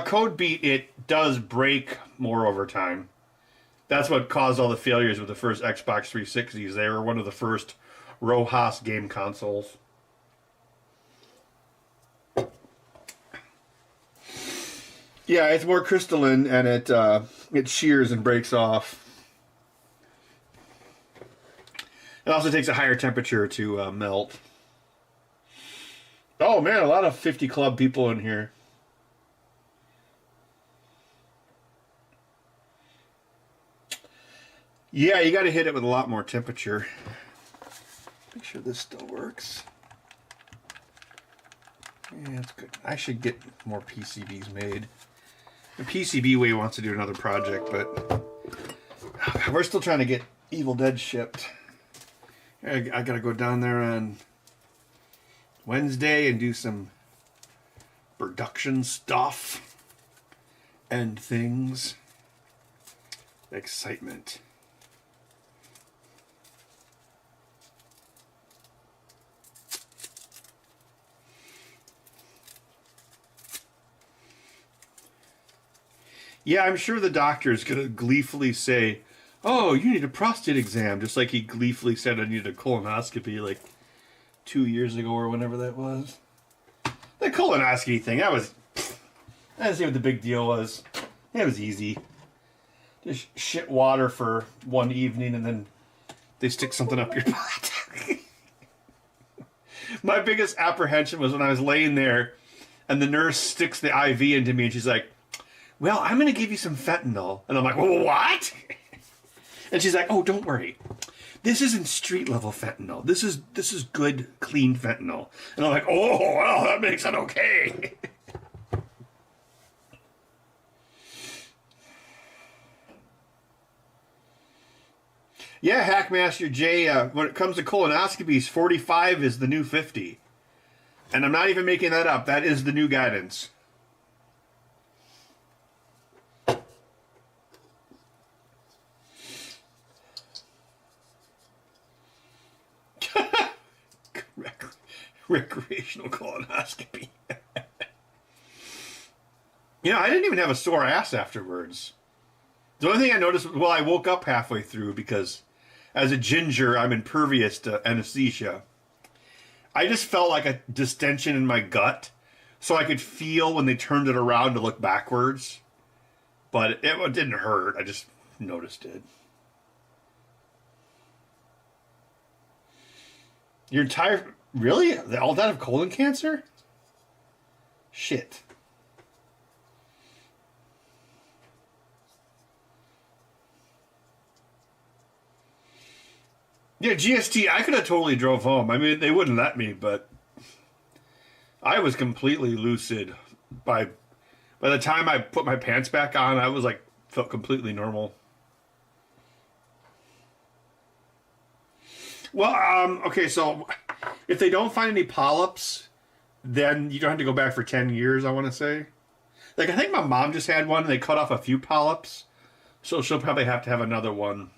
C: Code Beat, it does break more over time. That's what caused all the failures with the first Xbox 360s. They were one of the first RoHS game consoles. Yeah, it's more crystalline, and it shears and breaks off. It also takes a higher temperature to melt. Oh man, a lot of 50 Club people in here. Yeah, you got to hit it with a lot more temperature. Make sure this still works. Yeah, it's good. I should get more PCBs made. The PCB Way wants to do another project, but we're still trying to get Evil Dead shipped. I got to go down there on Wednesday and do some production stuff and things. Excitement. Yeah, I'm sure the doctor is going to gleefully say, oh, you need a prostate exam, just like he gleefully said I needed a colonoscopy like 2 years ago or whenever that was. The colonoscopy thing, I didn't see what the big deal was. It was easy. Just shit water for one evening and then they stick something up your butt. My biggest apprehension was when I was laying there and the nurse sticks the IV into me and she's like, well, I'm going to give you some fentanyl. And I'm like, well, what? And she's like, oh, don't worry. This isn't street-level fentanyl. This is good, clean fentanyl. And I'm like, oh, well, that makes it okay. Yeah, Hackmaster J, when it comes to colonoscopies, 45 is the new 50. And I'm not even making that up. That is the new guidance. Recreational colonoscopy. You know, I didn't even have a sore ass afterwards. The only thing I noticed, well, I woke up halfway through because as a ginger, I'm impervious to anesthesia. I just felt like a distension in my gut, so I could feel when they turned it around to look backwards. But it didn't hurt. I just noticed it. Your entire... Really? They all died of colon cancer? Shit. Yeah, GST, I could have totally drove home. I mean, they wouldn't let me, but I was completely lucid. By the time I put my pants back on, I was like, felt completely normal. Well, okay, so if they don't find any polyps, then you don't have to go back for 10 years, I want to say. Like, I think my mom just had one, and they cut off a few polyps, so she'll probably have to have another one.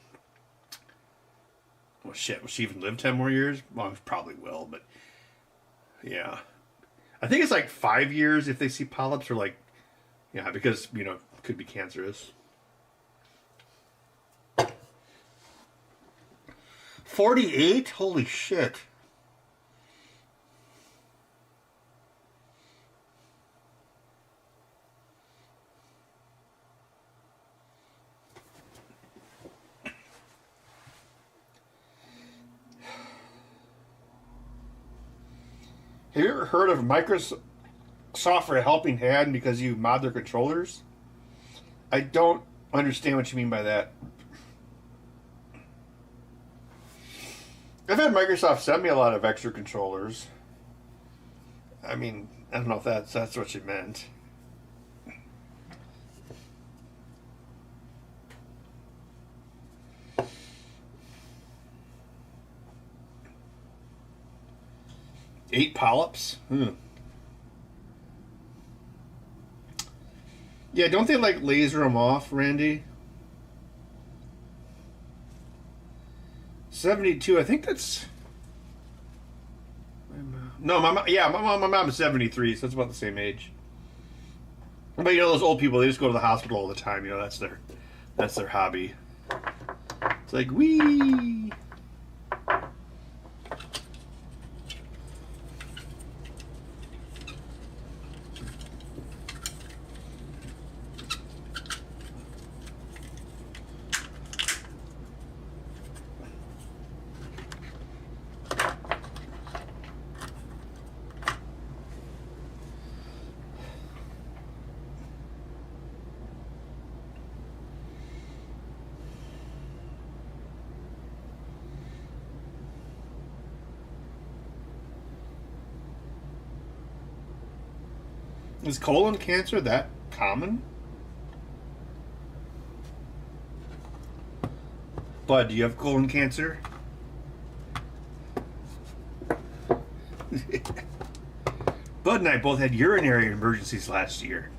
C: Well, shit, will she even live 10 more years? Well, probably will, but yeah. I think it's like 5 years if they see polyps, or like, yeah, because, you know, it could be cancerous. 48? Holy shit. Have you ever heard of Microsoft for a helping hand because you mod their controllers? I don't understand what you mean by that. I've had Microsoft send me a lot of extra controllers. I mean, I don't know if that's what you meant. Eight polyps? Yeah, don't they like laser them off, Randy? 72, I think that's... No, my mom is 73, so that's about the same age. But you know, those old people, they just go to the hospital all the time. You know, that's their hobby. It's like, wee. Is colon cancer that common? Bud, do you have colon cancer? Bud and I both had urinary emergencies last year.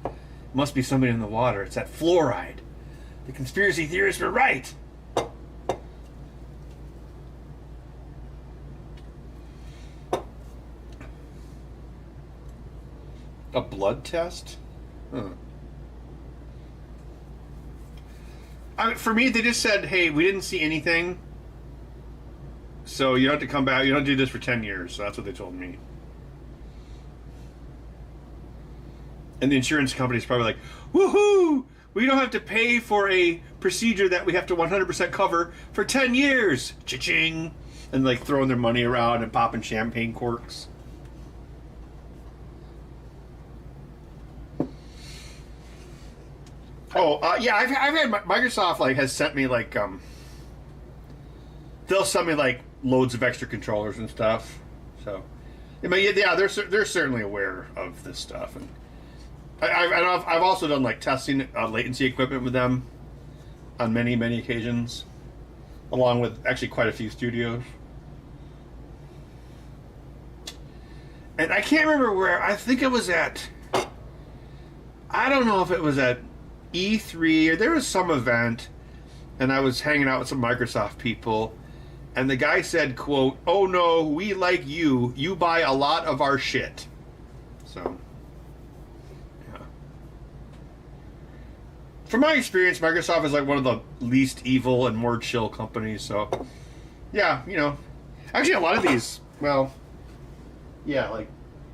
C: Must be somebody in the water. It's that fluoride. The conspiracy theorists were right. A blood test? Huh. For me, they just said, hey, we didn't see anything, so you don't have to come back. You don't do this for 10 years. So that's what they told me. And the insurance company's probably like, woohoo! We don't have to pay for a procedure that we have to 100% cover for 10 years. Cha-ching! And like throwing their money around and popping champagne corks. Oh, yeah, I've had Microsoft like has sent me like they'll send me like loads of extra controllers and stuff. So, I mean, yeah, they're certainly aware of this stuff, and I've also done like testing latency equipment with them on many occasions. along with actually quite a few studios. And I can't remember where. I think it was at, I don't know if it was at E3 or there was some event, and I was hanging out with some Microsoft people, and the guy said, quote, "Oh no, we like you. You buy a lot of our shit." So, yeah. From my experience, Microsoft is like one of the least evil and more chill companies. So, yeah, you know. Actually, a lot of these, well, yeah, like,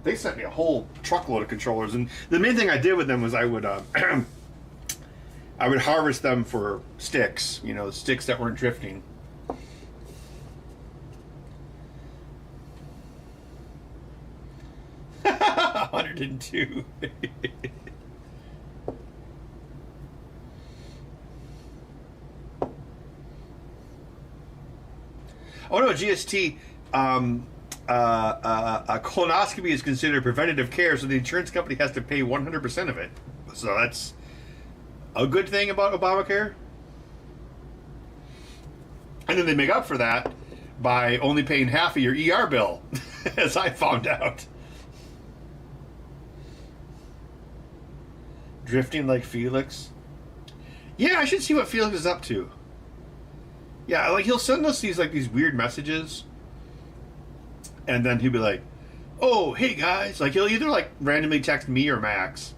C: they sent me a whole truckload of controllers. And the main thing I did with them was I would I would harvest them for sticks, you know, sticks that weren't drifting. $102. Oh no, GST. A colonoscopy is considered preventative care, so the insurance company has to pay 100% of it. So that's a good thing about Obamacare. And then they make up for that by only paying half of your ER bill, as I found out. Drifting like Felix. Yeah, I should see what Felix is up to. Yeah, like he'll send us these weird messages, and then he'll be like, "Oh, hey guys!" Like he'll either like randomly text me or Max,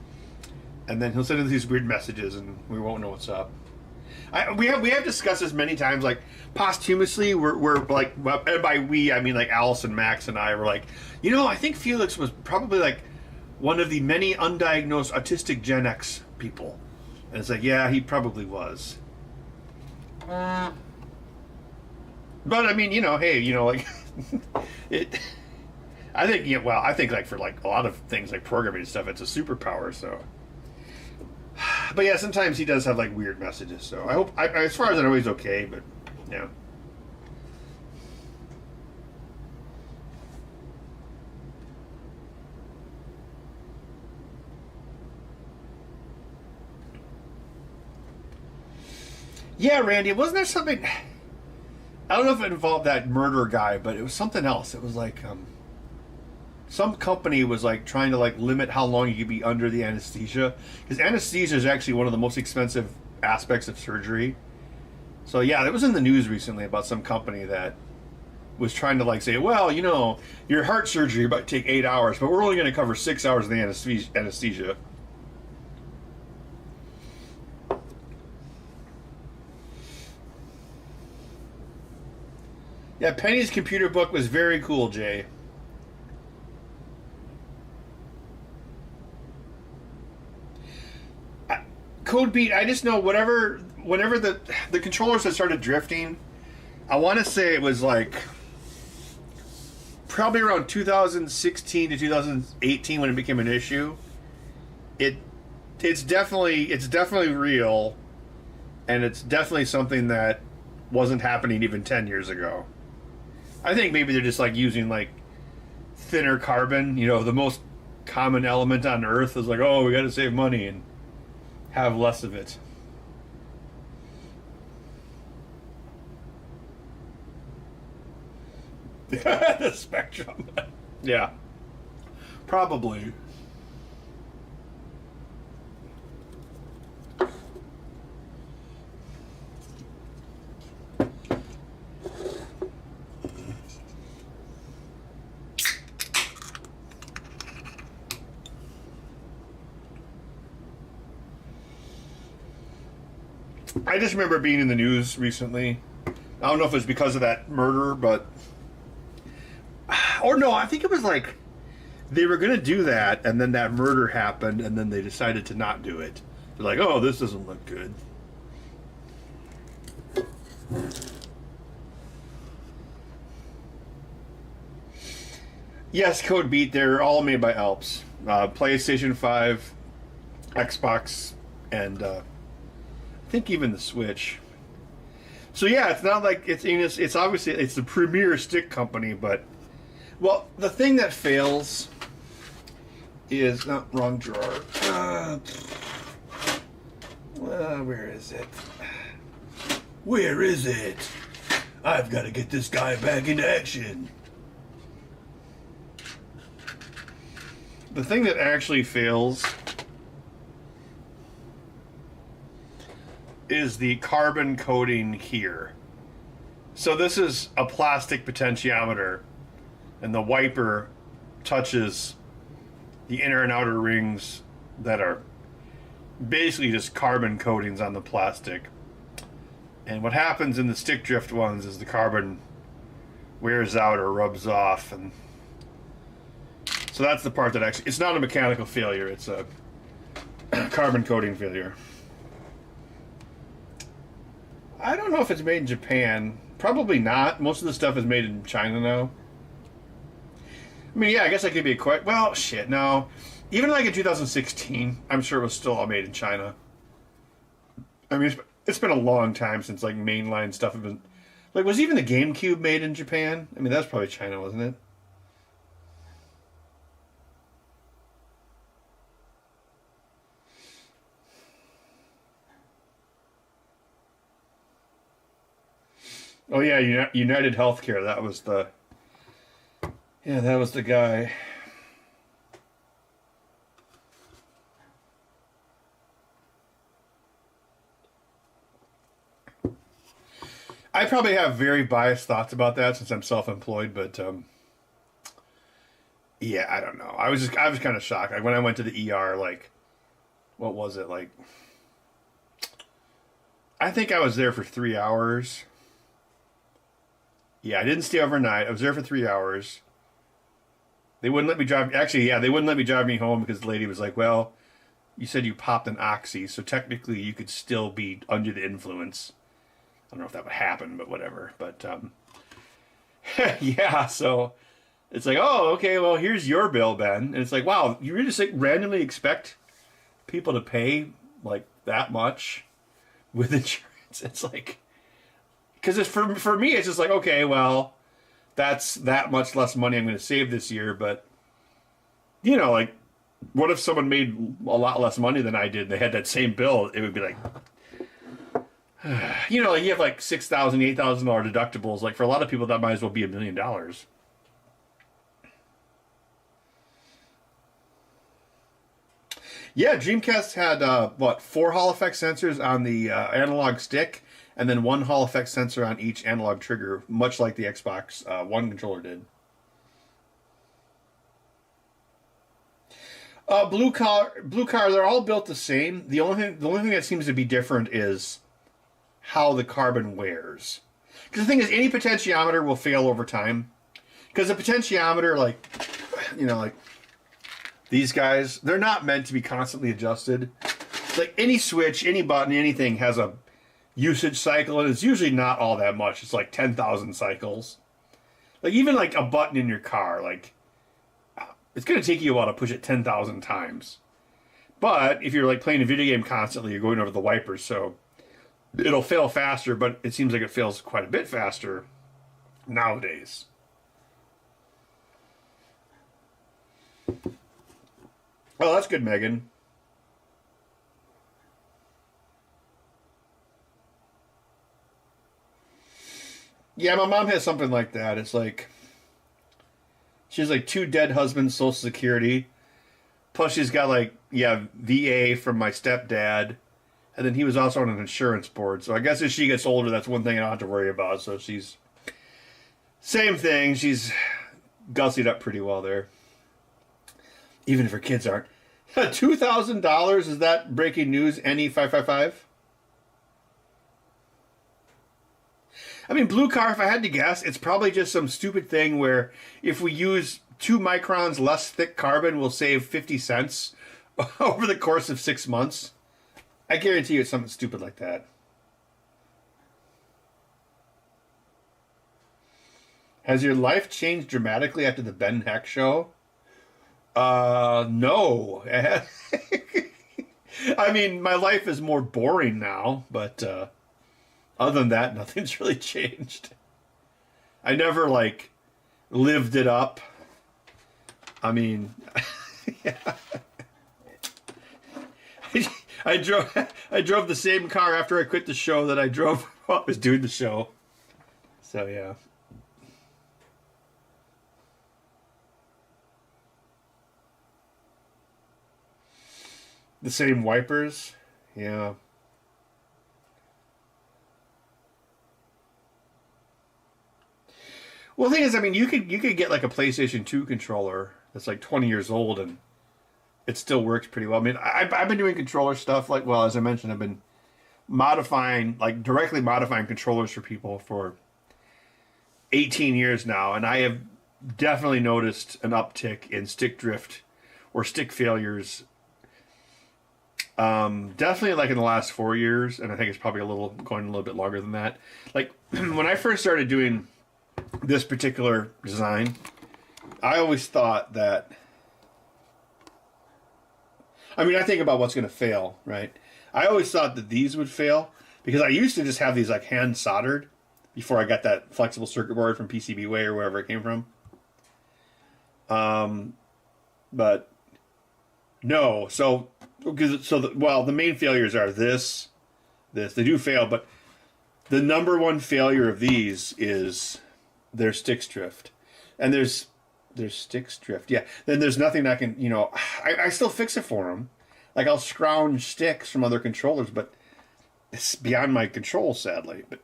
C: and then he'll send us these weird messages, and we won't know what's up. We have discussed this many times. Like posthumously, we're like, and by we I mean like Alice and Max and I were like, you know, I think Felix was probably like one of the many undiagnosed autistic Gen X people, and it's like, yeah, he probably was. But I mean, you know, hey, you know, like it. I think, yeah, well, I think like for like a lot of things like programming and stuff, it's a superpower. So, but yeah, sometimes he does have like weird messages. So I hope, as far as I know, he's okay. But yeah. Yeah, Randy, wasn't there something? I don't know if it involved that murder guy, but it was something else. It was like some company was like trying to like limit how long you could be under the anesthesia, because anesthesia is actually one of the most expensive aspects of surgery. So yeah, it was in the news recently about some company that was trying to like say, well, you know, your heart surgery might take 8 hours, but we're only going to cover 6 hours of the anesthesia. Yeah, Penny's computer book was very cool, Jay. Code Beat, I just know whenever the controllers had started drifting, I want to say it was like probably around 2016 to 2018 when it became an issue. It's definitely real, and it's definitely something that wasn't happening even 10 years ago. I think maybe they're just like using like thinner carbon, you know, the most common element on Earth is like, oh, we got to save money and have less of it. The spectrum. Yeah. Probably. I just remember being in the news recently. I don't know if it was because of that murder, but... Or no, I think it was like... They were going to do that, and then that murder happened, and then they decided to not do it. They're like, oh, this doesn't look good. Yes, Code Beat, they're all made by Alps. PlayStation 5, Xbox, and... I think even the Switch. So yeah, it's not like it's obviously it's the premier stick company, but well, the thing that fails is not wrong drawer. Where is it? Where is it? I've got to get this guy back into action. The thing that actually fails is the carbon coating here. So this is a plastic potentiometer, and the wiper touches the inner and outer rings that are basically just carbon coatings on the plastic. And what happens in the stick drift ones is the carbon wears out or rubs off, and so that's the part that actually, it's not a mechanical failure, it's a carbon coating failure. I don't know if it's made in Japan. Probably not. Most of the stuff is made in China now. I mean, yeah, I guess I could be quite... Well, shit, no. Even like in 2016, I'm sure it was still all made in China. I mean, it's been a long time since like mainline stuff has been... Like, was even the GameCube made in Japan? I mean, that's probably China, wasn't it? Oh yeah, United Healthcare. That was the... Yeah, that was the guy. I probably have very biased thoughts about that since I'm self-employed, but yeah, I don't know. I was kind of shocked. Like when I went to the ER, like, what was it like? I think I was there for 3 hours. Yeah, I didn't stay overnight. I was there for 3 hours. They wouldn't let me drive. Actually, yeah, they wouldn't let me drive me home because the lady was like, well, you said you popped an oxy, so technically you could still be under the influence. I don't know if that would happen, but whatever. But, yeah, so it's like, oh, okay, well, here's your bill, Ben. And it's like, wow, you really just like randomly expect people to pay like that much with insurance? It's like... Because it's for me, it's just like, okay, well, that's that much less money I'm going to save this year. But, you know, like, what if someone made a lot less money than I did and they had that same bill? It would be like, you know, like you have like $6,000, $8,000 deductibles. Like for a lot of people, that might as well be $1 million. Yeah, Dreamcast had, 4 Hall effect sensors on the analog stick, and then 1 Hall effect sensor on each analog trigger, much like the Xbox One controller did. Blue car, they're all built the same. The only thing that seems to be different is how the carbon wears. Because the thing is, any potentiometer will fail over time. Because a potentiometer, like, you know, like these guys, they're not meant to be constantly adjusted. Like any switch, any button, anything has a usage cycle, and it's usually not all that much. It's like 10,000 cycles. Like even like a button in your car, like it's going to take you a while to push it 10,000 times. But if you're like playing a video game constantly, you're going over the wipers, so it'll fail faster, but it seems like it fails quite a bit faster nowadays. Oh, that's good, Megan. Yeah, my mom has something like that. It's like she has like 2 dead husbands' Social Security. Plus she's got like, yeah, VA from my stepdad. And then he was also on an insurance board. So I guess as she gets older, that's one thing I don't have to worry about. So she's... Same thing. She's gussied up pretty well there. Even if her kids aren't. $2,000? Is that breaking news? NE555? I mean, Blue Car, if I had to guess, it's probably just some stupid thing where if we use 2 microns less thick carbon, we'll save 50 cents over the course of 6 months. I guarantee you it's something stupid like that. Has your life changed dramatically after the Ben Heck show? No. I mean, my life is more boring now, but other than that, nothing's really changed. I never, like, lived it up. I mean, yeah. I drove the same car after I quit the show that I drove while I was doing the show. So yeah. The same wipers. Yeah. Well, the thing is, I mean, you could get like a PlayStation 2 controller that's like 20 years old and it still works pretty well. I mean, I've been doing controller stuff like, well, as I mentioned, I've been modifying, like directly modifying controllers for people for 18 years now, and I have definitely noticed an uptick in stick drift or stick failures. Definitely like in the last 4 years, and I think it's probably going a little bit longer than that. Like when I first started doing this particular design, I always thought that. I mean, I think about what's going to fail, right? I always thought that these would fail because I used to just have these like hand soldered before I got that flexible circuit board from PCBWay or wherever it came from. But no, the main failures are this. They do fail, but the number one failure of these is their sticks drift, and there's sticks drift. Yeah, then there's nothing I can, I still fix it for them. Like I'll scrounge sticks from other controllers, but it's beyond my control, sadly. But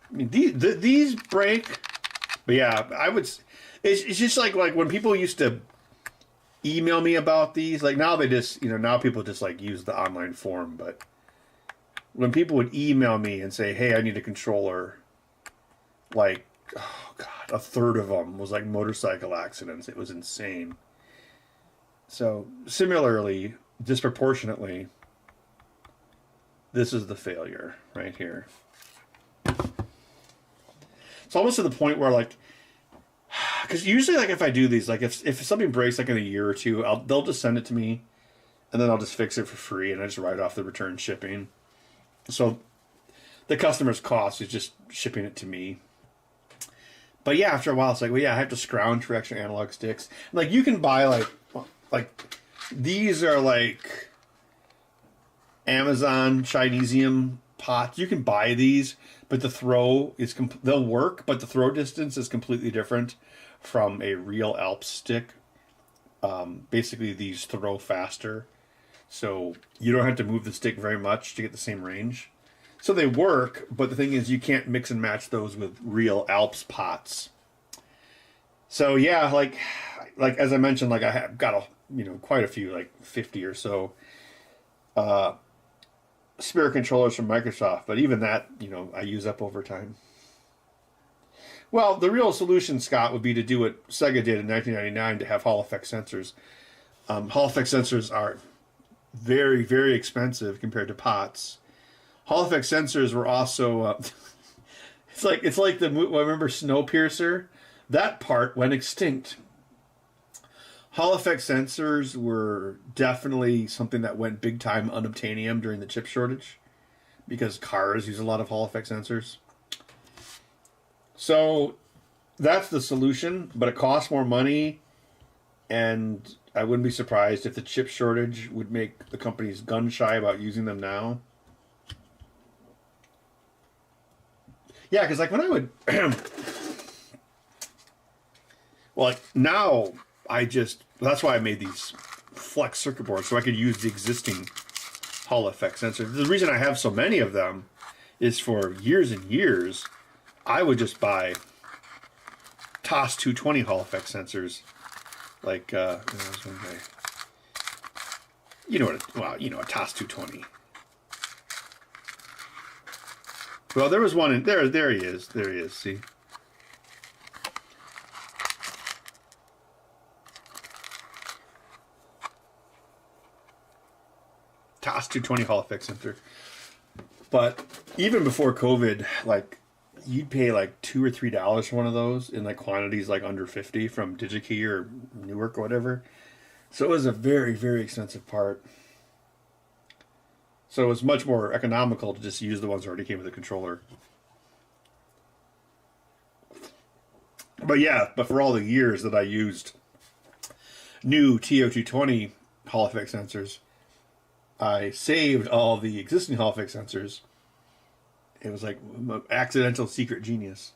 C: I mean, these break. But yeah, I would. It's just like when people used to email me about these. Like now they just, now people just like use the online form. But when people would email me and say, "Hey, I need a controller," like, oh god, a third of them was like motorcycle accidents. It was insane. So similarly, disproportionately, this is the failure right here. It's almost to the point where like, because usually like if I do these, like if something breaks like in a year or two, they'll just send it to me, and then I'll just fix it for free, and I just write off the return shipping. So the customer's cost is just shipping it to me. But yeah, after a while, it's like, well, yeah, I have to scrounge for extra analog sticks. Like you can buy like these are like Amazon Chinesium pots. You can buy these, but the throw is they'll work, but the throw distance is completely different from a real Alps stick. Basically, these throw faster, so you don't have to move the stick very much to get the same range. So they work, but the thing is, you can't mix and match those with real Alps pots. So yeah, like as I mentioned, like I have got quite a few, like 50 or so Spirit controllers from Microsoft, but even that, I use up over time. Well, the real solution, Scott, would be to do what Sega did in 1999 to have Hall effect sensors. Hall effect sensors are very, very expensive compared to pots. Hall effect sensors were also it's like remember Snowpiercer? That part went extinct. Hall effect sensors were definitely something that went big time unobtainium during the chip shortage because cars use a lot of Hall effect sensors. So that's the solution, but it costs more money, and I wouldn't be surprised if the chip shortage would make the companies gun shy about using them now. Yeah, because like when I would well, like now that's why I made these flex circuit boards, so I could use the existing Hall effect sensor. The reason I have so many of them is for years and years, I would just buy TOS 220 Hall effect sensors. Like, a TOS 220. Well, there was one in there. There he is. See. TOS 220 Hall effect sensor. But even before COVID, like you'd pay like $2 or $3 for one of those in like quantities like under 50 from DigiKey or Newark or whatever. So it was a very, very expensive part. So it was much more economical to just use the ones that already came with the controller. But for all the years that I used new TO220 Hall effect sensors, I saved all the existing Hall effect sensors. It was like accidental secret genius.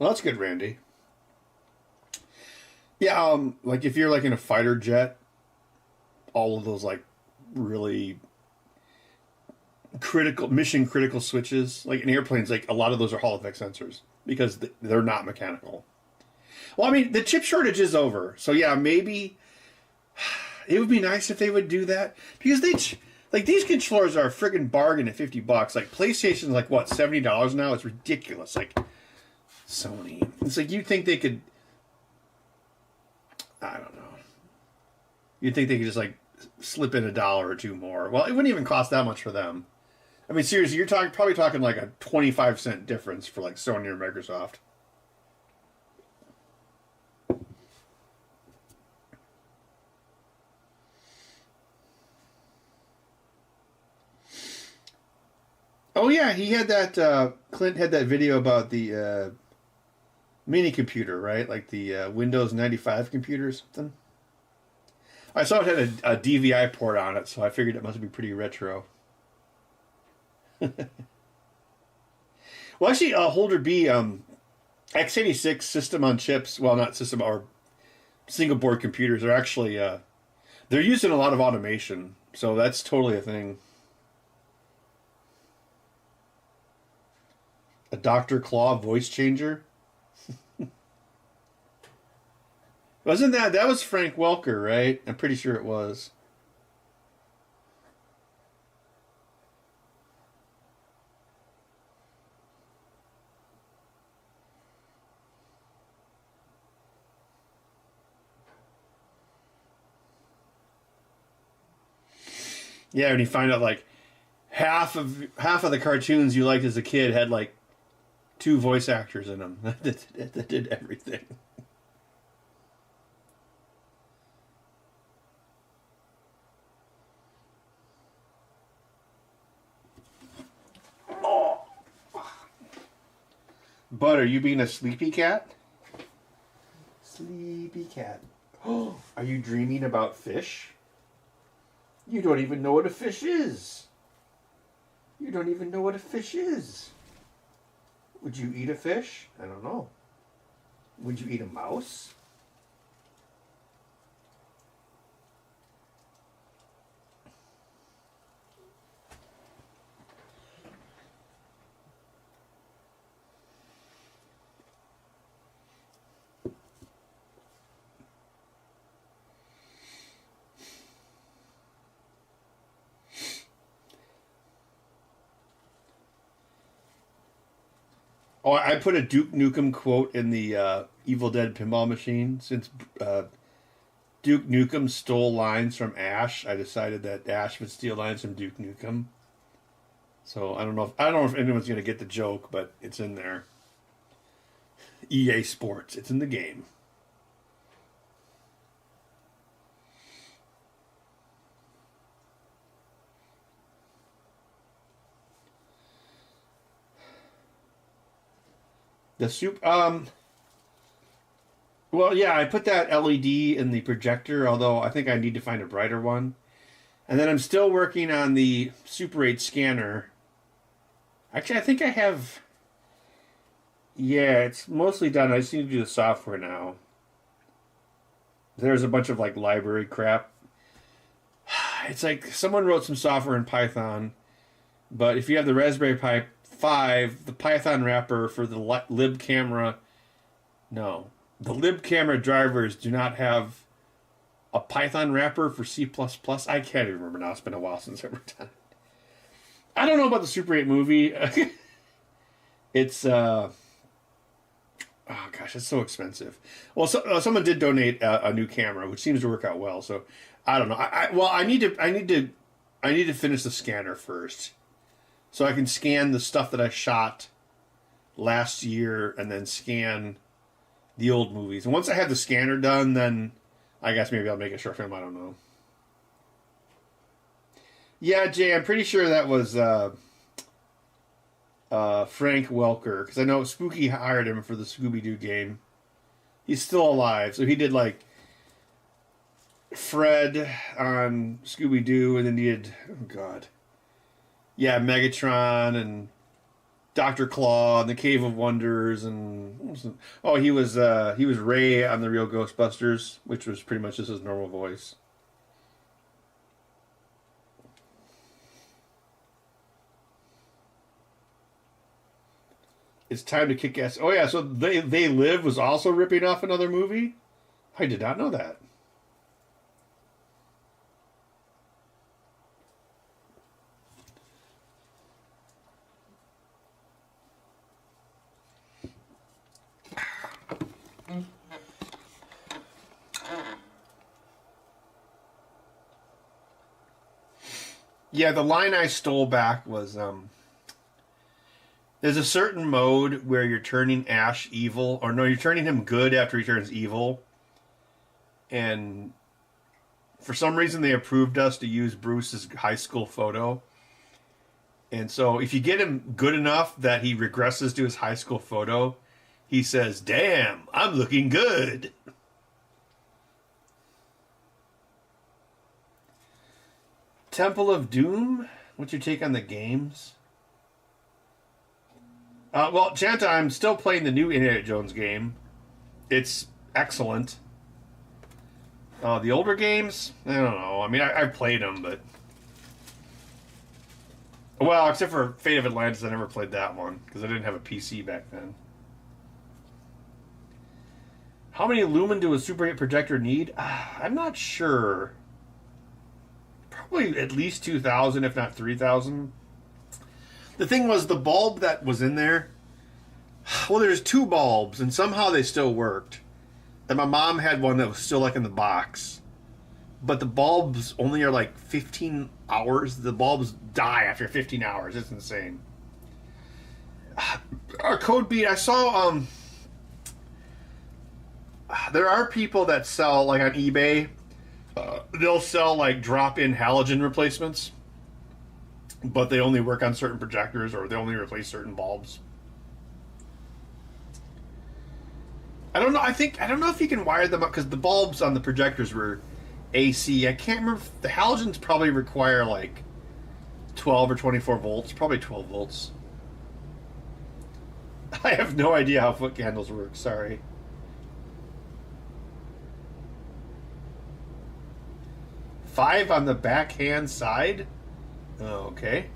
C: Well, that's good, Randy. Yeah, like if you're like in a fighter jet, all of those like really mission critical switches, like in airplanes, like a lot of those are Hall effect sensors because they're not mechanical. Well, I mean, the chip shortage is over, so yeah, maybe it would be nice if they would do that because like these controllers are a friggin' bargain at $50. Like PlayStation's like what, $70 now? It's ridiculous. Like Sony, it's like you'd think they could. I don't know. You'd think they could just like slip in $1 or $2 more. Well, it wouldn't even cost that much for them. I mean, seriously, you're probably talking like a 25-cent difference for like Sony or Microsoft. Oh yeah, he had that. Clint had that video about the mini computer, right? Like the Windows 95 computer or something. I saw it had a DVI port on it, so I figured it must be pretty retro. Well, actually, Holder B, x86 system on chips, well, not system, or single board computers are actually, they're using a lot of automation, so that's totally a thing. A Dr. Claw voice changer? Wasn't that was Frank Welker, right? I'm pretty sure it was. Yeah, when you find out like half of the cartoons you liked as a kid had like 2 voice actors in them that did everything. Bud, are you being a sleepy cat? Sleepy cat. Oh, are you dreaming about fish? You don't even know what a fish is. You don't even know what a fish is. Would you eat a fish? I don't know. Would you eat a mouse? Oh, I put a Duke Nukem quote in the Evil Dead pinball machine. Since Duke Nukem stole lines from Ash, I decided that Ash would steal lines from Duke Nukem. So I don't know if anyone's gonna get the joke, but it's in there. EA Sports, it's in the game. The well, yeah, I put that LED in the projector, although I think I need to find a brighter one. And then I'm still working on the Super 8 scanner. Actually, I think I have... Yeah, it's mostly done. I just need to do the software now. There's a bunch of, like, library crap. It's like someone wrote some software in Python, but if you have the Raspberry Pi 5, the Python wrapper for the lib camera... No. The lib camera drivers do not have a Python wrapper for C++. I can't even remember now. It's been a while since I've ever done it. I don't know about the Super 8 movie. It's, oh gosh, it's so expensive. Well, someone did donate a new camera, which seems to work out well. So I don't know. I need to finish the scanner first, so I can scan the stuff that I shot last year and then scan the old movies. And once I have the scanner done, then I guess maybe I'll make a short film. I don't know. Yeah, Jay, I'm pretty sure that was Frank Welker, because I know Spooky hired him for the Scooby-Doo game. He's still alive, so he did like Fred on Scooby-Doo, and then he did, oh god, yeah, Megatron, and Dr. Claw and the Cave of Wonders, and he was Ray on the Real Ghostbusters, which was pretty much just his normal voice. It's time to kick ass. Oh yeah, so They Live was also ripping off another movie? I did not know that. Yeah, the line I stole back was there's a certain mode where you're turning Ash evil, or no, you're turning him good after he turns evil. And for some reason they approved us to use Bruce's high school photo. And so if you get him good enough that he regresses to his high school photo, he says, "Damn, I'm looking good." Temple of Doom? What's your take on the games? Well, Chanta, I'm still playing the new Indiana Jones game. It's excellent. The older games? I don't know. I mean, I've played them, but... Well, except for Fate of Atlantis, I never played that one, because I didn't have a PC back then. How many lumen do a Super 8 projector need? I'm not sure. Probably at least 2,000, if not 3,000. The thing was, the bulb that was in there... Well, there's two bulbs, and somehow they still worked. And my mom had one that was still, like, in the box. But the bulbs only are, like, 15 hours. The bulbs die after 15 hours. It's insane. Our code beat, I saw... there are people that sell, like, on eBay... they'll sell, like, drop-in halogen replacements. But they only work on certain projectors, or they only replace certain bulbs. I don't know. I don't know if you can wire them up, because the bulbs on the projectors were AC. I can't remember. The halogens probably require like 12 or 24 volts. Probably 12 volts. I have no idea how foot candles work. Sorry. Five on the backhand side? Oh, okay.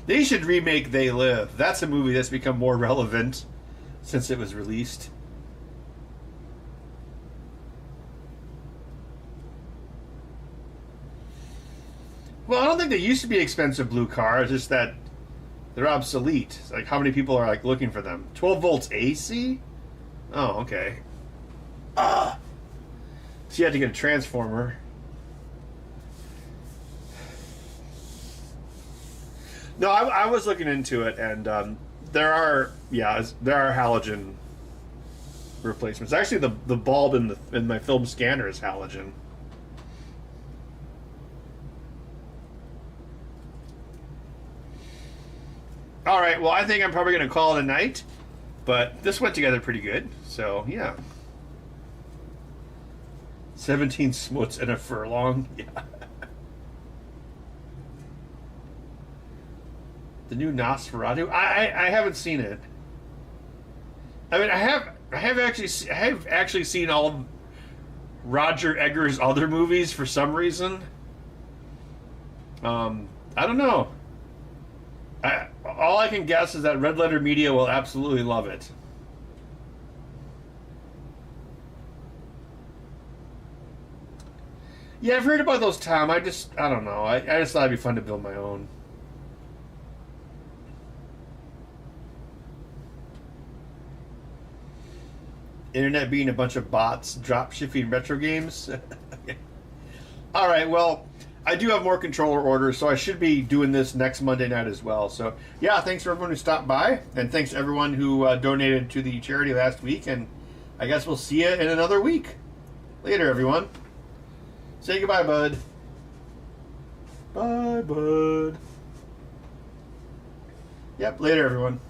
C: They should remake They Live. That's a movie that's become more relevant since it was released. Well, I don't think they used to be expensive blue cars, just that they're obsolete. It's like, how many people are like looking for them? 12 volts AC? Oh, okay. So you had to get a transformer. No, I was looking into it, and there are halogen replacements. Actually, the bulb in my film scanner is halogen. All right, well, I think I'm probably going to call it a night, but this went together pretty good, so yeah. 17 smuts and a furlong, yeah. The new Nosferatu. I haven't seen it. I mean, I have actually seen all of Roger Eggers' other movies for some reason. I don't know. All I can guess is that Red Letter Media will absolutely love it. Yeah, I've heard about those, Tom. I don't know. I just thought it'd be fun to build my own. Internet being a bunch of bots, drop shipping retro games. All right, well, I do have more controller orders, so I should be doing this next Monday night as well. So, yeah, thanks for everyone who stopped by, and thanks to everyone who donated to the charity last week, and I guess we'll see you in another week. Later, everyone. Say goodbye, bud. Bye, bud. Yep, later, everyone.